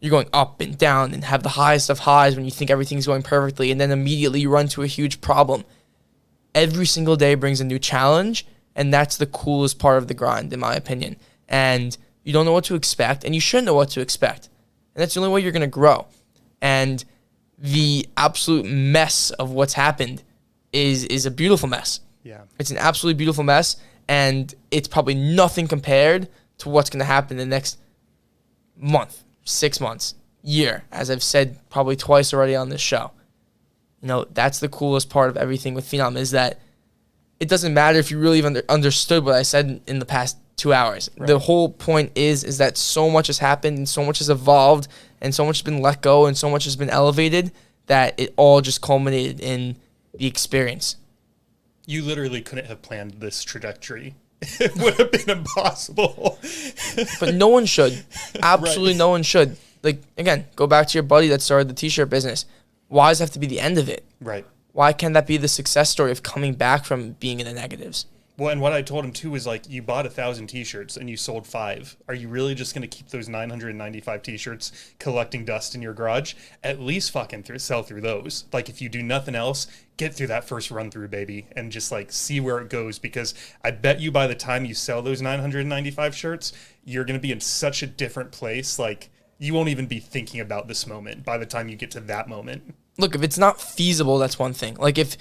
You're going up and down and have the highest of highs when you think everything's going perfectly, and then immediately you run to a huge problem. Every single day brings a new challenge, and that's the coolest part of the grind, in my opinion. And you don't know what to expect, and you shouldn't know what to expect. And that's the only way you're going to grow. And the absolute mess of what's happened is a beautiful mess. Yeah. It's an absolutely beautiful mess, and it's probably nothing compared to what's going to happen in the next month, 6 months, year, as I've said probably twice already on this show. You know, that's the coolest part of everything with Phenom, is that it doesn't matter if you really even understood what I said in the past 2 hours. Right. The whole point is that so much has happened and so much has evolved and so much has been let go and so much has been elevated that it all just culminated in the experience. You literally couldn't have planned this trajectory. It would have been impossible. But no one should. Absolutely no one should. Like, again, go back to your buddy that started the t-shirt business. Why does it have to be the end of it? Right. Why can't that be the success story of coming back from being in the negatives? Well, and what I told him too was, like, you bought 1,000 t-shirts and you sold 5. Are you really just going to keep those 995 t-shirts collecting dust in your garage? At least fucking sell through those. Like, if you do nothing else, get through that first run through, baby, and just like see where it goes, because I bet you by the time you sell those 995 shirts, you're going to be in such a different place. Like, you won't even be thinking about this moment by the time you get to that moment. Look, if it's not feasible, that's one thing. Like, if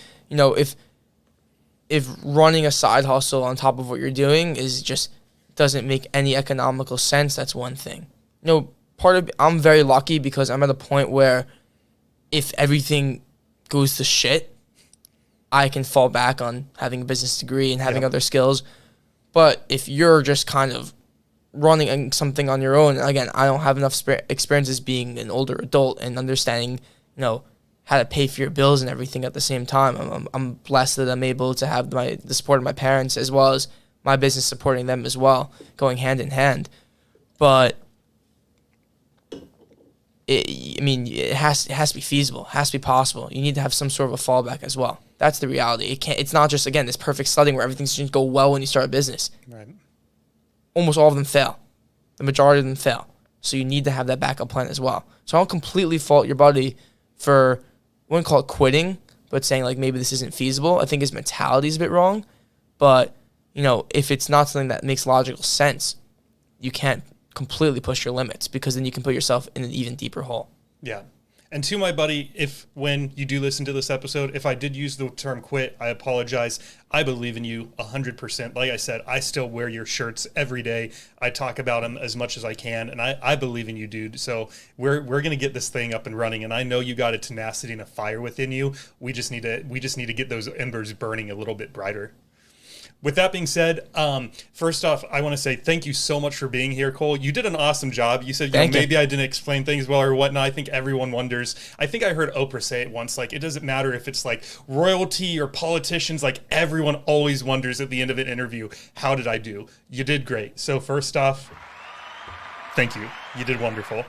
running a side hustle on top of what you're doing is just doesn't make any economical sense, that's one thing. You know, I'm very lucky because I'm at a point where if everything goes to shit, I can fall back on having a business degree and having other skills. But if you're just kind of running something on your own, again, I don't have enough experience as being an older adult and understanding, how to pay for your bills and everything at the same time. I'm blessed that I'm able to have the support of my parents as well as my business supporting them as well, going hand in hand. But it has to be feasible, has to be possible. You need to have some sort of a fallback as well. That's the reality. It's not just, again, this perfect sledding where everything's going to go well when you start a business. Right. Almost all of them fail. The majority of them fail. So you need to have that backup plan as well. So I don't completely fault your buddy for, I wouldn't call it quitting, but saying like maybe this isn't feasible. I think his mentality is a bit wrong. But, if it's not something that makes logical sense, you can't completely push your limits, because then you can put yourself in an even deeper hole. Yeah. And to my buddy, when you do listen to this episode, if I did use the term quit, I apologize. I believe in you 100%. Like I said, I still wear your shirts every day. I talk about them as much as I can, and I believe in you, dude. So we're going to get this thing up and running, and I know you got a tenacity and a fire within you. We just need to get those embers burning a little bit brighter. With that being said, first off, I want to say thank you so much for being here, Cole. You did an awesome job. You said maybe I didn't explain things well or whatnot. I think everyone wonders. I think I heard Oprah say it once, like, it doesn't matter if it's like royalty or politicians, like everyone always wonders at the end of an interview, how did I do? You did great. So first off, thank you. You did wonderful.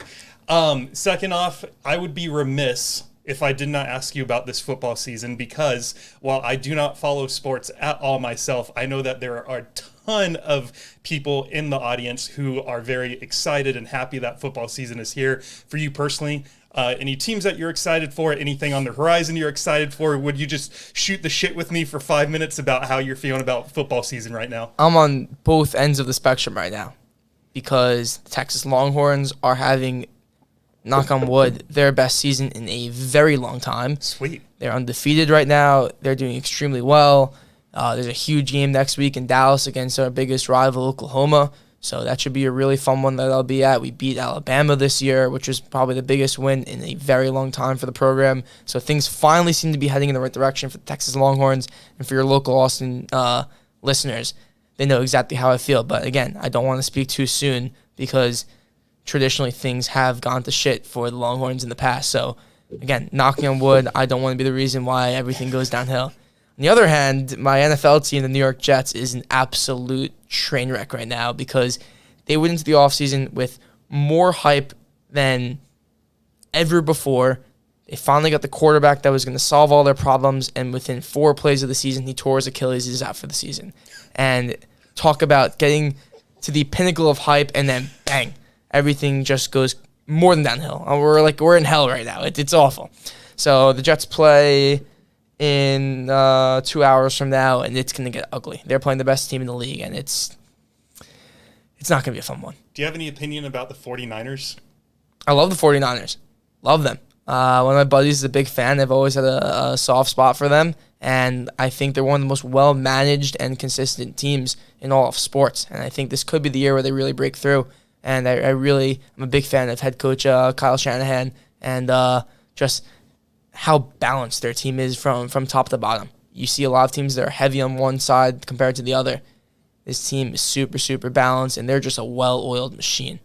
Second off, I would be remiss if I did not ask you about this football season, because while I do not follow sports at all myself, I know that there are a ton of people in the audience who are very excited and happy that football season is here. For you personally, any teams that you're excited for, anything on the horizon you're excited for? Would you just shoot the shit with me for 5 minutes about how you're feeling about football season right now? I'm on both ends of the spectrum right now, because the Texas Longhorns are having, knock on wood, their best season in a very long time. Sweet. They're undefeated right now. They're doing extremely well. There's a huge game next week in Dallas against our biggest rival, Oklahoma. So that should be a really fun one that I'll be at. We beat Alabama this year, which was probably the biggest win in a very long time for the program. So things finally seem to be heading in the right direction for the Texas Longhorns. And for your local Austin listeners, they know exactly how I feel. But again, I don't want to speak too soon, because traditionally things have gone to shit for the Longhorns in the past. So again, knocking on wood, I don't want to be the reason why everything goes downhill. On the other hand, my NFL team, the New York Jets, is an absolute train wreck right now, because they went into the offseason with more hype than ever before. They finally got the quarterback that was going to solve all their problems, and within 4 plays of the season, he tore his Achilles. He's out for the season. And talk about getting to the pinnacle of hype, and then bang, everything just goes more than downhill. We're in hell right now. It's awful. So the Jets play in 2 hours from now, and it's going to get ugly. They're playing the best team in the league, and it's not going to be a fun one. Do you have any opinion about the 49ers? I love the 49ers. Love them. One of my buddies is a big fan. I've always had a soft spot for them, and I think they're one of the most well-managed and consistent teams in all of sports. And I think this could be the year where they really break through. And I'm a big fan of head coach Kyle Shanahan, and just how balanced their team is from top to bottom. You see a lot of teams that are heavy on one side compared to the other. This team is super, super balanced, and they're just a well-oiled machine.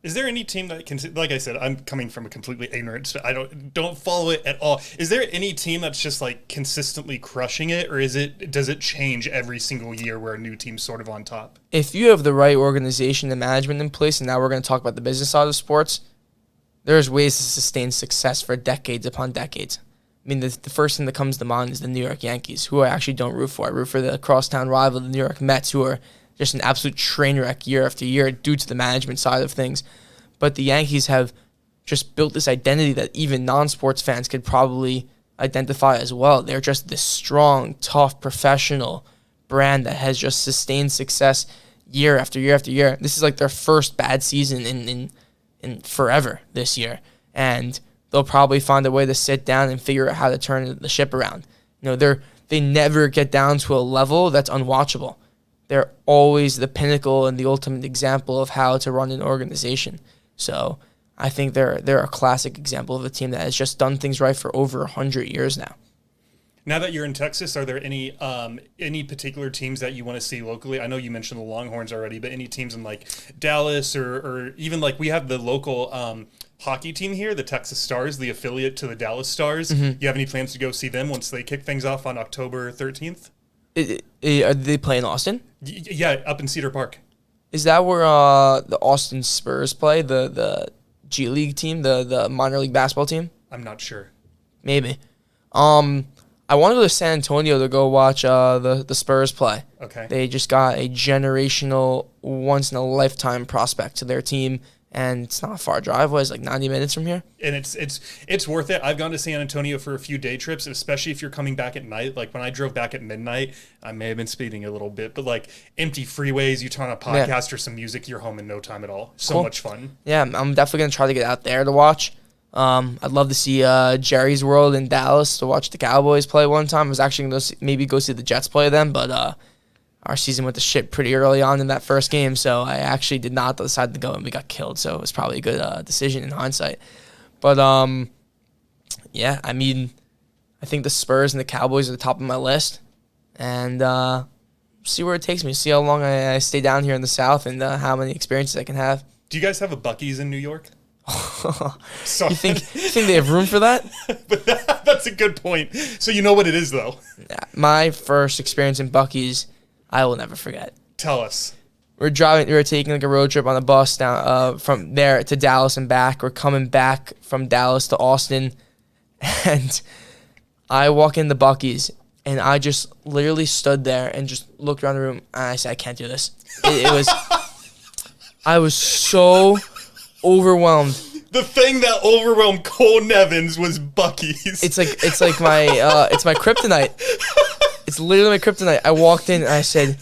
Is there any team that can, like I said, I'm coming from a completely ignorant, I don't follow it at all. Is there any team that's just like consistently crushing it, or does it change every single year where a new team's sort of on top? If you have the right organization and management in place, and now we're going to talk about the business side of sports, there's ways to sustain success for decades upon decades. I mean, the first thing that comes to mind is the New York Yankees, who I actually don't root for. I root for the crosstown rival, the New York Mets, who are just an absolute train wreck year after year due to the management side of things. But the Yankees have just built this identity that even non-sports fans could probably identify as well. They're just this strong, tough, professional brand that has just sustained success year after year after year. This is like their first bad season in forever this year. And they'll probably find a way to sit down and figure out how to turn the ship around. They never get down to a level that's unwatchable. They're always the pinnacle and the ultimate example of how to run an organization. So I think they're a classic example of a team that has just done things right for over 100 years now. Now that you're in Texas, are there any particular teams that you want to see locally? I know you mentioned the Longhorns already, but any teams in like Dallas or even like we have the local hockey team here, the Texas Stars, the affiliate to the Dallas Stars. Mm-hmm. You have any plans to go see them once they kick things off on October 13th? Are they play in Austin? Yeah, up in Cedar Park. Is that where the Austin Spurs play? The G League team, the minor league basketball team? I'm not sure. Maybe. I want to go to San Antonio to go watch the Spurs play. Okay. They just got a generational, once-in-a-lifetime prospect to their team, and it's not a far drive. It's like 90 minutes from here. And it's worth it. I've gone to San Antonio for a few day trips, especially if you're coming back at night. Like when I drove back at midnight, I may have been speeding a little bit, but like empty freeways, you turn on a podcast or some music, you're home in no time at all. So Cool. much fun. Yeah, I'm definitely going to try to get out there to watch. I'd love to see Jerry's World in Dallas to watch the Cowboys play one time. I was actually going to maybe go see the Jets play them, but our season went to shit pretty early on in that first game, so I actually did not decide to go, and we got killed, so it was probably a good decision in hindsight. But, yeah, I mean, I think the Spurs and the Cowboys are the top of my list, and see where it takes me, see how long I stay down here in the South and how many experiences I can have. Do you guys have a Buc-ee's in New York? You think they have room for that? But that's a good point. So you know what it is, though. My first experience in Buc-ee's, I will never forget. Tell us. We were taking like a road trip on a bus down from there to Dallas and back. We're coming back from Dallas to Austin, and I walk in the Buc-ee's, and I just literally stood there and just looked around the room, and I said, I can't do this. I was so overwhelmed. The thing that overwhelmed Cole Nevins was Buc-ee's. It's like my it's my kryptonite. It's literally my kryptonite. I walked in and I said,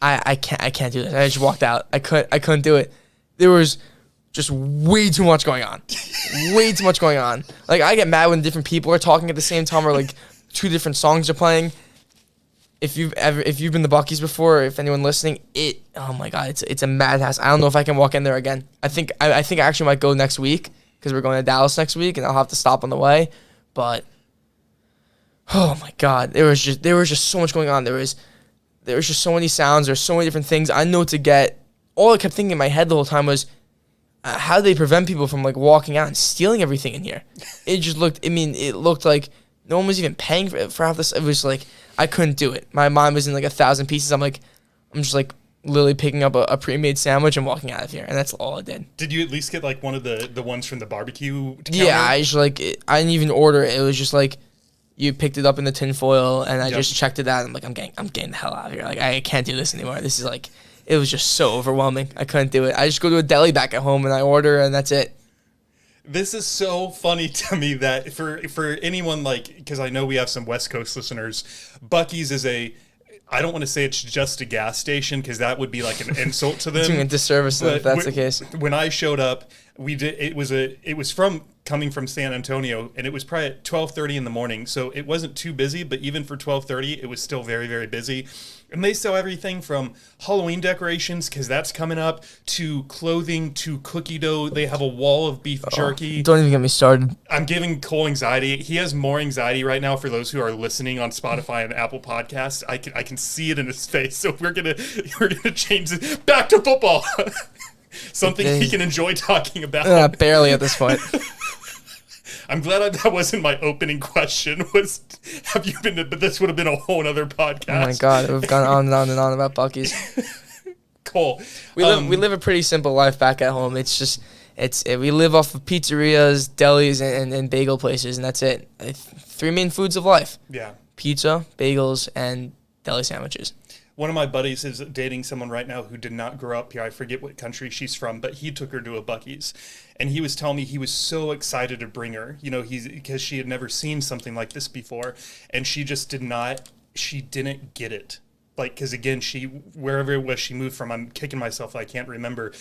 I can't do this. I just walked out. I couldn't do it. There was just way too much going on. Way too much going on. Like I get mad when different people are talking at the same time or like two different songs are playing. If you've been to Buc-ee's before, if anyone listening, oh my god, it's a madhouse. I don't know if I can walk in there again. I think I actually might go next week because we're going to Dallas next week, and I'll have to stop on the way. But oh my god, there was just so much going on. There was just so many sounds. There's so many different things I know to get. All I kept thinking in my head the whole time was, how do they prevent people from like walking out and stealing everything in here? It just looked. I mean, it looked like no one was even paying for half this. It was like I couldn't do it. My mind was in like 1,000 pieces. I'm just like literally picking up a pre-made sandwich and walking out of here, and that's all I did. Did you at least get like one of the ones from the barbecue counter? Yeah, I didn't even order it. It was just like you picked it up in the tin foil, and I just checked it out. And I'm like, I'm getting the hell out of here. Like I can't do this anymore. This is like, it was just so overwhelming. I couldn't do it. I just go to a deli back at home and I order, and that's it. This is so funny to me that for anyone like, because I know we have some West Coast listeners, Buc-ee's is I don't want to say it's just a gas station because that would be like an insult to them. Doing a disservice if that's the case. When I showed up, it was coming from San Antonio, and it was probably at 12:30 in the morning, so it wasn't too busy, but even for 12:30, it was still very, very busy. And they sell everything from Halloween decorations, because that's coming up, to clothing, to cookie dough. They have a wall of beef jerky. Don't even get me started. I'm giving Cole anxiety. He has more anxiety right now for those who are listening on Spotify and Apple Podcasts. I can see it in his face. So we're gonna change this back to football. Something he can enjoy talking about. Barely at this point. I'm glad that wasn't my opening question. Have you been to, but this would have been a whole other podcast. Oh my god, we've gone on and on and on about Buc-ee's. Cool. We live a pretty simple life back at home. We live off of pizzerias, delis, and bagel places, and that's it. 3 main foods of life. Yeah. Pizza, bagels, and deli sandwiches. One of my buddies is dating someone right now who did not grow up here. I forget what country she's from, but he took her to a Buc-ee's. And he was telling me he was so excited to bring her, because she had never seen something like this before. And she just didn't get it. Like, because again, wherever it was she moved from, I'm kicking myself, I can't remember.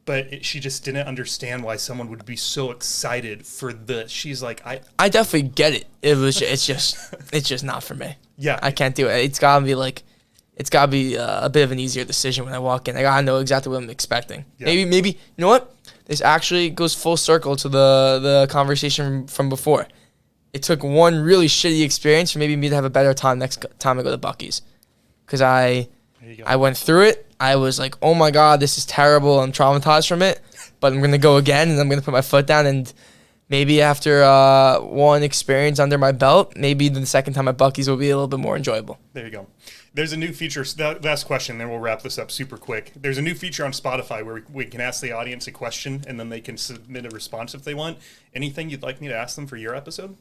But she just didn't understand why someone would be so excited for this. She's like, I definitely get it. It's just not for me. Yeah. I can't do it. It's gotta be a bit of an easier decision when I walk in. I gotta know exactly what I'm expecting. Yeah. Maybe you know what? This actually goes full circle to the conversation from before. It took one really shitty experience for maybe me to have a better time next time I go to Buc-ee's. Because I went through it. I was like, oh my god, this is terrible. I'm traumatized from it. but I'm going to go again, and I'm going to put my foot down, and maybe after one experience under my belt, maybe the second time at Buc-ee's will be a little bit more enjoyable. There you go. There's a new feature. Last question, then we'll wrap this up super quick. There's a new feature on Spotify where we can ask the audience a question, and then they can submit a response if they want. Anything you'd like me to ask them for your episode?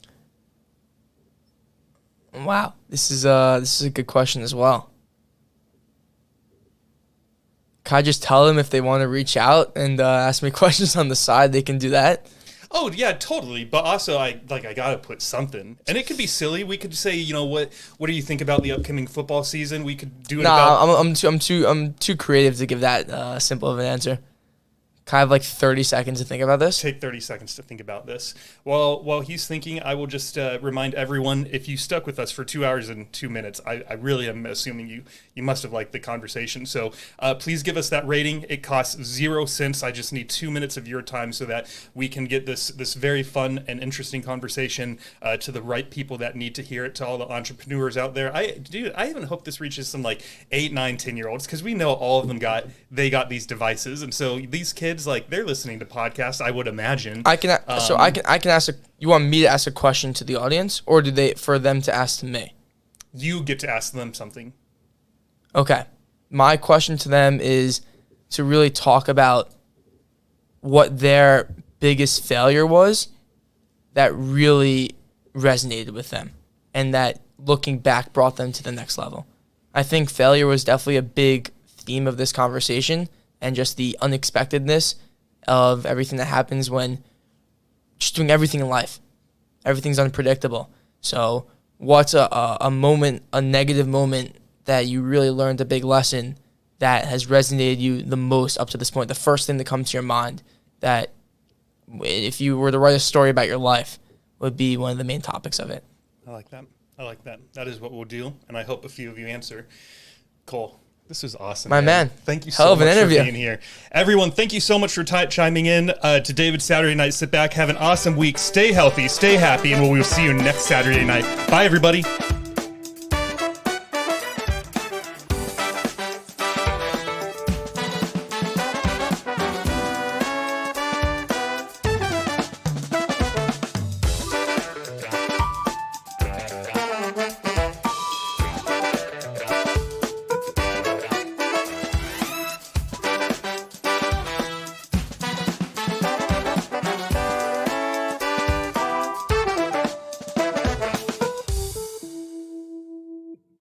Wow, this is a good question as well. Can I just tell them if they want to reach out and ask me questions on the side, they can do that? Oh yeah, totally. But also, I gotta put something, and it could be silly. We could say, what do you think about the upcoming football season? We could do it. I'm too creative to give that simple of an answer. Can I have like 30 seconds to think about this? Take 30 seconds to think about this. While he's thinking, I will just remind everyone, if you stuck with us for 2 hours and 2 minutes, I really am assuming you must have liked the conversation. So please give us that rating. It costs 0 cents. I just need 2 minutes of your time so that we can get this very fun and interesting conversation to the right people that need to hear it, to all the entrepreneurs out there. I even hope this reaches some like 8, 9, 10-year-olds, because we know all of them got these devices. And so these kids, like, they're listening to podcasts, I would imagine. I can ask you want me to ask a question to the audience, or for them to ask to me? You get to ask them something. Okay. My question to them is to really talk about what their biggest failure was that really resonated with them, and that looking back brought them to the next level. I think failure was definitely a big theme of this conversation, and just the unexpectedness of everything that happens when just doing everything in life. Everything's unpredictable. So what's a moment, a negative moment that you really learned a big lesson that has resonated you the most up to this point? The first thing that comes to your mind that if you were to write a story about your life would be one of the main topics of it. I like that. That is what we'll do, and I hope a few of you answer. Cole, this was awesome. My man. Thank you so much for being here. Everyone, thank you so much for chiming in to David's Saturday Night Sit Back. Have an awesome week. Stay healthy, stay happy, and we will see you next Saturday night. Bye, everybody.